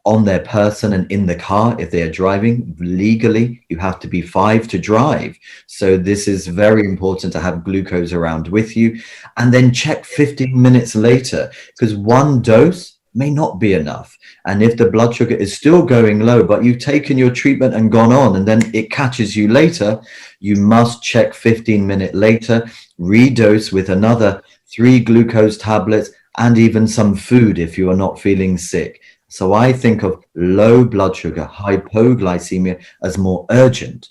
on their person and in the car if they are driving. Legally, you have to be 5 to drive. So this is very important to have glucose around with you. And then check 15 minutes later, because one dose may not be enough. And if the blood sugar is still going low, but you've taken your treatment and gone on, and then it catches you later, you must check 15 minutes later, redose with another 3 glucose tablets and even some food if you are not feeling sick. So I think of low blood sugar, hypoglycemia, as more urgent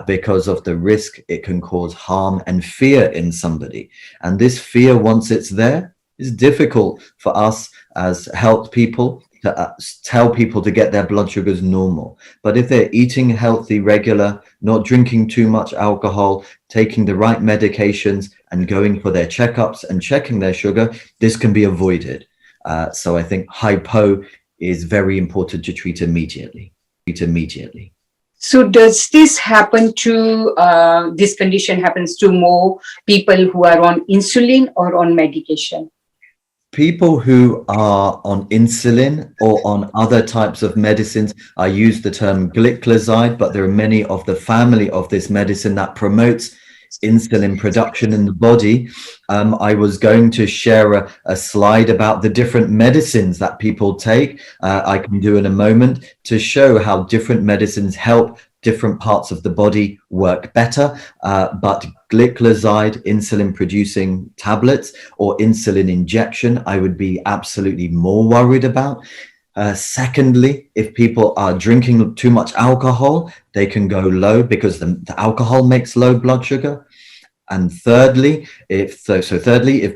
because of the risk it can cause harm and fear in somebody. And this fear, once it's there, is difficult for us as health people to tell people to get their blood sugars normal. But if they're eating healthy, regular, not drinking too much alcohol, taking the right medications and going for their checkups and checking their sugar, this can be avoided. So I think hypo is very important to treat immediately. So does this happen to, this condition happens to more people who are on insulin or on medication? People who are on insulin or on other types of medicines, I use the term glycoside, but there are many of the family of this medicine that promotes insulin production in the body. I was going to share a slide about the different medicines that people take. I can do in a moment to show how different medicines help different parts of the body work better, but glycoside, insulin producing tablets or insulin injection, I would be absolutely more worried about. Secondly, if people are drinking too much alcohol, they can go low because the alcohol makes low blood sugar. And thirdly, if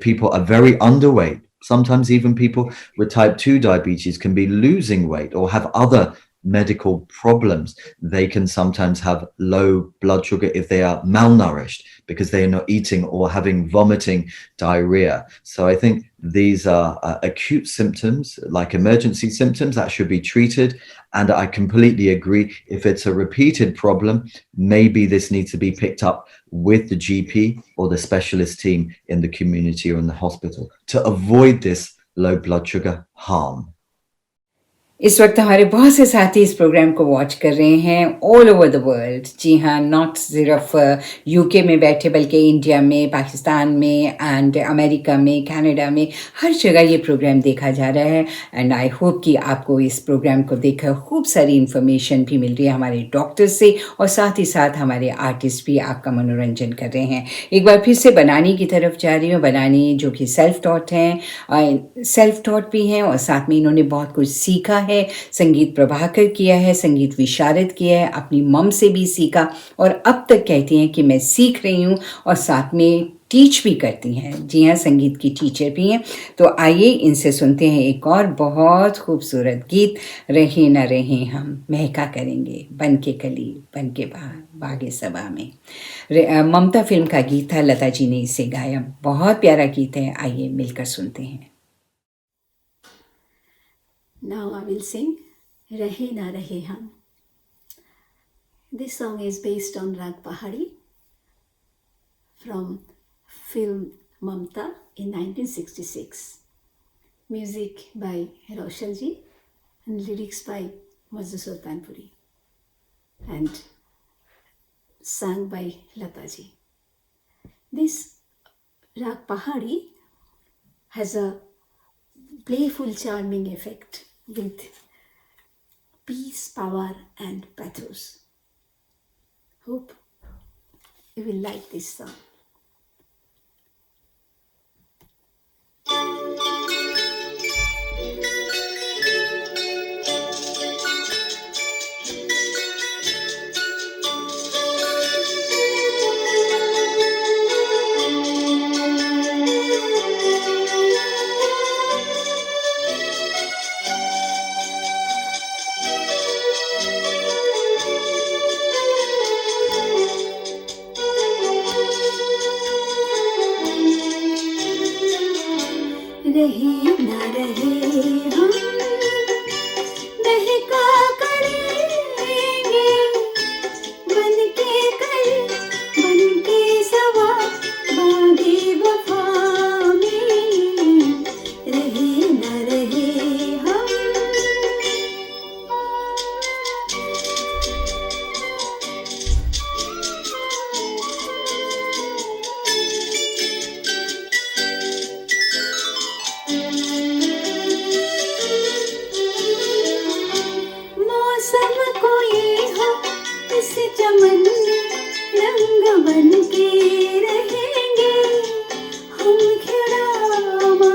people are very underweight, sometimes even people with type 2 diabetes can be losing weight or have other medical problems. They can sometimes have low blood sugar if they are malnourished because they are not eating or having vomiting, diarrhea. So I think these are acute symptoms, like emergency symptoms that should be treated. And I completely agree, if it's a repeated problem, maybe this needs to be picked up with the GP or the specialist team in the community or in the hospital to avoid this low blood sugar harm. इस वक्त हमारे बहुत से साथी इस programme को watch कर रहे हैं ऑल ओवर द वर्ल्ड। जी हाँ, नॉट सिर्फ यूके में बैठे बल्कि इंडिया में, पाकिस्तान में एंड अमेरिका में, कनाडा में, हर जगह ये प्रोग्राम देखा जा रहा है। एंड आई होप कि आपको इस प्रोग्राम को देखकर खूब सारी इन्फॉर्मेशन भी मिल रही है हमारे डॉक्टर से, और साथ ही साथ हमारे आर्टिस्ट भी आपका मनोरंजन कर रहे हैं। एक बार फिर से बनानी की तरफ जा रही हूँ। बनानी जो कि सेल्फ टॉट हैं, सेल्फ टॉट भी हैं और साथ में इन्होंने बहुत कुछ सीखा है। संगीत प्रभाकर किया है, संगीत विशारद किया है, अपनी मम से भी सीखा और अब तक कहती हैं कि मैं सीख रही हूँ और साथ में टीच भी करती हैं। जी हाँ, संगीत की टीचर भी हैं। तो आइए इनसे सुनते हैं एक और बहुत खूबसूरत गीत, रहे न रहे हम महका करेंगे बन के कली बन के बागे सबा में। ममता फिल्म का गीत था, लता जी ने इसे गाया। बहुत प्यारा गीत है, आइए मिलकर सुनते हैं। Now I will sing Rahe Na Rahe Hum. This song is based on Rag Pahari from film Mamta in 1966. Music by Roshan ji and lyrics by Mazhar Sultanpuri and sung by Lata ji. This Rag Pahari has a playful, charming effect with peace, power and pathos. Hope you will like this song. रहे ना रहे हम महका करेंगे बन के कल बन के सवा बागे वफा में रहे ना रहे हम। मौसम कोई हो इस चमन में रंग बन के रहेंगे हम खिड़ामा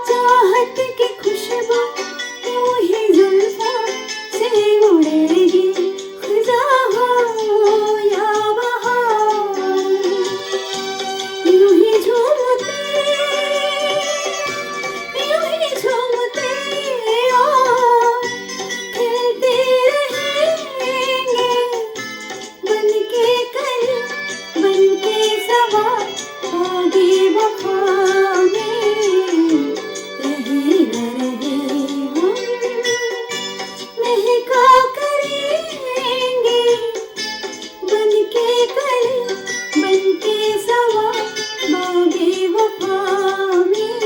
चाहत की खुशबू यूं ही जुल्फों से उड़ेगी खिजा हो या बहार यूं ही झूमते खेलते रहेंगे बन के कल बन के सवा बागे वफा में रहे न रहे हम महका करेंगे बन के कल बन के सवा बागे वफा में।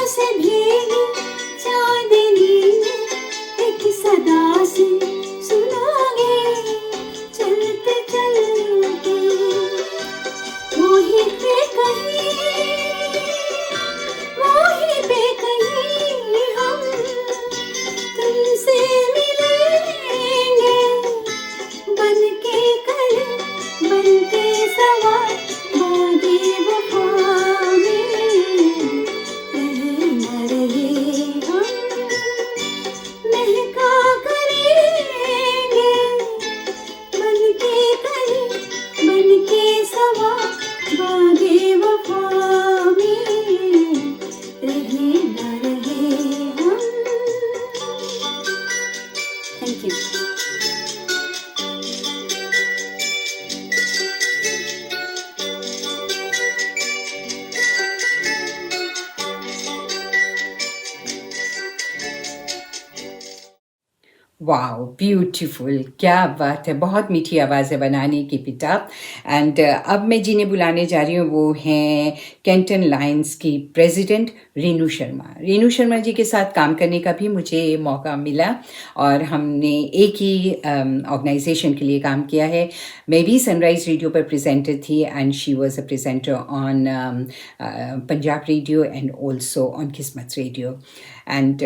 से भीगी चांदनी एक सदा से सुनागे चलते चलते वहीं पे कहीं हम तुमसे मिलेंगे बन के कल बन के सवार बागे वफा में रहे न रहे हम महका करेंगे बन के कल बन के सवार बागे वफा में रहे न रहे हम। Thank you. वाओ ब्यूटीफुल, क्या बात है, बहुत मीठी आवाज़ है बनाने की पिता। एंड अब मैं जिन्हें बुलाने जा रही हूँ वो हैं कैंटन लायंस की प्रेसिडेंट रेणु शर्मा। रेणु शर्मा जी के साथ काम करने का भी मुझे मौका मिला और हमने एक ही ऑर्गेनाइजेशन के लिए काम किया है। मैं भी सनराइज़ रेडियो पर प्रेजेंटर थी and she was a presenter on Punjab Radio and also on Kismat Radio. And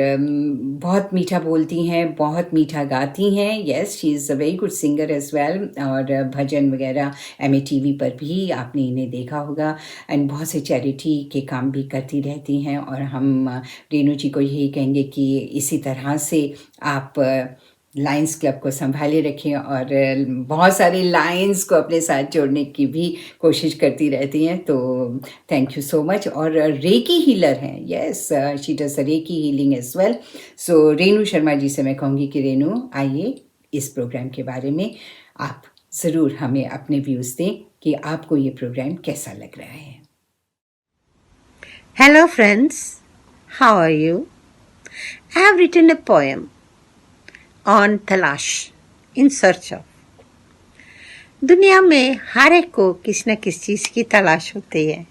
बहुत मीठा बोलती हैं, बहुत मीठा गाती हैं। Yes, she is a very good singer as well. और भजन वगैरह MATV पर भी आपने इन्हें देखा होगा। एंड बहुत से चैरिटी के काम भी करती रहती हैं और हम रेणु जी को यही कहेंगे कि इसी तरह से आप लायंस क्लब को संभाले रखें और बहुत सारे लायंस को अपने साथ जोड़ने की भी कोशिश करती रहती हैं। तो थैंक यू सो मच। और रेकी हीलर हैं, yes, she does reiki healing as well. So Renu Sharma ji से मैं कहूँगी कि रेणु, आइए इस प्रोग्राम के बारे में आप ज़रूर हमें अपने व्यूज़ दें कि आपको ये प्रोग्राम कैसा लग रहा है। Hello friends, how are you? I have written a poem on तलाश, in search of। दुनिया में हर एक को किस न किस चीज़ की तलाश होती है।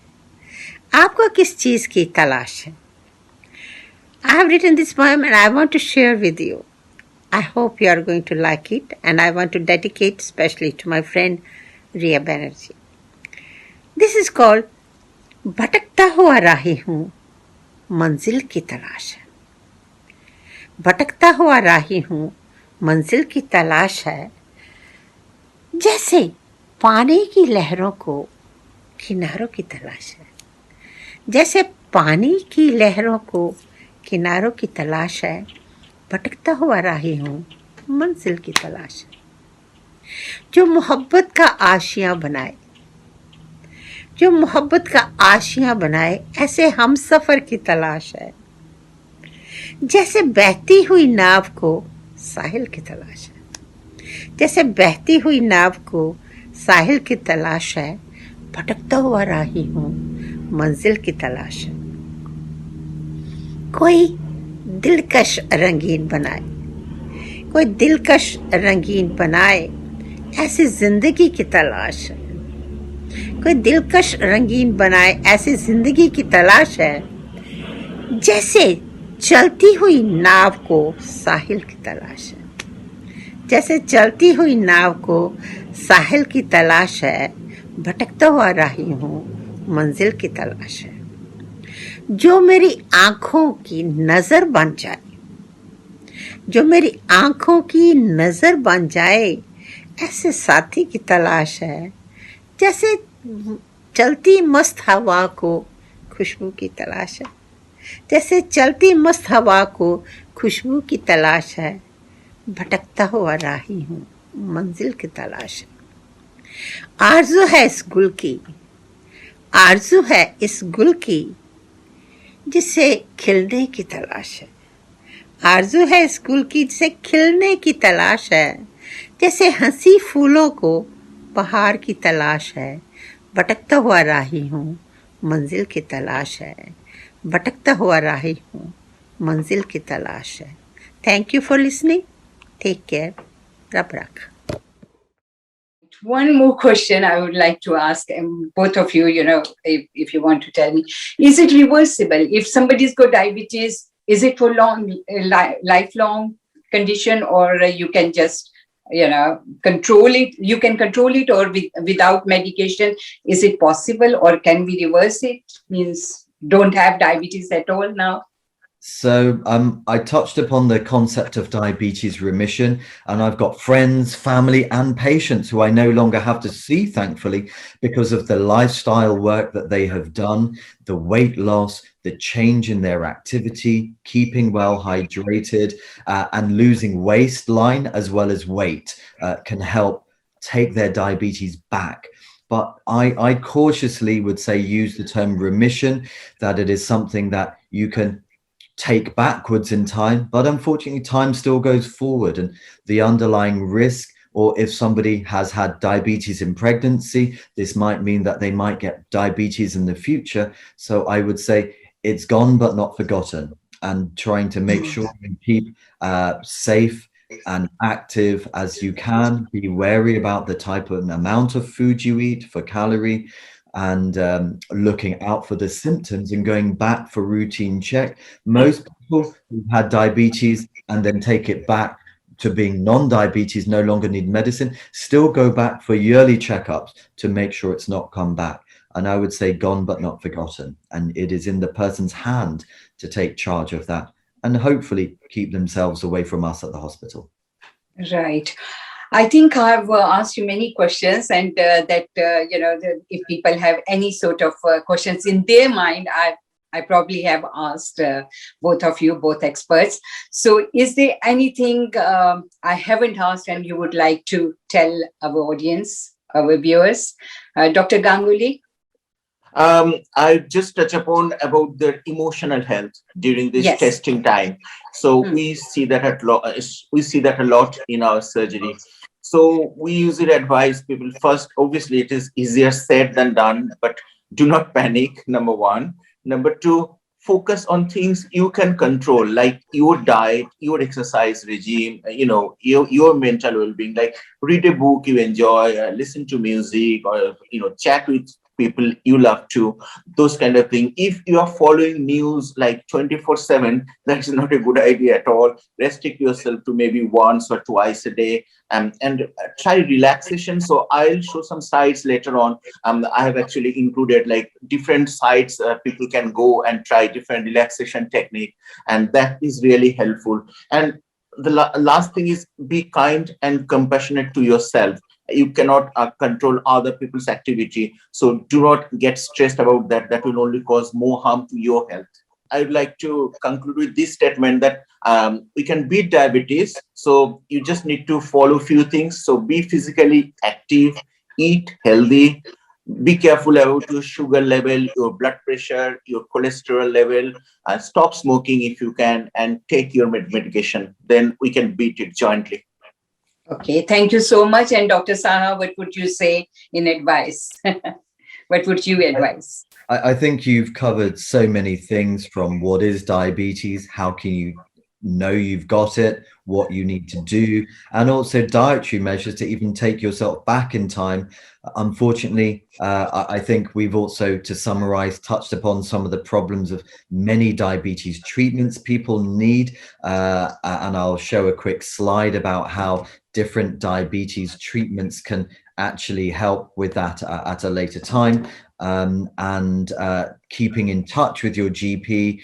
आपको किस चीज़ की तलाश है? I have written this poem and I want to share with you. I hope you are going to like it and I want to dedicate especially to my friend Rhea Banerjee. This is called भटकता हुआ राही हूँ, मंजिल की तलाश है। भटकता हुआ राही हूँ, मंजिल की तलाश है। जैसे पानी की लहरों को किनारों की तलाश है। जैसे पानी की लहरों को किनारों की तलाश है, भटकता हुआ राही हूँ, मंजिल की तलाश है। जो मोहब्बत का आशियाँ बनाए, जो मोहब्बत का आशियाँ बनाए, ऐसे हम सफ़र की तलाश है। जैसे बहती हुई नाव को साहिल की तलाश है। जैसे बहती हुई नाव को साहिल की तलाश है, भटकता हुआ राही हूँ, मंजिल की तलाश है। कोई दिलकश रंगीन बनाए, कोई दिलकश रंगीन बनाए, ऐसी जिंदगी की तलाश है। कोई दिलकश रंगीन बनाए, ऐसी जिंदगी की तलाश है। जैसे चलती हुई नाव को साहिल की तलाश है। जैसे चलती हुई नाव को साहिल की तलाश है, भटकता हुआ राही हूँ, मंजिल की तलाश है। जो मेरी आँखों की नज़र बन जाए, जो मेरी आँखों की नज़र बन जाए, ऐसे साथी की तलाश है। जैसे चलती मस्त हवा को खुशबू की तलाश है। जैसे चलती मस्त हवा को खुशबू की तलाश है, भटकता हुआ राही हूँ, मंजिल की तलाश है। आरज़ू है इस गुल की, आरज़ू है इस गुल की, जिसे खिलने की तलाश है। आरज़ू है इस गुल की, जिसे खिलने की तलाश है। जैसे हंसी फूलों को बहार की तलाश है, भटकता हुआ राही हूँ, मंजिल की तलाश है। भटकता हुआ राही हूँ, मंजिल की तलाश है। Thank you for listening. Take care. रब रखा। one more question I would like to ask both of you, if you want to tell me, is it reversible? If somebody's got diabetes, is it for lifelong condition, or you can just, control it? You can control it, or without medication, is it possible, or can we reverse it? Means don't have diabetes at all now? So I touched upon the concept of diabetes remission, and I've got friends, family, and patients who I no longer have to see, thankfully, because of the lifestyle work that they have done, the weight loss, the change in their activity, keeping well hydrated, and losing waistline as well as weight can help take their diabetes back. But I cautiously would say use the term remission, that it is something that you can take backwards in time, but unfortunately time still goes forward, and the underlying risk, or if somebody has had diabetes in pregnancy, this might mean that they might get diabetes in the future. So I would say it's gone but not forgotten, and trying to make sure you keep safe and active as you can. Be wary about the type of amount of food you eat for calorie, and looking out for the symptoms and going back for routine check. Most people who've had diabetes and then take it back to being non-diabetes, no longer need medicine, still go back for yearly checkups to make sure it's not come back. And I would say gone but not forgotten. And it is in the person's hand to take charge of that and hopefully keep themselves away from us at the hospital. Right. I think I've asked you many questions, and if people have any sort of questions in their mind, I probably have asked both of you, both experts. So is there anything I haven't asked and you would like to tell our audience, our viewers? Dr. Ganguly? I just touch upon about the emotional health during this testing time. So we see that a lot in our surgery. So we usually advise people first, obviously it is easier said than done, but do not panic, number one. Number two, focus on things you can control, like your diet, your exercise regime, your mental well-being, like read a book you enjoy, listen to music, or, chat with people you love to, those kind of things. If you are following news like 24/7, that's not a good idea at all. Restrict yourself to maybe once or twice a day, and try relaxation. So I'll show some sites later on. I have actually included like different sites people can go and try different relaxation technique, and that is really helpful. And the last thing is be kind and compassionate to yourself. You cannot control other people's activity. So do not get stressed about that. That will only cause more harm to your health. I would like to conclude with this statement that we can beat diabetes. So you just need to follow a few things. So be physically active, eat healthy, be careful about your sugar level, your blood pressure, your cholesterol level, stop smoking if you can, and take your medication. Then we can beat it jointly. Okay, thank you so much. And Dr. Saha, what would you say in advice? What would you advise? I think you've covered so many things, from what is diabetes, how can you know you've got it, what you need to do, and also dietary measures to even take yourself back in time. Unfortunately, I think we've also, to summarize, touched upon some of the problems of many diabetes treatments people need. And I'll show a quick slide about how different diabetes treatments can actually help with that at a later time. And keeping in touch with your GP,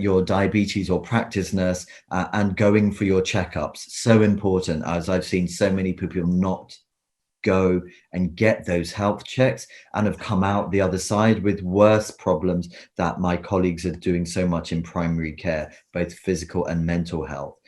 your diabetes or practice nurse, and going for your checkups. So important, as I've seen so many people not go and get those health checks and have come out the other side with worse problems that my colleagues are doing so much in primary care, both physical and mental health.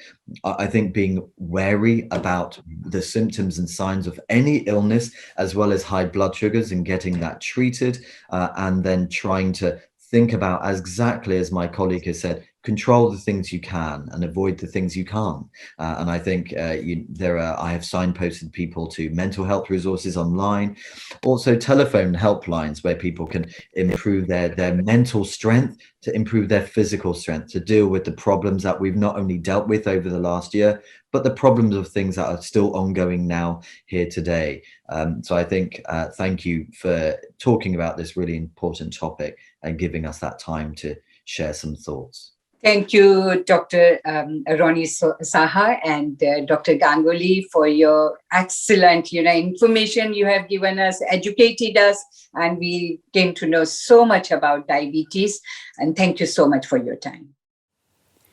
I think being wary about the symptoms and signs of any illness, as well as high blood sugars, and getting that treated, and then trying to think about, exactly as my colleague has said, control the things you can and avoid the things you can't. And I think I have signposted people to mental health resources online, also telephone helplines where people can improve their mental strength to improve their physical strength, to deal with the problems that we've not only dealt with over the last year, but the problems of things that are still ongoing now here today. So I think thank you for talking about this really important topic and giving us that time to share some thoughts. Thank you, Dr. Roni Saha and Dr. Ganguly, for your excellent, information you have given us, educated us, and we came to know so much about diabetes. And thank you so much for your time.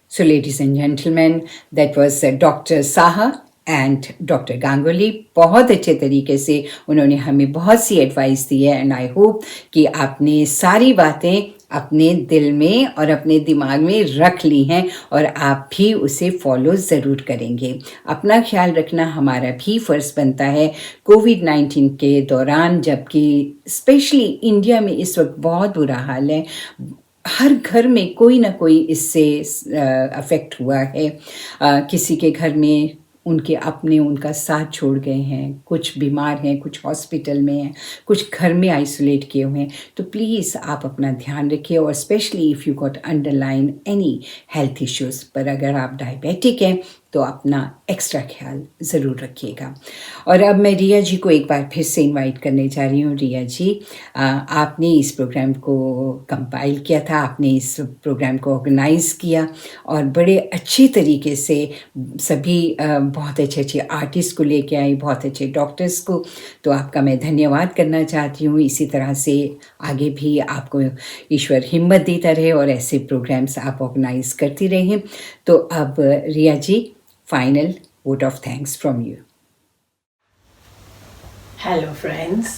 So, ladies and gentlemen, that was Dr. Saha and Dr. Ganguly. बहुत अच्छे तरीके से उन्होंने हमें बहुत सी advice दी है, and I hope कि आपने सारी बातें अपने दिल में और अपने दिमाग में रख ली हैं और आप भी उसे फॉलो ज़रूर करेंगे. अपना ख्याल रखना हमारा भी फ़र्ज़ बनता है कोविड-19 के दौरान, जबकि स्पेशली इंडिया में इस वक्त बहुत बुरा हाल है. हर घर में कोई ना कोई इससे अफेक्ट हुआ है. किसी के घर में उनके अपने उनका साथ छोड़ गए हैं, कुछ बीमार हैं, कुछ हॉस्पिटल में हैं, कुछ घर में आइसोलेट किए हुए हैं. तो प्लीज़ आप अपना ध्यान रखिए, और specially if you got underline any health issues. पर अगर आप डायबिटिक हैं तो अपना एक्स्ट्रा ख्याल ज़रूर रखिएगा. और अब मैं रिया जी को एक बार फिर से इनवाइट करने जा रही हूँ. रिया जी, आपने इस प्रोग्राम को कंपाइल किया था, आपने इस प्रोग्राम को ऑर्गेनाइज किया और बड़े अच्छे तरीके से सभी बहुत अच्छे आर्टिस्ट को लेके आई, बहुत अच्छे डॉक्टर्स को. तो आपका मैं धन्यवाद करना चाहती हूँ. इसी तरह से आगे भी आपको ईश्वर हिम्मत देता रहे और ऐसे प्रोग्राम्स आप ऑर्गेनाइज करती रहें. तो अब रिया जी, final vote of thanks from you. Hello friends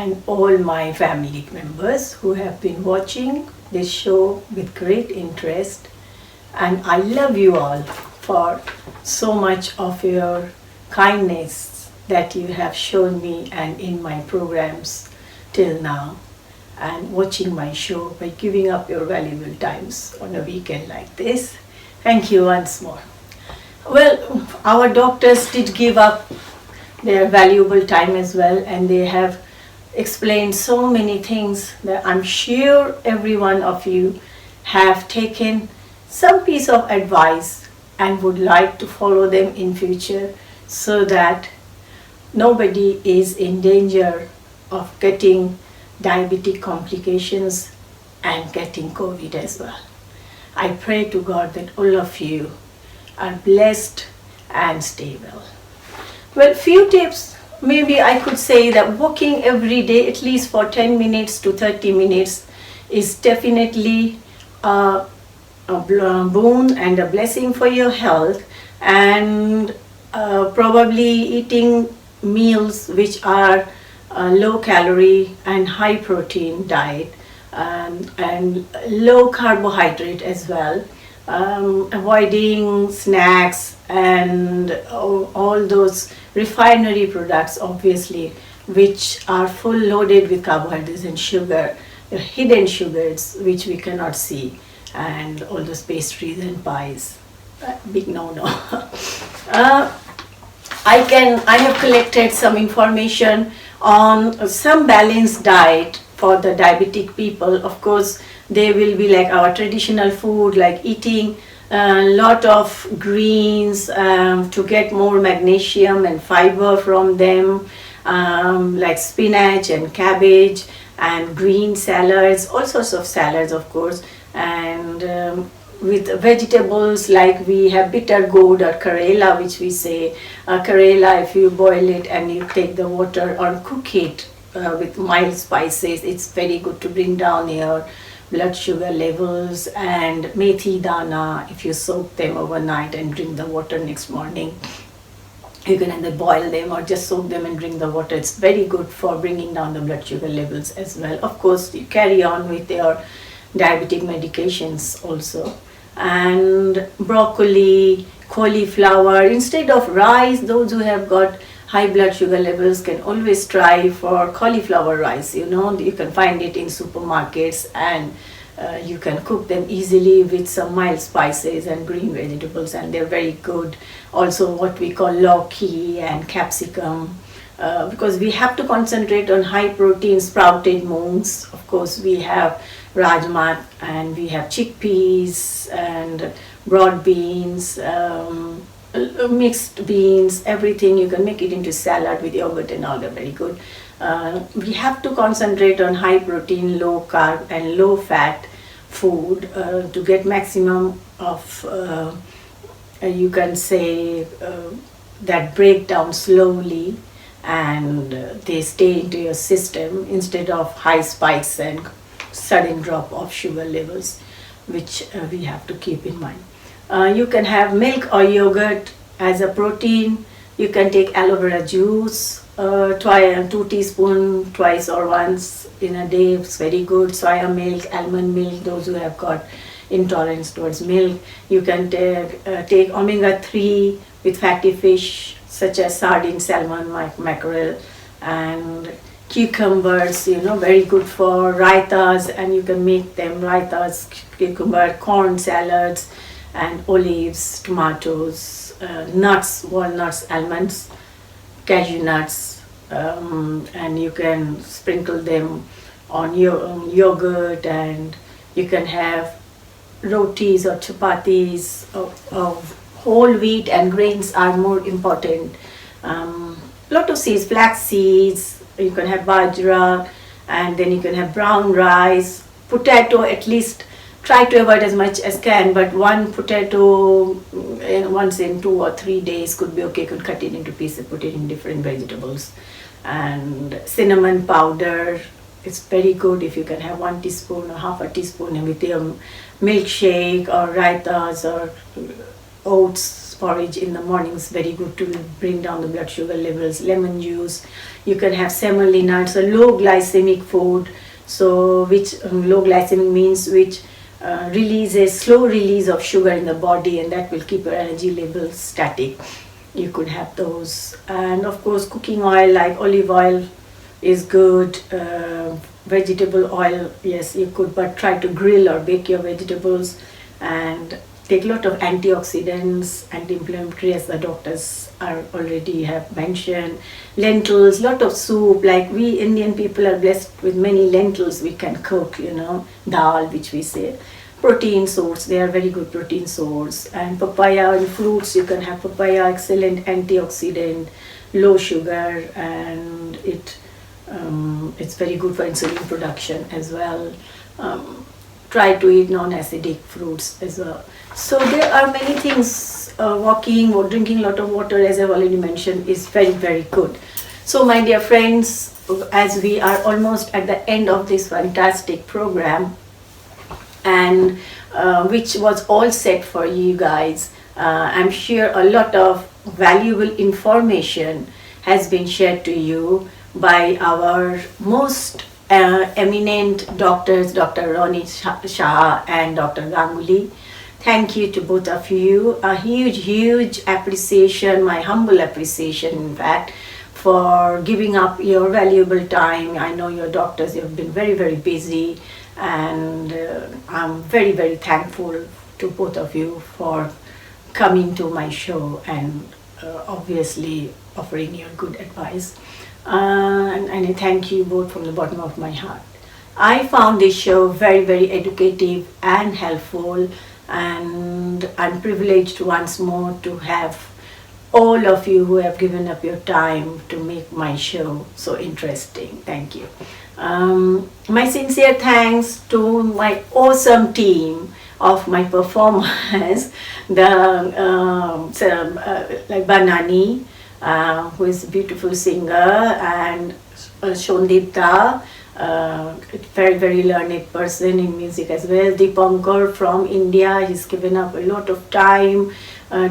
and all my family members who have been watching this show with great interest, and I love you all for so much of your kindness that you have shown me and in my programs till now, and watching my show by giving up your valuable times on a weekend like this. Thank you once more. Well, our doctors did give up their valuable time as well, and they have explained so many things that I'm sure every one of you have taken some piece of advice and would like to follow them in future, so that nobody is in danger of getting diabetic complications and getting COVID as well. I pray to God that all of you are blessed and stay well. Well, few tips, maybe I could say that walking every day at least for 10 minutes to 30 minutes is definitely a boon and a blessing for your health, and probably eating meals which are low calorie and high protein diet, and low carbohydrate as well. Avoiding snacks and all those refinery products, obviously, which are full loaded with carbohydrates and sugar, hidden sugars which we cannot see, and all those pastries and pies. Big no-no. I have collected some information on some balanced diet for the diabetic people. Of course, they will be like our traditional food, like eating a lot of greens to get more magnesium and fiber from them, like spinach and cabbage and green salads, all sorts of salads, of course, and with vegetables like we have bitter gourd or Karela, which we say. Karela, if you boil it and you take the water or cook it with mild spices, it's very good to bring down your blood sugar levels. And methi dana, if you soak them overnight and drink the water next morning, you can either boil them or just soak them and drink the water. It's very good for bringing down the blood sugar levels as well. Of course, you carry on with your diabetic medications also. And broccoli, cauliflower, instead of rice, those who have got high blood sugar levels can always try for cauliflower rice. You know, you can find it in supermarkets, and You can cook them easily with some mild spices and green vegetables, and they're very good. Also what we call lauki and capsicum, because we have to concentrate on high protein sprouted moons. Of course, we have rajma and we have chickpeas and broad beans, mixed beans, everything. You can make it into salad with yogurt and all. They're very good. We have to concentrate on high protein, low carb and low fat food to get maximum of, you can say, that break down slowly and they stay into your system instead of high spikes and sudden drop of sugar levels, which we have to keep in mind. You can have milk or yogurt as a protein. You can take aloe vera juice, 2 teaspoons twice or once in a day. It's very good. Soya milk, almond milk, those who have got intolerance towards milk. You can take omega-3 with fatty fish such as sardine, salmon, mackerel, and cucumbers, very good for raitas, and you can make them raitas, cucumber, corn salads, and olives, tomatoes, nuts, walnuts, almonds, cashew nuts, and you can sprinkle them on yogurt, and you can have rotis or chapatis of whole wheat, and grains are more important. Lot of seeds, flax seeds, you can have bajra, and then you can have brown rice, potato. At least try to avoid as much as can, but one potato once in 2 or 3 days could be okay. You could cut it into pieces, put it in different vegetables. And cinnamon powder, it's very good if you can have 1 teaspoon or half a teaspoon, and with your milkshake or raitas or oats porridge in the mornings, very good to bring down the blood sugar levels. Lemon juice, you can have semolina. It's a low glycemic food, so which low glycemic means which releases slow release of sugar in the body, and that will keep your energy levels static. You could have those. And of course, cooking oil like olive oil is good. Vegetable oil, yes, you could, but try to grill or bake your vegetables, and take a lot of antioxidants, anti-inflammatory, as the doctors are already have mentioned. Lentils, lot of soup, like we Indian people are blessed with many lentils we can cook, dal, which we say. Protein source, they are very good protein source. And papaya and fruits, you can have papaya, excellent antioxidant, low sugar, and it's very good for insulin production as well. Try to eat non-acidic fruits as well. So there are many things. Walking or drinking a lot of water, as I've already mentioned, is very, very good. So my dear friends, as we are almost at the end of this fantastic program, and which was all set for you guys, I'm sure a lot of valuable information has been shared to you by our most eminent doctors, Dr. Roni Saha and Dr. Ganguly. Thank you to both of you. A huge appreciation, my humble appreciation in fact, for giving up your valuable time. I know you're doctors, you've been very, very busy, and I'm very, very thankful to both of you for coming to my show and obviously offering your good advice. And I thank you both from the bottom of my heart. I found this show very, very educative and helpful, and I'm privileged once more to have all of you who have given up your time to make my show so interesting. Thank you. My sincere thanks to my awesome team of my performers, like Banani, who is a beautiful singer, and Shondipta, very, very learned person in music as well. Deepankar from India, he's given up a lot of time,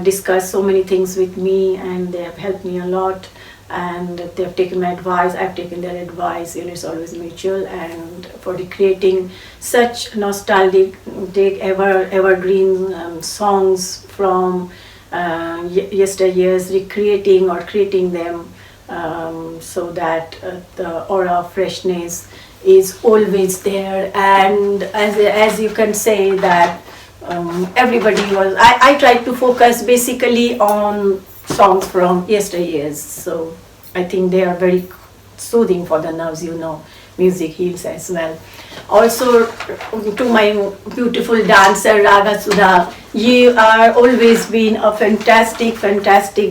discussed so many things with me, and they have helped me a lot, and they have taken my advice, I've taken their advice, it's always mutual. And for creating such nostalgic, evergreen songs from yesteryears, recreating or creating them so that the aura of freshness is always there, and as you can say that everybody was. I tried to focus basically on songs from yesteryears, so I think they are very soothing for the nerves. Music heals as well. Also, to my beautiful dancer Raga Sudha, you are always been a fantastic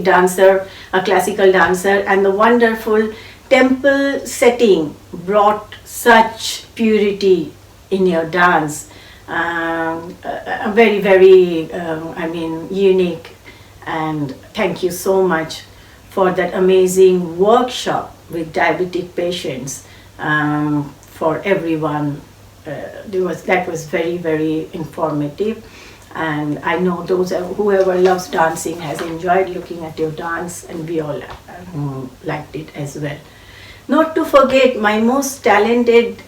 dancer, a classical dancer, and the wonderful temple setting brought such purity in your dance. Very, unique. And thank you so much for that amazing workshop with diabetic patients. For everyone, that was very, very informative, and I know whoever loves dancing has enjoyed looking at your dance, and we all liked it as well. Not to forget my most talented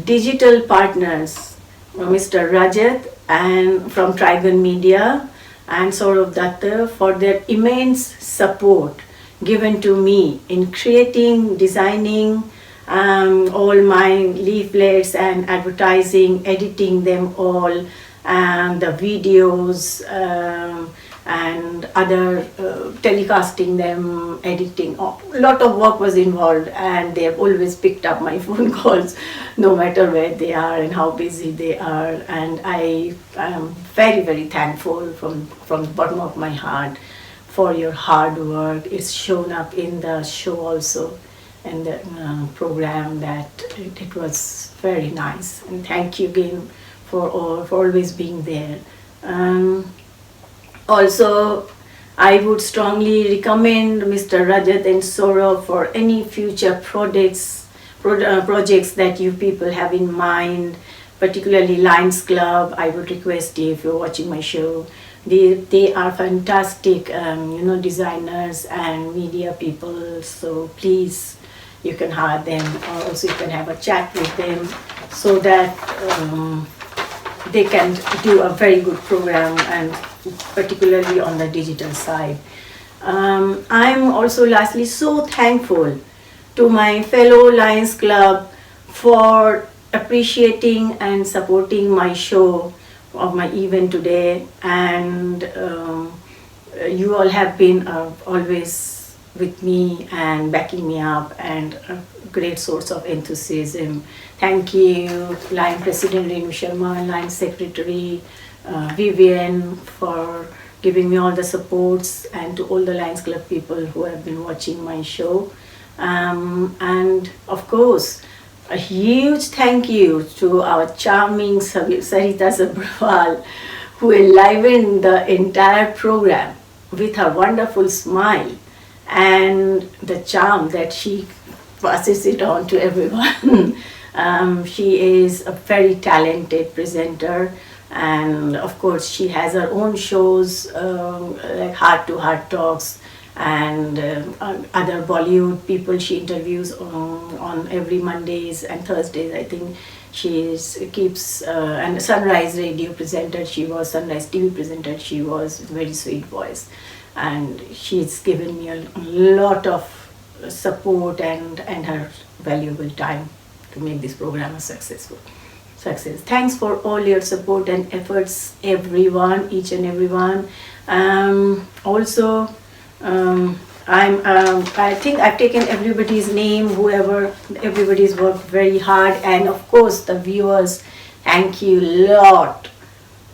digital partners, Mr. Rajat and from Trigon Media and Saurav Datta, for their immense support given to me in creating, designing all my leaflets and advertising, editing them all, and the videos and other telecasting them, editing. A lot of work was involved, and they have always picked up my phone calls no matter where they are and how busy they are, and I am very, very thankful from the bottom of my heart for your hard work. It's shown up in the show also, and the program, that it was very nice, and thank you again for always being there. Also, I would strongly recommend Mr. Rajat and Saurav for any future projects that you people have in mind, particularly Lions Club. I would request you, if you're watching my show, they are fantastic, designers and media people. So please, you can hire them, or also you can have a chat with them, so that they can do a very good program, and particularly on the digital side. I'm also lastly so thankful to my fellow Lions Club for appreciating and supporting my show of my event today, and you all have been always with me and backing me up, and a great source of enthusiasm. Thank you, Lion President Renu Sharma, Lion Secretary Vivian, for giving me all the supports, and to all the Lions Club people who have been watching my show. And of course, a huge thank you to our charming Sarita Sabharwal, who enlivened the entire program with her wonderful smile and the charm that she passes it on to everyone. She is a very talented presenter, and of course she has her own shows like Heart to Heart Talks, and other Bollywood people she interviews on every Mondays and Thursdays. I think she keeps, and Sunrise Radio presenter she was, Sunrise TV presenter she was, very sweet voice, and she's given me a lot of support and her valuable time to make this program a success. Thanks for all your support and efforts, everyone, each and everyone. Also, I think I've taken everybody's name, everybody's worked very hard, and of course the viewers, thank you a lot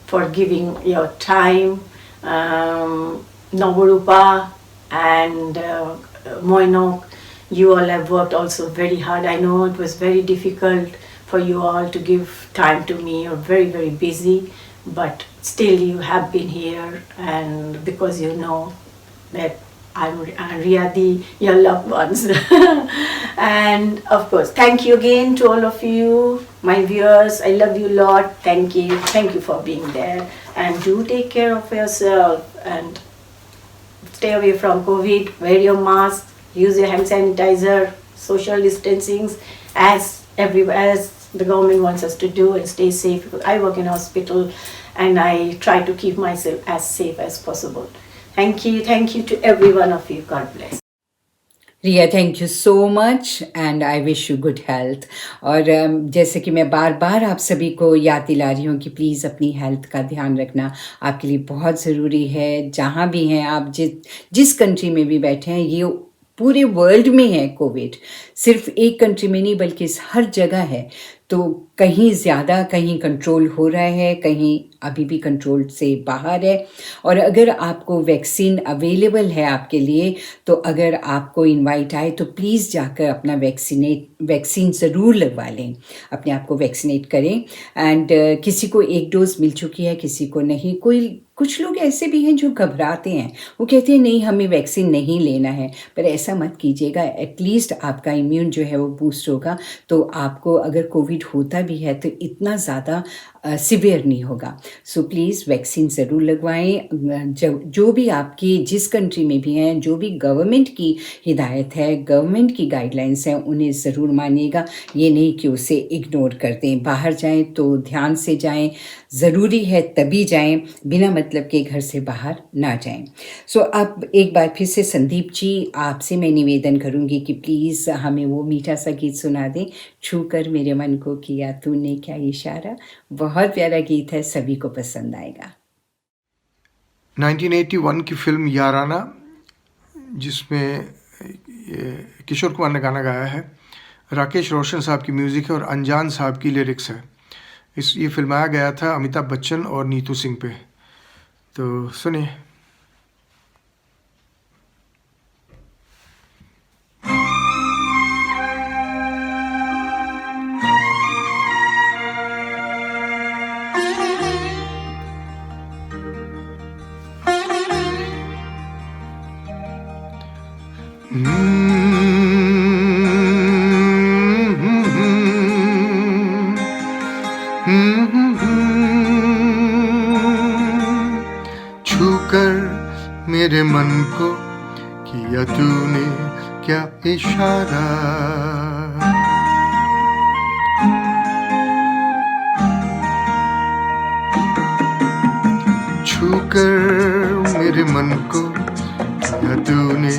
for giving your time. Noburupa and Moinok, you all have worked also very hard. I know it was very difficult for you all to give time to me. You're very, very busy, but still you have been here, and because you know that I'm Riyadi, your loved ones. And of course, thank you again to all of you, my viewers. I love you a lot. Thank you for being there, and do take care of yourself and stay away from COVID. Wear your mask, use your hand sanitizer, social distancing as the government wants us to do, and stay safe, because I work in a hospital and I try to keep myself as safe as possible. Thank you to every one of you. God bless. Riya, thank you so much and I wish you good health. और जैसे कि मैं बार बार आप सभी को याद दिला रही हूँ कि प्लीज़ अपनी हेल्थ का ध्यान रखना आपके लिए बहुत ज़रूरी है। जहाँ भी हैं आप, जिस कंट्री में भी बैठे हैं, ये पूरे वर्ल्ड में है कोविड, सिर्फ एक कंट्री में नहीं बल्कि हर जगह है। तो कहीं ज़्यादा, कहीं कंट्रोल हो रहा है, कहीं अभी भी कंट्रोल से बाहर है। और अगर आपको वैक्सीन अवेलेबल है आपके लिए, तो अगर आपको इनवाइट आए तो प्लीज़ जाकर अपना वैक्सीन ज़रूर लगवा लें, अपने आप को वैक्सीनेट करें। एंड किसी को एक डोज मिल चुकी है, किसी को नहीं। कुछ लोग ऐसे भी हैं जो घबराते हैं, वो कहते हैं नहीं हमें वैक्सीन नहीं लेना है, पर ऐसा मत कीजिएगा। एटलीस्ट आपका इम्यून जो है वो बूस्ट होगा, तो आपको अगर कोविड होता भी है तो इतना ज़्यादा सिवियर नहीं होगा। सो प्लीज़ वैक्सीन ज़रूर लगवाएं। जो भी आपकी जिस कंट्री में भी हैं, जो भी गवर्नमेंट की हिदायत है, गवर्नमेंट की गाइडलाइंस हैं, उन्हें ज़रूर मानिएगा। ये नहीं कि उसे इग्नोर कर दें। बाहर जाएं तो ध्यान से जाएं, ज़रूरी है तभी जाएं, बिना मतलब के घर से बाहर ना जाएं। सो अब एक बार फिर से संदीप जी, आपसे मैं निवेदन करूंगी कि प्लीज़ हमें वो मीठा सा गीत सुना दें, छू कर मेरे मन को किया तूने क्या इशारा। बहुत प्यारा गीत है, सभी को पसंद आएगा। 1981 की फिल्म याराना, जिसमें किशोर कुमार ने गाना गाया है, राकेश रोशन साहब की म्यूज़िक है और अनजान साहब की लिरिक्स है। ये फिल्माया गया था अमिताभ बच्चन और नीतू सिंह पे। तो सुनिए। मेरे मन को किया तूने क्या इशारा, छूकर मेरे मन को किया तूने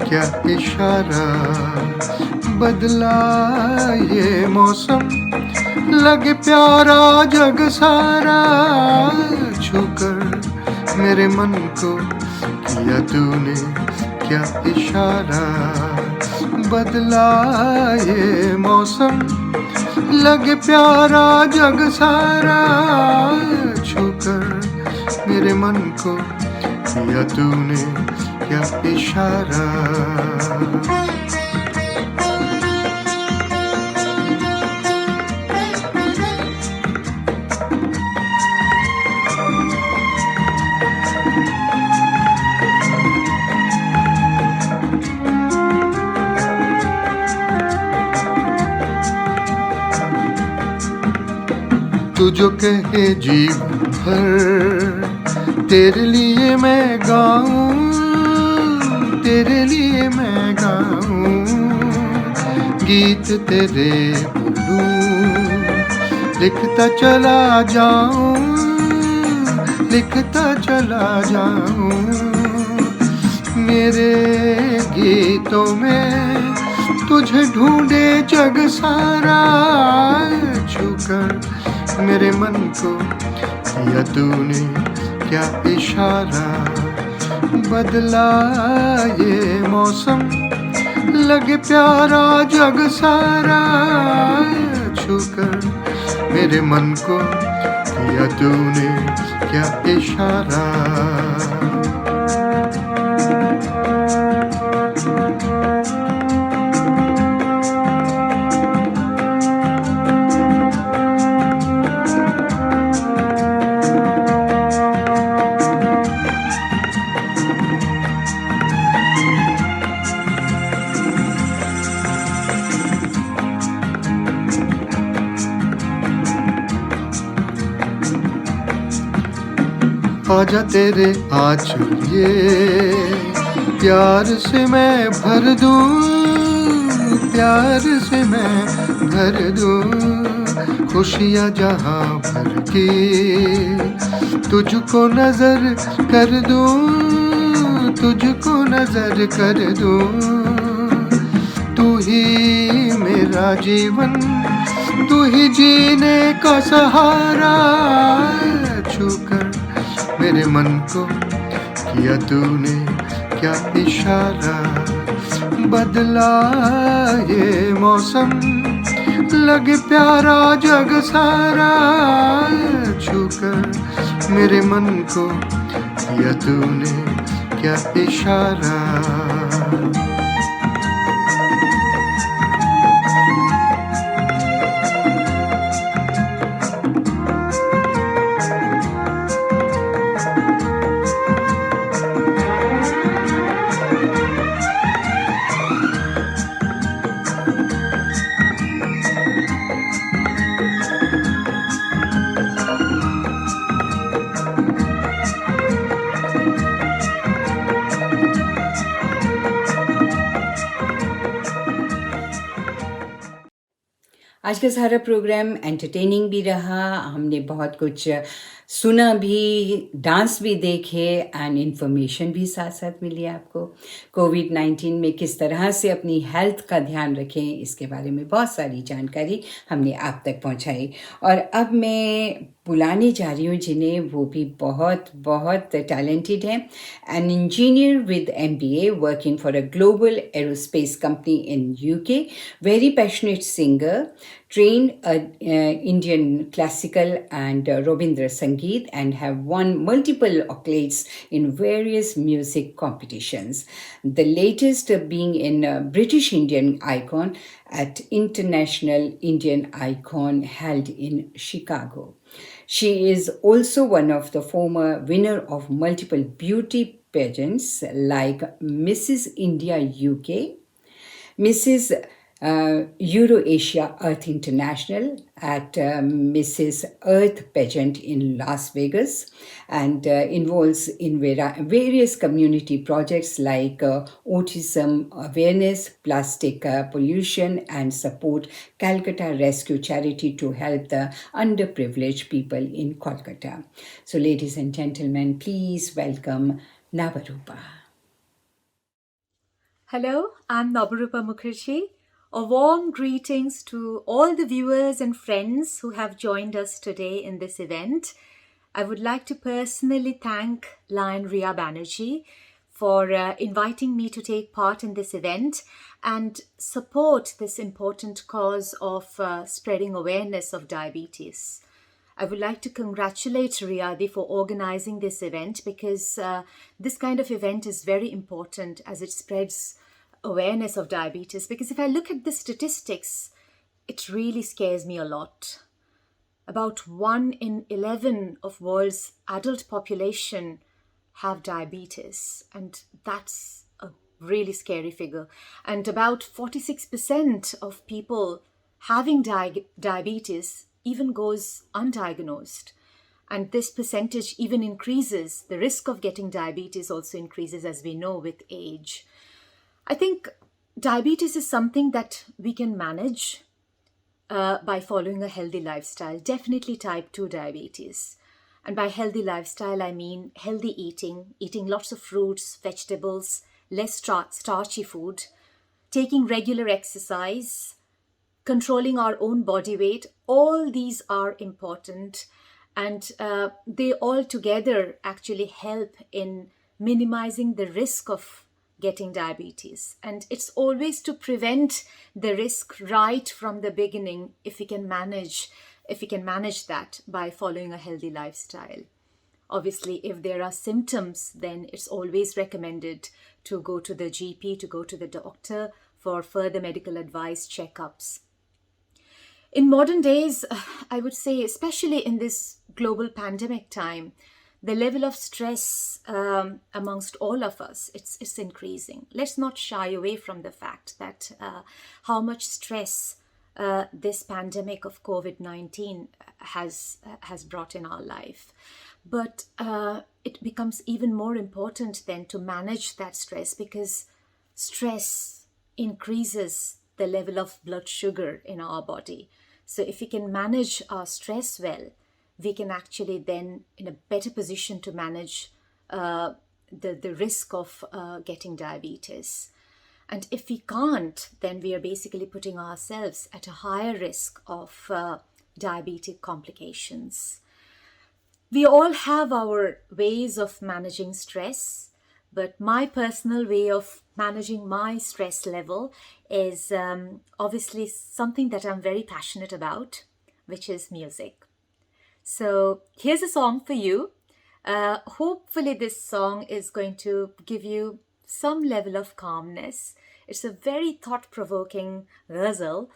क्या इशारा। बदला ये मौसम, लगे प्यारा जग सारा। छूकर मेरे मन को किया तूने क्या इशारा। बदला ये मौसम, लगे प्यारा जग सारा। छूकर मेरे मन को किया तूने क्या इशारा। तू जो कहे जीव भर, तेरे लिए मैं गाऊं, तेरे लिए मैं गाऊं। गीत तेरे बोलूं, लिखता चला जाऊं, लिखता चला जाऊं। मेरे गीतों में तुझे ढूंढे जग सारा। छूकर मेरे मन को किया तूने क्या इशारा। बदला ये मौसम, लगे प्यारा जग सारा। छूकर मेरे मन को किया तूने क्या इशारा। आजा तेरे आंचल ये प्यार से मैं भर दूं, प्यार से मैं भर दूं। खुशियाँ जहाँ भर के तुझको नजर कर दूं, तुझको नजर कर दूं। तू ही मेरा जीवन, तू ही जीने का सहारा। छूकर मेरे मन को किया तूने क्या इशारा, बदला ये मौसम लगे प्यारा जग सारा। छूकर मेरे मन को किया तूने क्या इशारा। आज का सारा प्रोग्राम एंटरटेनिंग भी रहा, हमने बहुत कुछ सुना भी, डांस भी देखे एंड इन्फॉर्मेशन भी साथ साथ मिली आपको। कोविड-19 में किस तरह से अपनी हेल्थ का ध्यान रखें, इसके बारे में बहुत सारी जानकारी हमने आप तक पहुंचाई। और अब मैं बुलाने जा रही हूँ जिन्हें, वो भी बहुत बहुत टैलेंटेड हैं। An engineer with MBA working for a global aerospace company in UK, very passionate singer, trained Indian classical and Rabindra Sangeet, and have won multiple accolades in various music competitions. The latest being in British Indian Icon at International Indian Icon held in Chicago. She is also one of the former winner of multiple beauty pageants like Mrs. India UK, Mrs. Eurasia Earth International, at Mrs. Earth pageant in Las Vegas, and involves in various community projects like autism awareness, plastic pollution, and support Calcutta Rescue Charity to help the underprivileged people in Kolkata. So ladies and gentlemen, please welcome Nabarupa. Hello, I'm Nabarupa Mukherjee. A warm greetings to all the viewers and friends who have joined us today in this event. I would like to personally thank Lion Rhea Banerjee for inviting me to take part in this event and support this important cause of spreading awareness of diabetes. I would like to congratulate Riyadi for organizing this event, because this kind of event is very important as it spreads awareness of diabetes. Because if I look at the statistics, it really scares me a lot. About 1 in 11 of world's adult population have diabetes, and that's a really scary figure. And about 46% of people having diabetes even goes undiagnosed. And this percentage even increases. The risk of getting diabetes also increases, as we know, with age. I think diabetes is something that we can manage by following a healthy lifestyle, definitely type 2 diabetes. And by healthy lifestyle, I mean healthy eating lots of fruits, vegetables, less starchy food, taking regular exercise, controlling our own body weight. All these are important, and they all together actually help in minimizing the risk of getting diabetes. And it's always to prevent the risk right from the beginning if we can manage that by following a healthy lifestyle. Obviously, if there are symptoms, then it's always recommended to go to the GP, to go to the doctor for further medical advice, checkups. In modern days, I would say, especially in this global pandemic time, the level of stress amongst all of us, it's increasing. Let's not shy away from the fact that how much stress this pandemic of COVID-19 has brought in our life. But it becomes even more important then to manage that stress, because stress increases the level of blood sugar in our body. So if we can manage our stress well, we can actually then in a better position to manage the risk of getting diabetes. And if we can't, then we are basically putting ourselves at a higher risk of diabetic complications. We all have our ways of managing stress, but my personal way of managing my stress level is obviously something that I'm very passionate about, which is music. So here's a song for you. Hopefully this song is going to give you some level of calmness. It's a very thought-provoking ghazal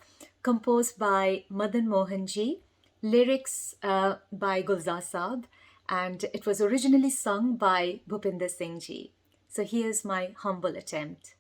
composed by Madan Mohanji, lyrics by Gulzar Saab, and it was originally sung by Bhupinder Singh Ji. So here's my humble attempt.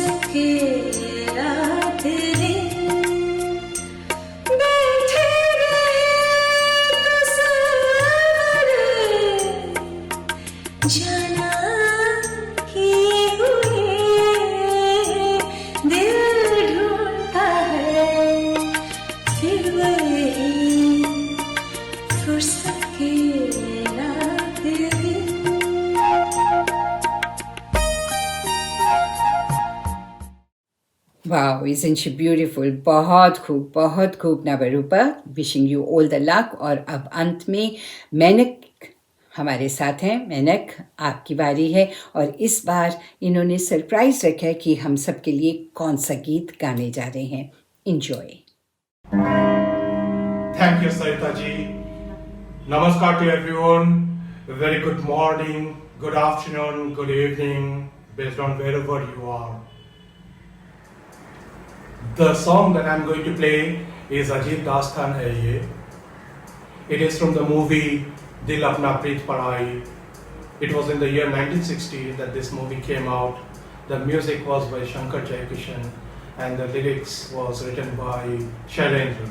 सके रात दिन बैठे रहे तस्वर जाना किए हुए दिल ढूंढता है फिर वही फुर्सत के रात दिन। Wow, isn't she beautiful? बहुत खूब नवरूपा. Wishing you all the luck. और अब अंत में मेनक हमारे साथ हैं. मेनक, आपकी बारी है और इस बार इन्होंने सरप्राइज रखा है कि हम सब के लिए कौन सा गीत गाने जा रहे हैं. Enjoy. Thank you, Sarita ji. Namaskar to everyone. A very good morning, good afternoon, good evening, based on wherever you are. The song that I'm going to play is Ajib Dastan Hai Ye. It is from the movie Dil Apna Preet Parai. It was in the year 1960 that this movie came out. The music was by Shankar Jaikishan and the lyrics was written by Shailendra.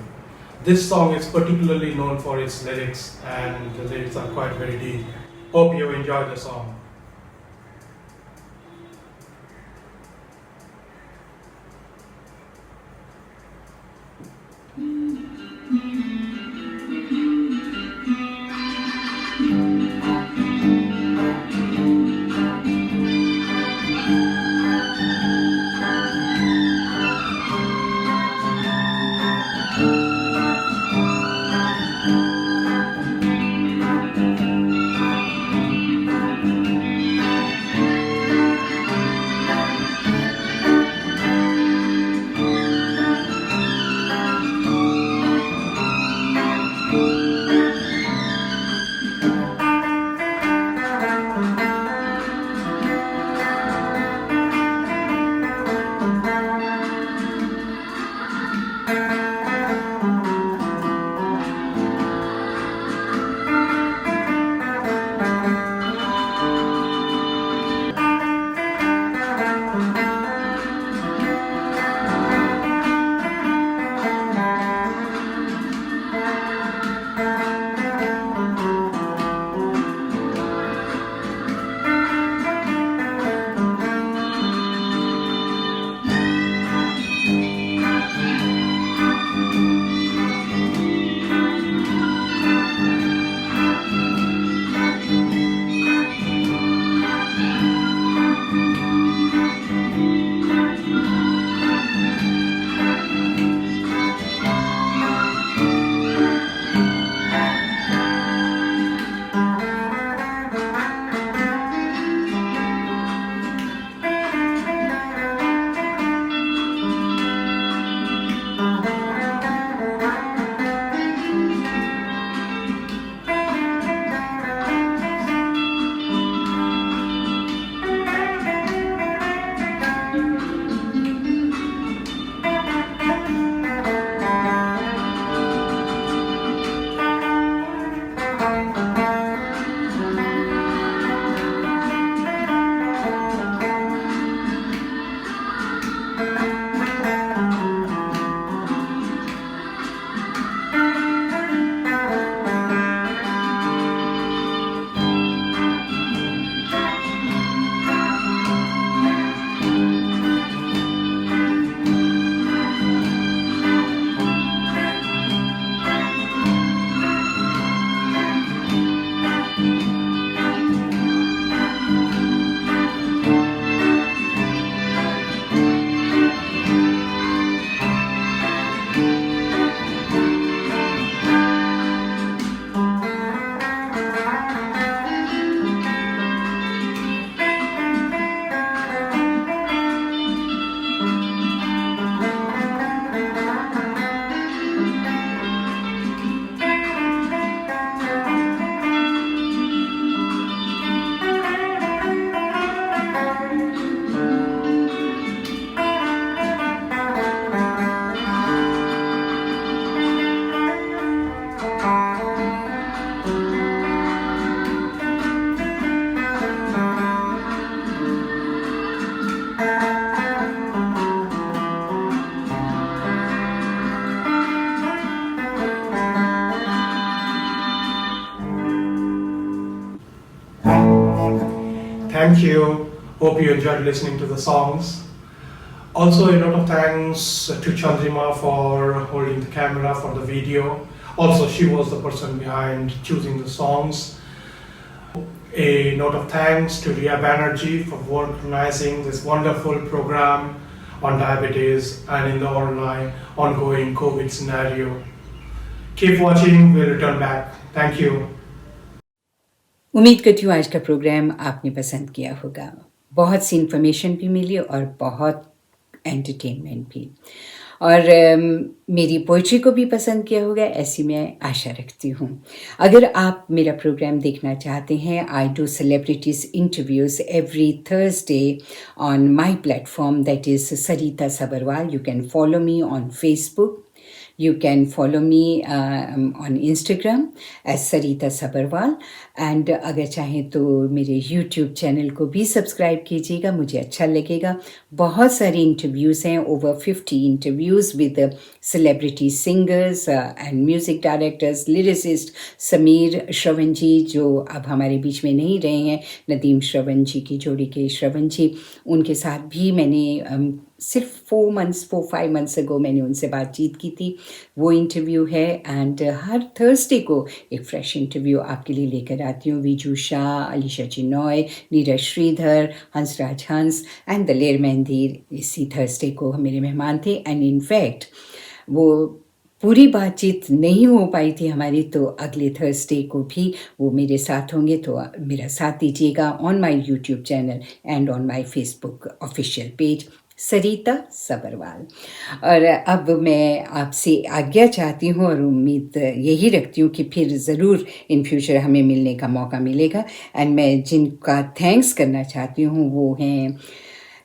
This song is particularly known for its lyrics and the lyrics are quite very deep. Hope you enjoy the song. thank you. Hope you enjoyed listening to the songs. Also, a lot of thanks to Chandrima for holding the camera for the video. Also, she was the person behind choosing the songs. A note of thanks to Rhea Banerjee for organizing this wonderful program on diabetes and in the ongoing COVID scenario. Keep watching, we'll return back. Thank you. उम्मीद करती हूँ आज का programme आपने पसंद किया होगा। बहुत सी इन्फॉर्मेशन भी मिली और बहुत एंटरटेनमेंट भी, और मेरी पोइट्री को भी पसंद किया होगा, ऐसी मैं आशा रखती हूँ। अगर आप मेरा प्रोग्राम देखना चाहते हैं, I do celebrities interviews every Thursday on my platform, that is Sarita Sabharwal. You can follow me on Facebook. You can follow me on Instagram as Sarita Sabharwal. And अगर चाहें तो मेरे YouTube चैनल को भी subscribe कीजिएगा, मुझे अच्छा लगेगा। बहुत सारे इंटरव्यूज़ हैं, over 50 interviews with celebrity singers and music directors, lyricist Sameer श्रवण जी, जो अब हमारे बीच में नहीं रहे हैं, नदीम श्रवण जी की जोड़ी के श्रवण जी, उनके साथ भी मैंने सिर्फ 4-5 months ago मैंने उनसे बातचीत की थी। वो इंटरव्यू है, एंड हर थर्सडे को एक फ्रेश इंटरव्यू आपके लिए लेकर आती हूँ। विजू शाह, अलीशा चिनॉय, नीरज श्रीधर, हंसराज हंस एंड दलेर मेहंदी इसी थर्सडे को मेरे मेहमान थे। एंड इनफैक्ट वो पूरी बातचीत नहीं हो पाई थी हमारी, तो अगले थर्सडे को भी वो मेरे साथ होंगे, तो मेरा साथ दीजिएगा on my YouTube channel and on my Facebook official page Sarita Sabharwal. और अब मैं आपसे आज्ञा चाहती हूँ और उम्मीद यही रखती हूँ कि फिर ज़रूर इन फ्यूचर हमें मिलने का मौका मिलेगा। एंड मैं जिनका थैंक्स करना चाहती हूँ वो हैं,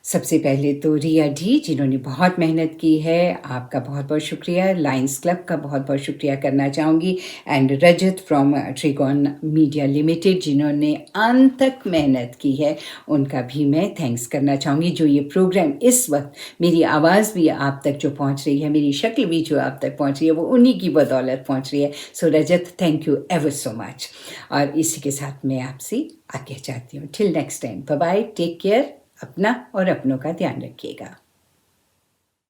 सबसे पहले तो रिया डी, जिन्होंने बहुत मेहनत की है, आपका बहुत बहुत शुक्रिया। लायंस क्लब का बहुत बहुत शुक्रिया करना चाहूँगी। And Rajat from Trigon Media Limited, जिन्होंने अंत तक मेहनत की है, उनका भी मैं थैंक्स करना चाहूँगी। जो ये प्रोग्राम इस वक्त मेरी आवाज़ भी आप तक जो पहुँच रही है, मेरी शक्ल भी जो आप तक पहुँच रही है, वो उन्हीं की बदौलत पहुँच रही है। So Rajat, thank you ever so much. और इसी के साथ मैं आपसे आज्ञा चाहती हूँ। Till next time, bye bye, take care, अपना और अपनों का ध्यान रखिएगा।